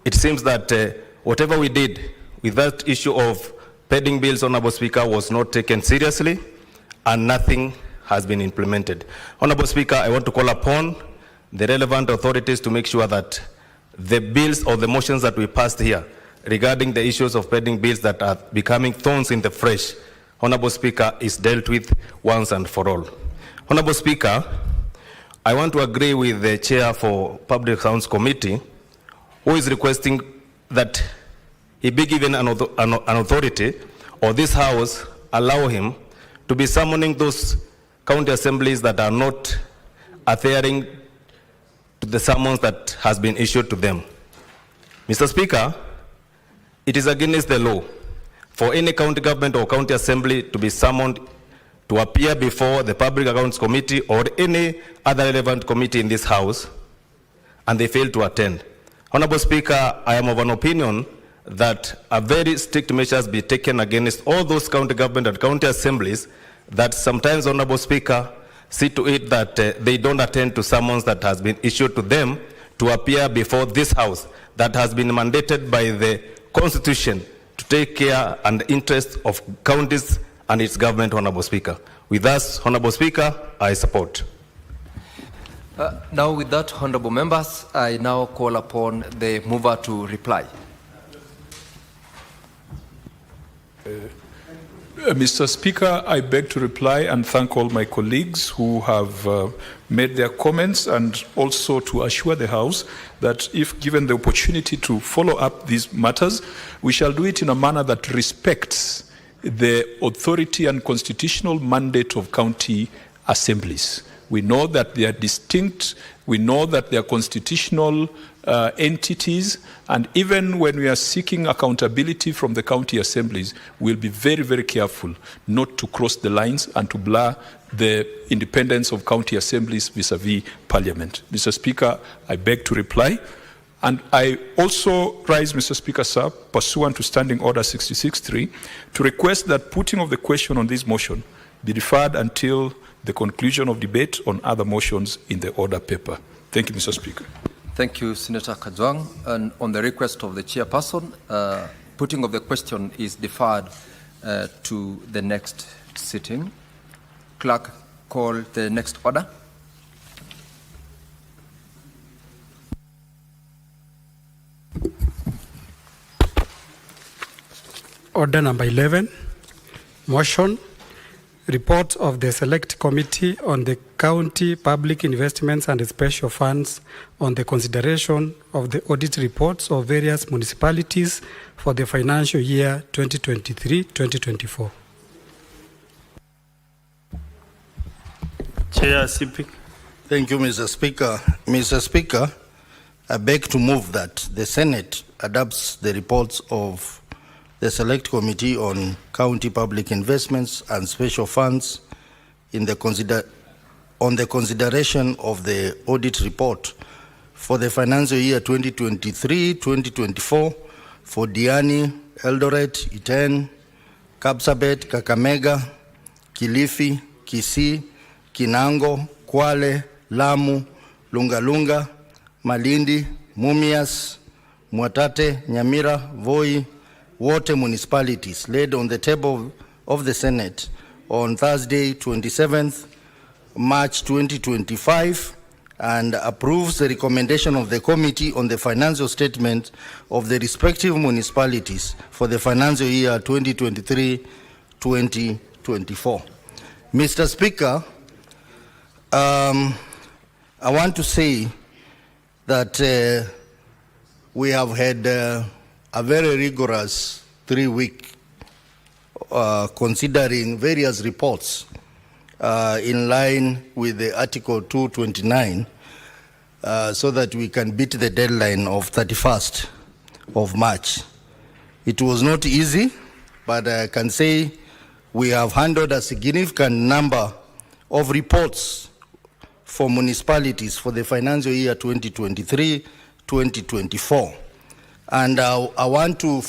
it seems that whatever we did with that issue of pending bills, Honorable Speaker, was not taken seriously, and nothing has been implemented. Honorable Speaker, I want to call upon the relevant authorities to make sure that the bills or the motions that we passed here regarding the issues of pending bills that are becoming thorns in the flesh, Honorable Speaker, is dealt with once and for all. Honorable Speaker, I want to agree with the Chair for Public Accounts Committee, who is requesting that he be given an authority, or this House allow him to be summoning those county assemblies that are not adhering to the summons that has been issued to them. Mr. Speaker, it is against the law for any county government or county assembly to be summoned to appear before the Public Accounts Committee or any other relevant committee in this House, and they fail to attend. Honorable Speaker, I am of an opinion that a very strict measures be taken against all those county government and county assemblies that sometimes, Honorable Speaker, see to it that they don't attend to summons that has been issued to them to appear before this House that has been mandated by the Constitution to take care and the interest of counties and its government, Honorable Speaker. With that, Honorable Speaker, I support. Now with that, honorable members, I now call upon the mover to reply. Mr. Speaker, I beg to reply and thank all my colleagues who have made their comments, and also to assure the House that if given the opportunity to follow up these matters, we shall do it in a manner that respects the authority and constitutional mandate of county assemblies. We know that they are distinct, we know that they are constitutional entities, and even when we are seeking accountability from the county assemblies, we'll be very, very careful not to cross the lines and to blur the independence of county assemblies vis-a-vis Parliament. Mr. Speaker, I beg to reply. And I also rise, Mr. Speaker, sir, pursuant to Standing Order 66.3, to request that putting of the question on this motion be deferred until the conclusion of debate on other motions in the order paper. Thank you, Mr. Speaker. Thank you, Senator Kajwang. And on the request of the chairperson, putting of the question is deferred to the next sitting. Clerk, call the next order. Order number 11, motion, report of the Select Committee on the County Public Investments and Special Funds on the consideration of the audit reports of various municipalities for the financial year 2023-2024. Chair Sipik. Thank you, Mr. Speaker. Mr. Speaker, I beg to move that the Senate adopts the reports of the Select Committee on County Public Investments and Special Funds on the consideration of the audit report for the financial year 2023-2024 for Diani, Eldoret, Iten, Kapsabet, Kakamega, Kilifi, Kisii, Kinango, Kwale, Lamu, Lungalunga, Malindi, Mumias, Mwatate, Nyamira, Voi, Water municipalities laid on the table of the Senate on Thursday, 27th March 2025, and approves the recommendation of the Committee on the financial statement of the respective municipalities for the financial year 2023-2024. Mr. Speaker, I want to say that we have had a very rigorous 3-week considering various reports in line with the Article 229 so that we can beat the deadline of 31st of March. It was not easy, but I can say we have handled a significant number of reports for municipalities for the financial year 2023-2024. And I want to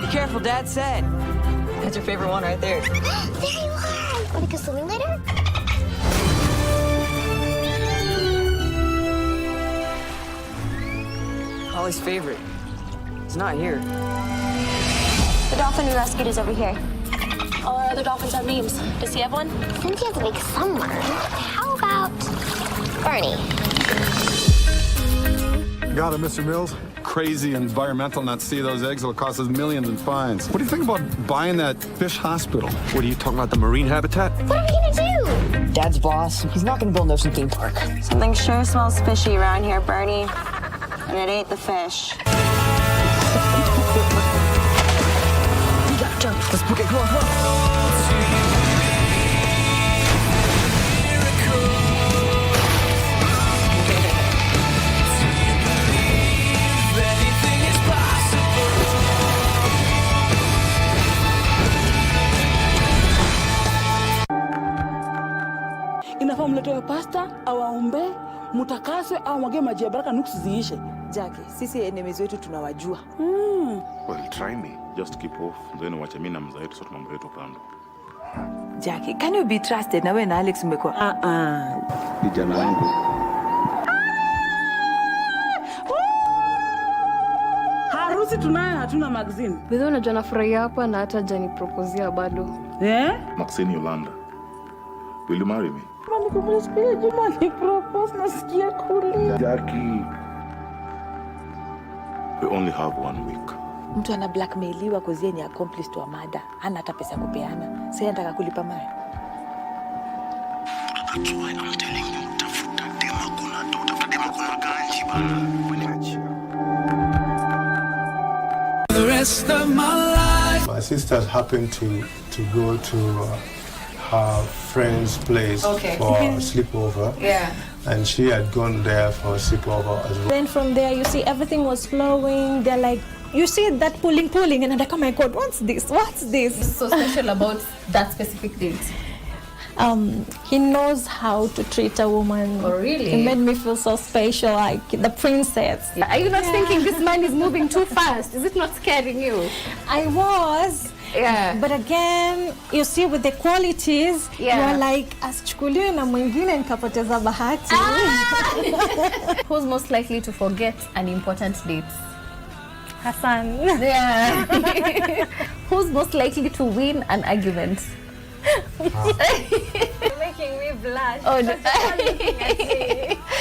Be careful, Dad said. That's your favorite one right there. There you are! Wanna go swimming later? Holly's favorite. He's not here. The dolphin we rescued is over here. All our other dolphins have names. Does he have one? I think he has a big somewhere. How about Barney? Got it, Mr. Mills. Crazy environmental not see those eggs will cost us millions in fines. What do you think about buying that fish hospital? What are you talking about, the marine habitat? What are we gonna do? Dad's boss. He's not gonna build an ocean theme park. Something sure smells fishy around here, Bernie. And it ain't the fish. We gotta jump. Let's book it. Come on, come on. Inafaa mletewe pasta, awaombe, mutakaswe, au mwage maji ya baraka nuksi ziishe. Jackie, sisi enemies wetu tunawajua. Well, try me. Just keep off. Then watch me na mzaetu sote mambo yetu kando. Jackie, can you be trusted? Na wewe na Alex mmekuwa. Kijana wangu. Harusi tunayo, hatuna magazine. Wewe unajua nafurahia hapa na hata jani proposea bado. Maxine Yolanda. Will you marry me? Mami kumsikia Juma ni propose nasikia kulia. Jackie. We only have 1 week. Mtu ana blackmailiwa kwa zeni accomplice to a murder. Hana hata pesa kupeana. Sasa anataka kulipa mali. That's why I'm telling you, tafuta dema kuna ganji bana. The rest of my life. My sister happened to go to her friend's place for a sleepover. Yeah. And she had gone there for a sleepover as well. Then from there, you see everything was flowing. They're like, you see that pulling, and I'm like, oh my God, what's this? What's this? What's so special about that specific date? He knows how to treat a woman. Oh, really? It made me feel so special, like the princess. Are you not thinking this man is moving too fast? Is it not scaring you? I was. Yeah. But again, you see with the qualities, you're like asichukuliwe na mwingine nikapoteza bahati. Who's most likely to forget an important date? Hassan. Yeah. Who's most likely to win an argument? You're making me blush. Oh, no.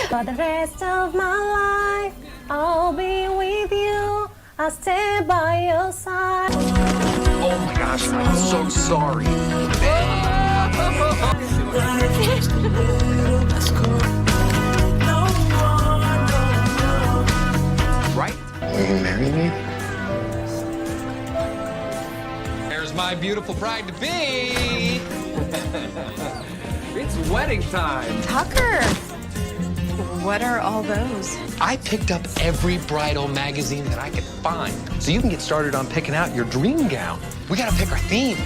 For the rest of my life, I'll be with you. I'll stay by your side. Oh my gosh, I'm so sorry. Right? Will you marry me? There's my beautiful bride to be. It's wedding time. Tucker, what are all those? I picked up every bridal magazine that I could find, so you can get started on picking out your dream gown. We gotta pick our theme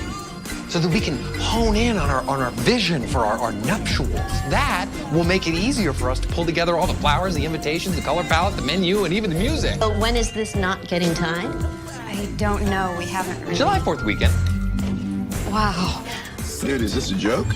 so that we can hone in on our vision for our nuptials. That will make it easier for us to pull together all the flowers, the invitations, the color palette, the menu, and even the music. But when is this not getting timed? I don't know. We haven't really. July 4th weekend. Wow. Dude, is this a joke?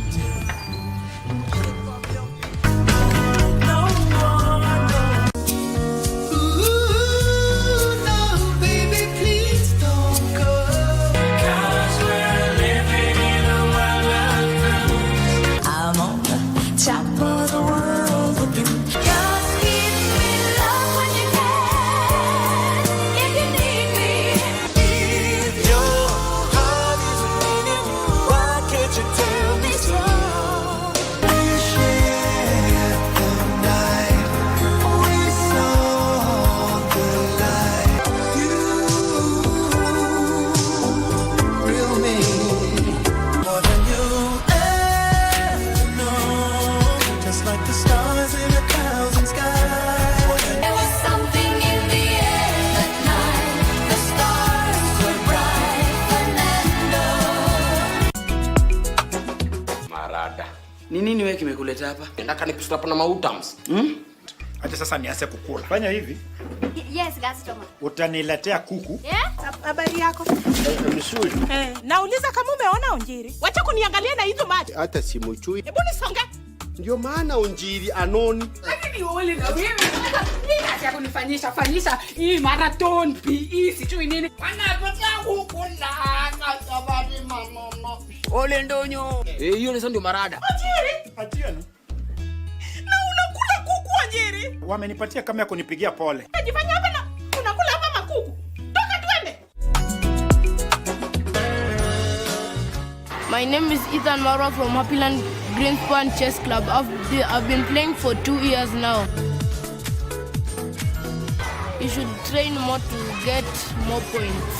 Ni nini wewe kimekuleta hapa? Nataka nikustrap na mautams. Acha sasa nianze kukula. Fanya hivi. Yes, Gastoma. Utaniletea kuku. Habari yako? Mzuri. Nauliza kama umeona Onjiri. Wacha kuniangalia na hizo macho. Hata simujui. Hebu nisonge. Ndio maana Onjiri anoni. Lakini wewe na wewe. Nini acha kunifanyisha hii marathon PE sijui nini. Wanapatia huko na sabari mama. Ole ndonyo. Hiyo ni ndio marada. Onjiri. Atiana. Na unakula kuku Onjiri. Wamenipatia kama ya kunipigia pole. Najifanya hapa na unakula hapa makuku. Toka tuende. My name is Ethan Mara from Happyland Greenspan Chess Club. I've been playing for 2 years now. You should train more to get more points.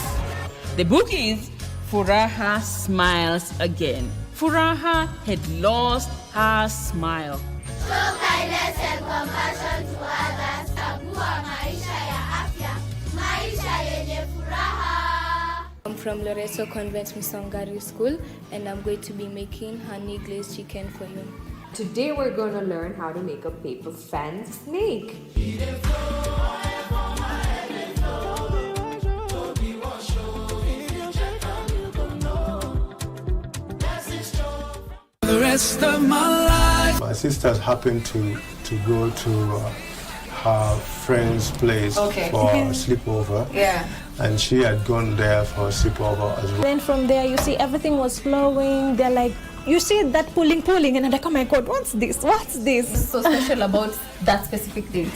The book is Furaha Smiles Again. Furaha had lost her smile. Show kindness and compassion to others. Chagua maisha ya afya, maisha yenye furaha. I'm from Loreto Convent Misongari School, and I'm going to be making honey glazed chicken for you. Today we're going to learn how to make a paper fan snake. The rest of my life. My sisters happened to go to her friend's place for a sleepover. Yeah. And she had gone there for a sleepover as well. Then from there, you see everything was flowing. They're like, you see that pulling, and I'm like, oh my God, what's this? What's this? What's so special about that specific date?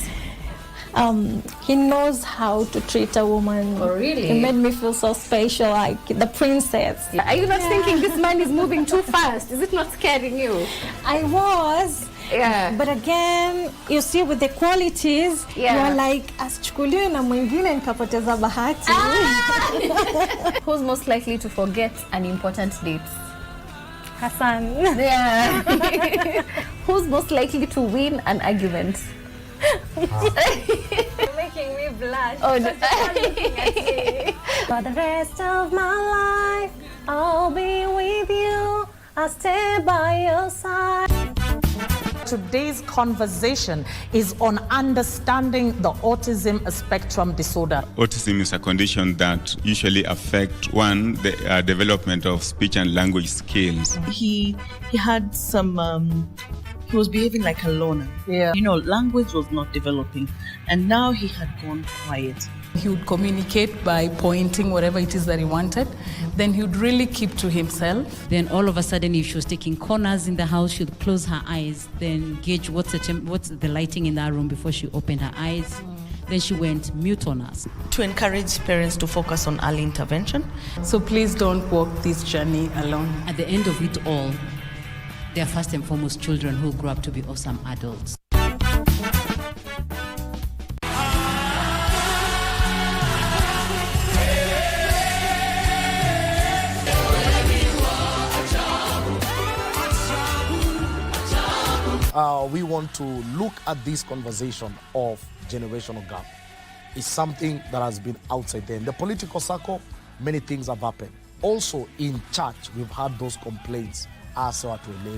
He knows how to treat a woman. Oh, really? It made me feel so special, like the princess. Are you not thinking this man is moving too fast? Is it not scaring you? I was. Yeah. But again, you see with the qualities, you're like, asichukuliwe na mwingine nikapoteza bahati. Who's most likely to forget an important date? Hassan. Yeah. Who's most likely to win an argument? You're making me blush. Oh, no. For the rest of my life, I'll be with you. I'll stay by your side. today's conversation is on understanding the autism spectrum disorder. Autism is a condition that usually affects the development of speech and language skills. He had some he was behaving like a loner. Yeah. Language was not developing, and now he had gone quiet. He would communicate by pointing whatever it is that he wanted. Then he would really keep to himself. Then all of a sudden, if she was taking corners in the house, she would close her eyes, then gauge what's the lighting in that room before she opened her eyes. Then she went mute on us. To encourage parents to focus on early intervention. So please don't walk this journey alone. At the end of it all, they are first and foremost children who grow up to be awesome adults. We want to look at this conversation of generational gap. It's something that has been outside there. In the political circle, many things have happened. Also in church, we've had those complaints.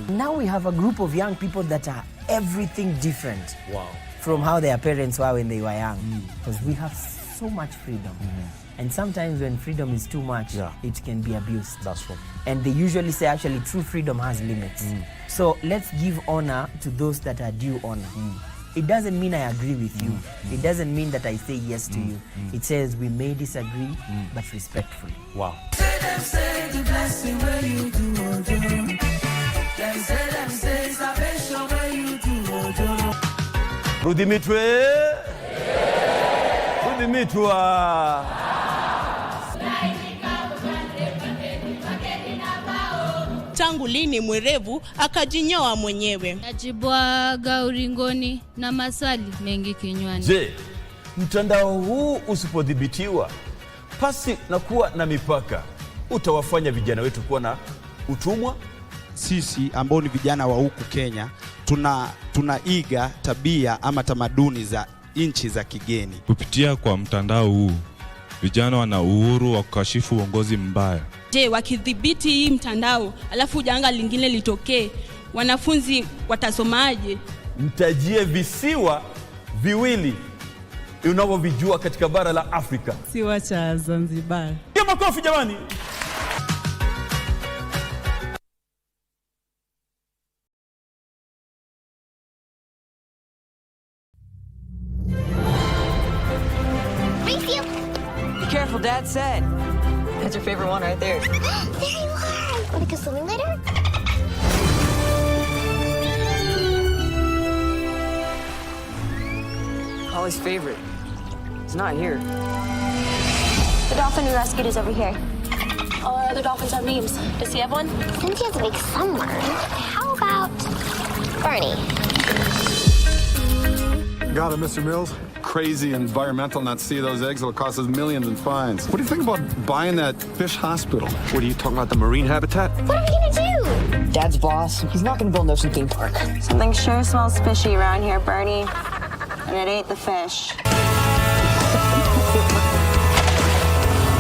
Now we have a group of young people that are everything different. Wow. From how their parents were when they were young. Because we have so much freedom. And sometimes when freedom is too much, it can be abused. That's right. And they usually say actually true freedom has limits. So let's give honor to those that are due honor. It doesn't mean I agree with you. It doesn't mean that I say yes to you. It says we may disagree, but respectfully. Wow. Rudimitwe. Rudimitwa. Tangu lini mwerevu akajinyoa mwenyewe? Najibwaga uringoni na maswali mengi kinywani. Je, mtandao huu usipodhibitiwa pasi na kuwa na mipaka utawafanya vijana wetu kuwa na utumwa? Sisi ambao ni vijana wa huku Kenya tunaiga tabia ama tamaduni za nchi za kigeni. Kupitia kwa mtandao huu vijana wana uhuru wa kukashifu uongozi mbaya. Je, wakidhibiti hii mtandao alafu janga lingine litokee, wanafunzi watasomaje? Mtajie visiwa viwili unavyovijua katika bara la Afrika. Siwa cha Zanzibar. Piga makofi jamani. Be careful, Dad said. That's your favorite one right there. There you are! Wanna go swimming later? Holly's favorite. He's not here. The dolphin we rescued is over here. All our other dolphins have names. Does he have one? Since he has to make someone, how about Bernie? Got it, Mr. Mills. Crazy environmental not see those eggs will cost us millions in fines. What do you think about buying that fish hospital? What are you talking about, the marine habitat? What are we gonna do? Dad's boss. He's not gonna build an ocean theme park. Something sure smells fishy around here, Bernie. And it ain't the fish.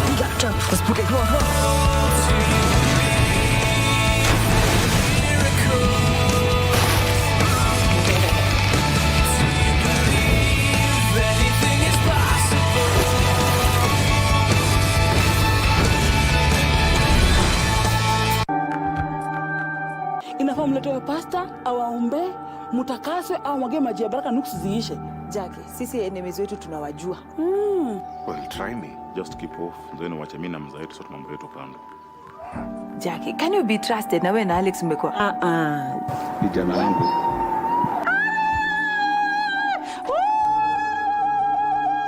You got to jump. Let's book it. Come on, come on. Inafaa mletewe pasta, awaombe, mutakaswe, au mwage maji ya baraka nuksi ziishe. Jackie, sisi enemies wetu tunawajua. Well, try me. Just keep off. Then wacha mimi na mzaa yetu sote mambo yetu kando. Jackie, can you be trusted? Na wewe na Alex mmekuwa Vijana wangu.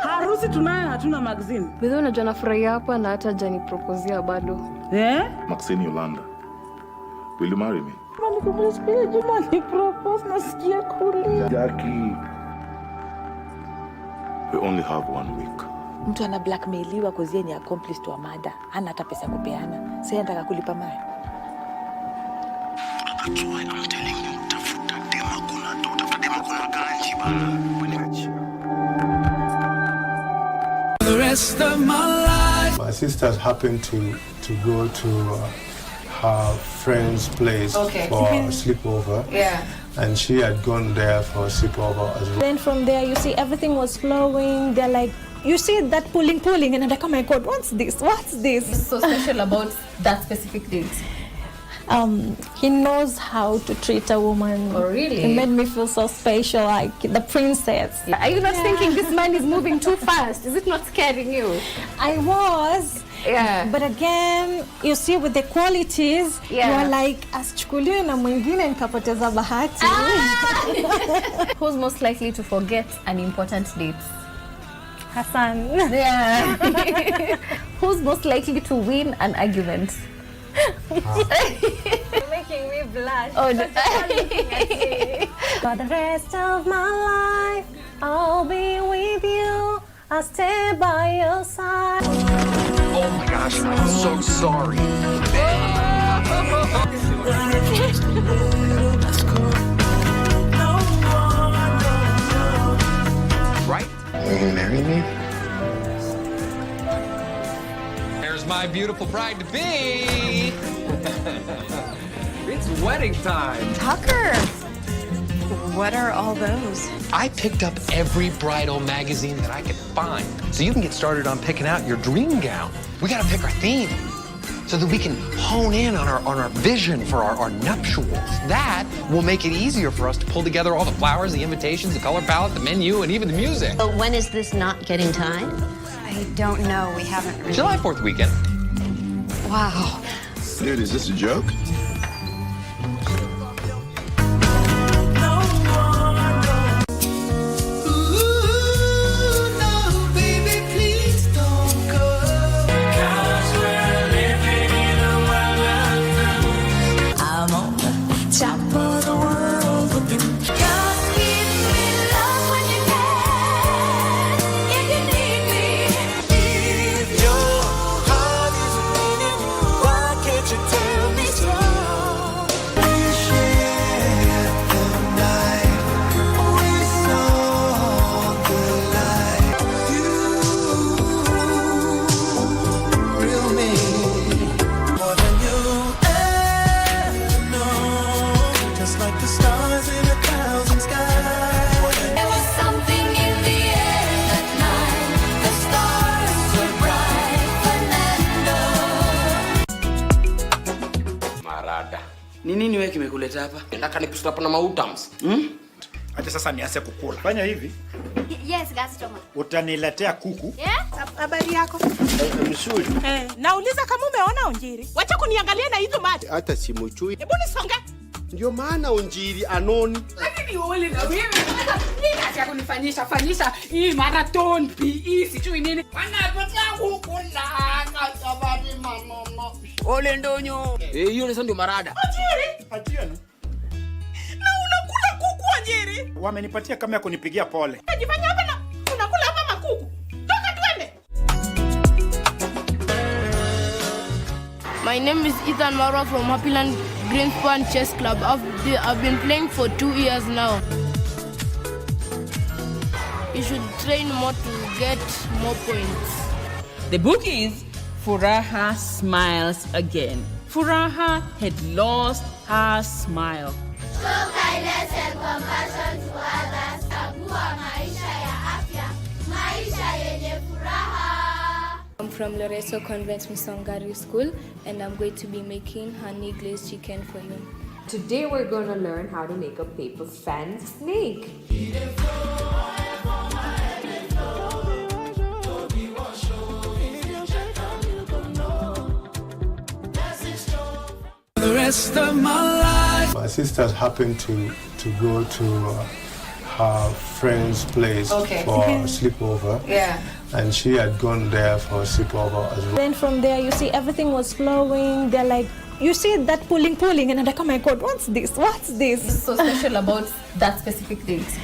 Harusi tunayo, hatuna magazine. Wewe unajua nafurahia hapa na hata jani proposea bado. Maxine Yolanda. Will you marry me? Mami kumsikia jamani propose nasikia kulia. Jackie. We only have 1 week. Mtu ana blackmailiwa kozie ni accomplice wa mada. Hana hata pesa kupeana. Sasa anataka kulipa mali. That's why I'm telling you, tafuta dema kuna ganji bana. The rest of my life. My sisters happened to go to her friend's place for a sleepover. and she had gone there for a sleepover as well. Then from there, you see everything was flowing. They're like, you see that pulling, and I'm like, oh my God, what's this? What's this? What's so special about that specific date? He knows how to treat a woman. Oh, really? It made me feel so special, like the princess. Are you not thinking this man is moving too fast? Is it not scaring you? I was. Yeah. But again, you see with the qualities, you're like, asichukuliwe na mwingine nikapoteza bahati. Who's most likely to forget an important date? Hassan. Yeah. Who's most likely to win an argument? You're making me blush. Oh, no. For the rest of my life, I'll be with you. I'll stay by your side. Oh my gosh, I'm so sorry. Right? Will you marry me? There's my beautiful bride-to-be. It's wedding time. Tucker, what are all those? I picked up every bridal magazine that I could find, so you can get started on picking out your dream gown. We gotta pick our theme so that we can hone in on our vision for our nuptials. That will make it easier for us to pull together all the flowers, the invitations, the color palette, the menu, and even the music. But when is this not getting tied? I don't know. We haven't really... July 4th weekend. Wow. Dude, is this a joke? Ni nini wewe kimekuleta hapa? Nataka nikushtua hapa na mautams. Acha sasa nianze kukula. Fanya hivi. Yes, customer. Utaniletea kuku. Habari yako? Mzuri. Nauliza kama umeona Onjiri. Wacha kuniangalia na hizo macho. Hata simujui. Hebu nisonge. Ndio maana Onjiri anoni. Lakini wewe na wewe. Nini acha kunifanyisha hii marathon PE sijui nini. Wanapatia kukula sabari mama. Ole ndonyo. Hiyo ndio marada. Onjiri. Atiana. Na unakula kuku Onjiri? Wamenipatia kama ya kunipigia pole. Unajifanya hapa na unakula hapa makuku. Toka twende. My name is Ethan Marwa from Happyland Greenspan Chess Club. I've been playing for 2 years now. You should train more to get more points. The book is Furaha Smiles Again. Furaha had lost her smile. Show kindness and compassion to others. Chagua maisha ya afya, maisha yenye furaha. I'm from Loreto Convent Misongari School, and I'm going to be making honey glazed chicken for you. Today we're going to learn how to make a paper fan snake. The rest of my life. My sisters happened to go to her friend's place for a sleepover. Yeah. And she had gone there for a sleepover as well. Then from there, you see everything was flowing. They're like, you see that pulling, and I'm like, oh my God, what's this? What's this? What's so special about that specific date?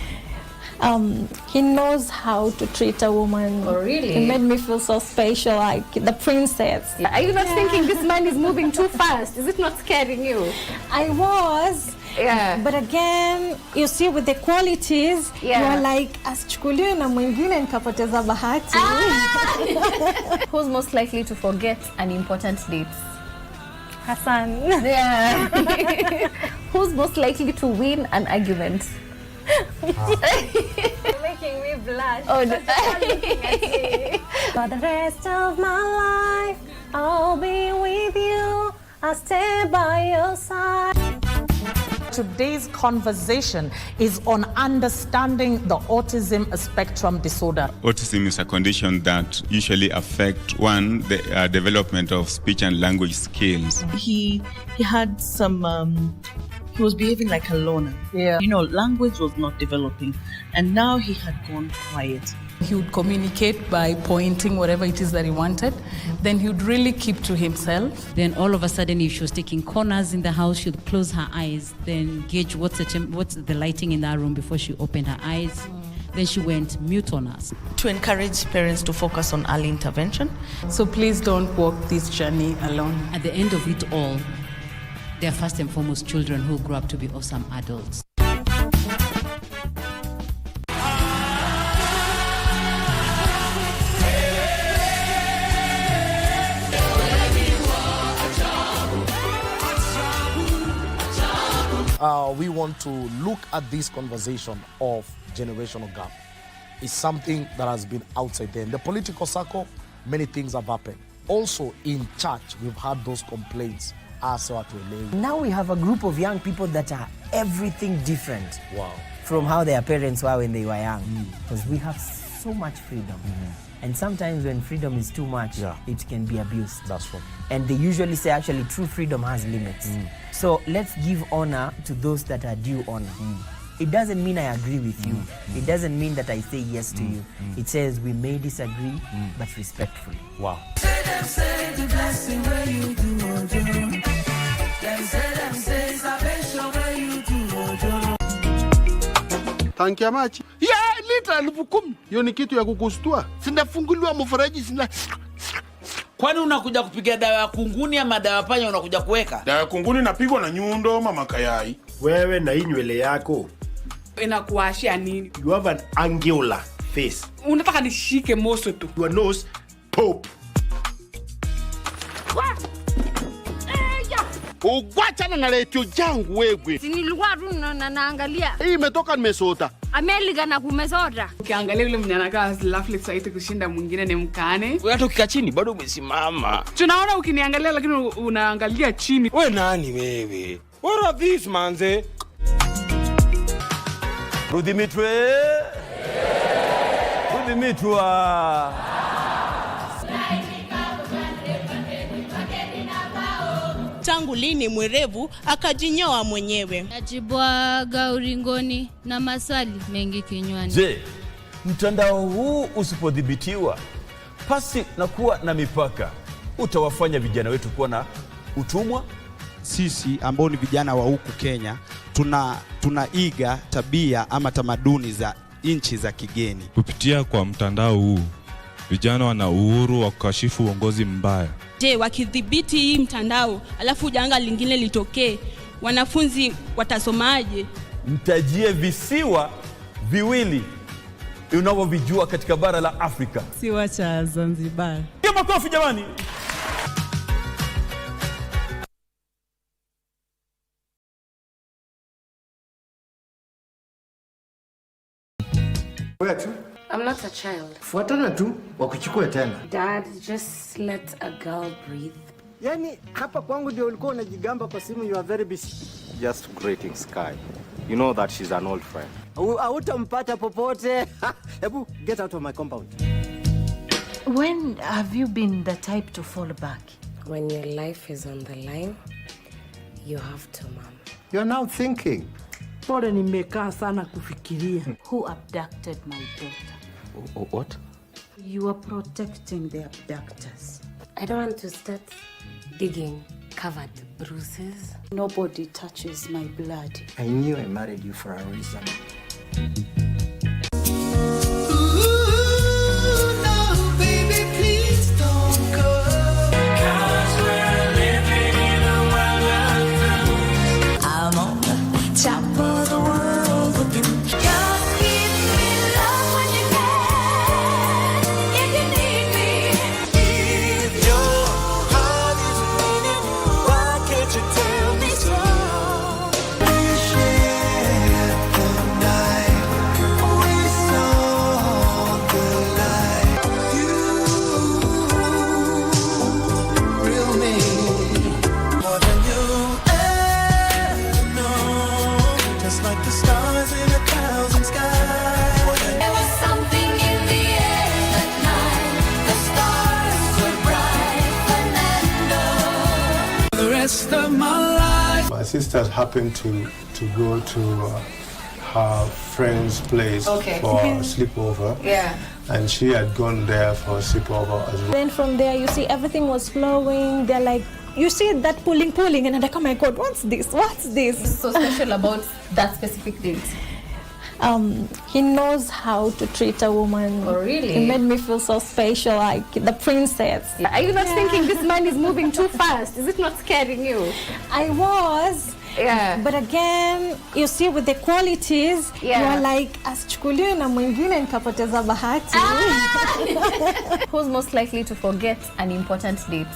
He knows how to treat a woman. Oh, really? It made me feel so special, like the princess. Are you not thinking this man is moving too fast? Is it not scaring you? I was. Yeah. But again, you see with the qualities, you're like, asichukuliwe na mwingine nikapoteza bahati. Who's most likely to forget an important date? Hassan. Yeah. Who's most likely to win an argument? You're making me blush. Oh, no. For the rest of my life, I'll be with you. I'll stay by your side. Today's conversation is on understanding the autism spectrum disorder. Autism is a condition that usually affects the development of speech and language skills. He had some he was behaving like a loner. Yeah. Language was not developing, and now he had gone quiet. He would communicate by pointing whatever it is that he wanted. Then he would really keep to himself. Then all of a sudden, if she was taking corners in the house, she would close her eyes, then gauge what's the lighting in that room before she opened her eyes. Then she went mute on us. To encourage parents to focus on early intervention. So please don't walk this journey alone. At the end of it all, they're first and foremost children who grow up to be awesome adults. We want to look at this conversation of generational gap. It's something that has been outside there. In the political circle, many things have happened. Also in church, we've had those complaints. Now we have a group of young people that are everything different. Wow. From how their parents were when they were young. Because we have so much freedom. And sometimes when freedom is too much, it can be abused. That's right. And they usually say actually true freedom has limits. So let's give honor to those that are due honor. It doesn't mean I agree with you. It doesn't mean that I say yes to you. It says we may disagree, but respectfully. Wow. Tanki ya machi. Lita 10,000. Hiyo ni kitu ya kukustua. Sinafunguliwa mfereji sina. Kwani unakuja kupiga dawa ya kunguni ama dawa panya unakuja kuweka? Dawa ya kunguni napigwa na nyundo mama Kayai. Wewe na hii nywele yako inakuashia nini? You have an angular face. Unataka nishike moso tu. Your nose pop. Ugwachana na letio jangu wewe. Si nilikuwa tu naangalia. Hii imetoka nimesota. Amelika na kumesota. Ukiangalia yule mnyanakaa lovely saiti kushinda mwingine ni mkane. Wewe hata ukikaa chini bado umesimama. Tunaona ukiniangalia lakini unaangalia chini. Wewe nani wewe? What are these manze? Rudimitwe. Rudimitwa. Tangu lini mwerevu akajinyoa mwenyewe? Najibwaga uringoni na maswali mengi kinywani. Je, mtandao huu usipodhibitiwa pasi na kuwa na mipaka utawafanya vijana wetu kuwa na utumwa? Sisi ambao ni vijana wa huku Kenya tunaiga tabia ama tamaduni za nchi za kigeni. Kupitia kwa mtandao huu, vijana wana uhuru wa kukashifu uongozi mbaya. Je, wakidhibiti hii mtandao alafu janga lingine litokee, wanafunzi watasomaje? Mtajie visiwa viwili unavyovijua katika bara la Afrika. Siwa cha Zanzibar. Piga makofi jamani. Wewe tu? I'm not a child. Fuatana tu wakuchukue tena. Dad, just let a girl breathe. Yani hapa kwangu ndio ulikuwa unajigamba kwa simu, you are very busy. Just greeting Sky. You know that she's an old friend. Hautampata popote. Hebu get out of my compound. When have you been the type to fall back? When your life is on the line, you have to, Mom. You're now thinking. Pole nimekaa sana kufikiria. Who abducted my daughter? What? You are protecting the abductors. I don't want to start digging covered bruises. Nobody touches my blood. I knew I married you for a reason. sister happened to go to her friend's place for a sleepover. Yeah. And she had gone there for a sleepover as well. Then from there, you see everything was flowing. They're like, you see that pulling, and I'm like, oh my God, what's this? What's this? What's so special about that specific date? He knows how to treat a woman. Oh, really? It made me feel so special, like the princess. Are you not thinking this man is moving too fast? Is it not scaring you? I was. Yeah. But again, you see with the qualities, you're like, asichukuliwe na mwingine nikapoteza bahati. Who's most likely to forget an important date?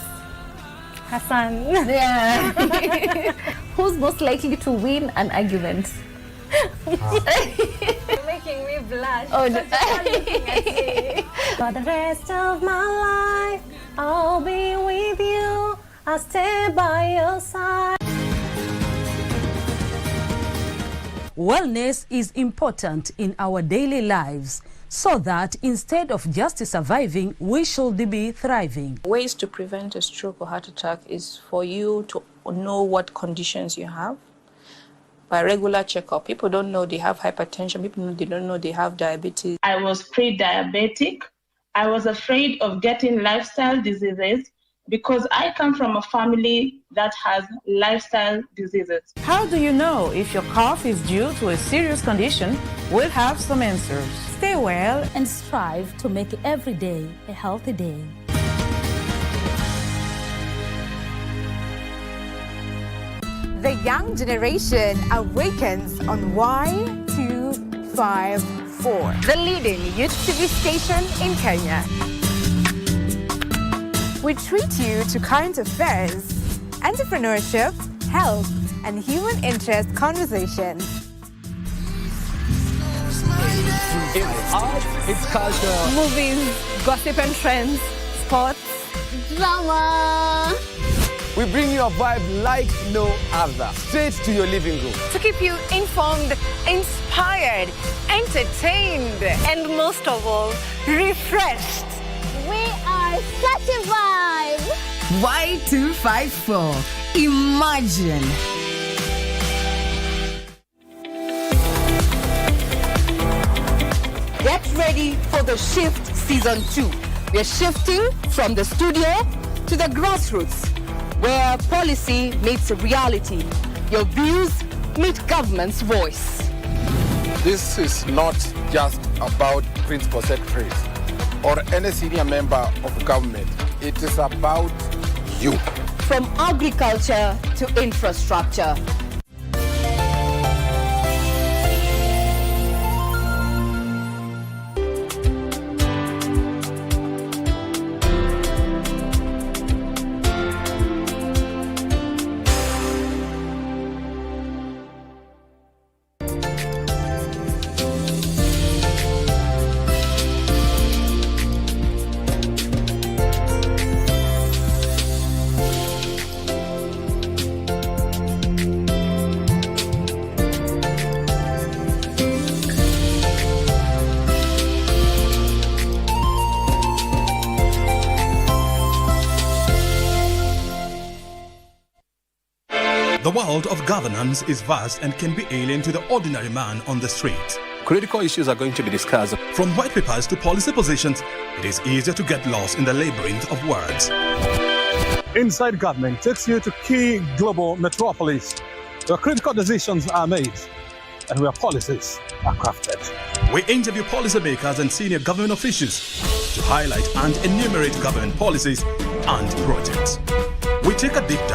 Hassan. Yeah. Who's most likely to win an argument? You're making me blush. Oh, no. For the rest of my life, I'll be with you. I'll stay by your side. Wellness is important in our daily lives so that instead of just surviving, we should be thriving. Ways to prevent a stroke or heart attack is for you to know what conditions you have by regular checkup. People don't know they have hypertension. People they don't know they have diabetes. I was pre-diabetic. I was afraid of getting lifestyle diseases because I come from a family that has lifestyle diseases. How do you know if your cough is due to a serious condition? We'll have some answers. Stay well and strive to make every day a healthy day. The young generation awakens on Y254, the leading youth TV station in Kenya. We treat you to current affairs, entrepreneurship, health, and human interest conversations. It's art, it's culture. Movies, gossip and trends, sports, drama. We bring you a vibe like no other, straight to your living room. To keep you informed, inspired, entertained, and most of all, refreshed. We are such a vibe. Y254. Imagine. Get ready for the Shift Season 2. We're shifting from the studio to the grassroots, where policy meets reality. Your views meet government's voice. This is not just about principal secretaries or any senior member of government. It is about you. From agriculture to infrastructure. The world of governance is vast and can be alien to the ordinary man on the street. Critical issues are going to be discussed. From white papers to policy positions, it is easier to get lost in the labyrinth of words. Inside Government takes you to key global metropolis where critical decisions are made and where policies are crafted. We interview policymakers and senior government officials to highlight and enumerate government policies and projects. We take a deep dive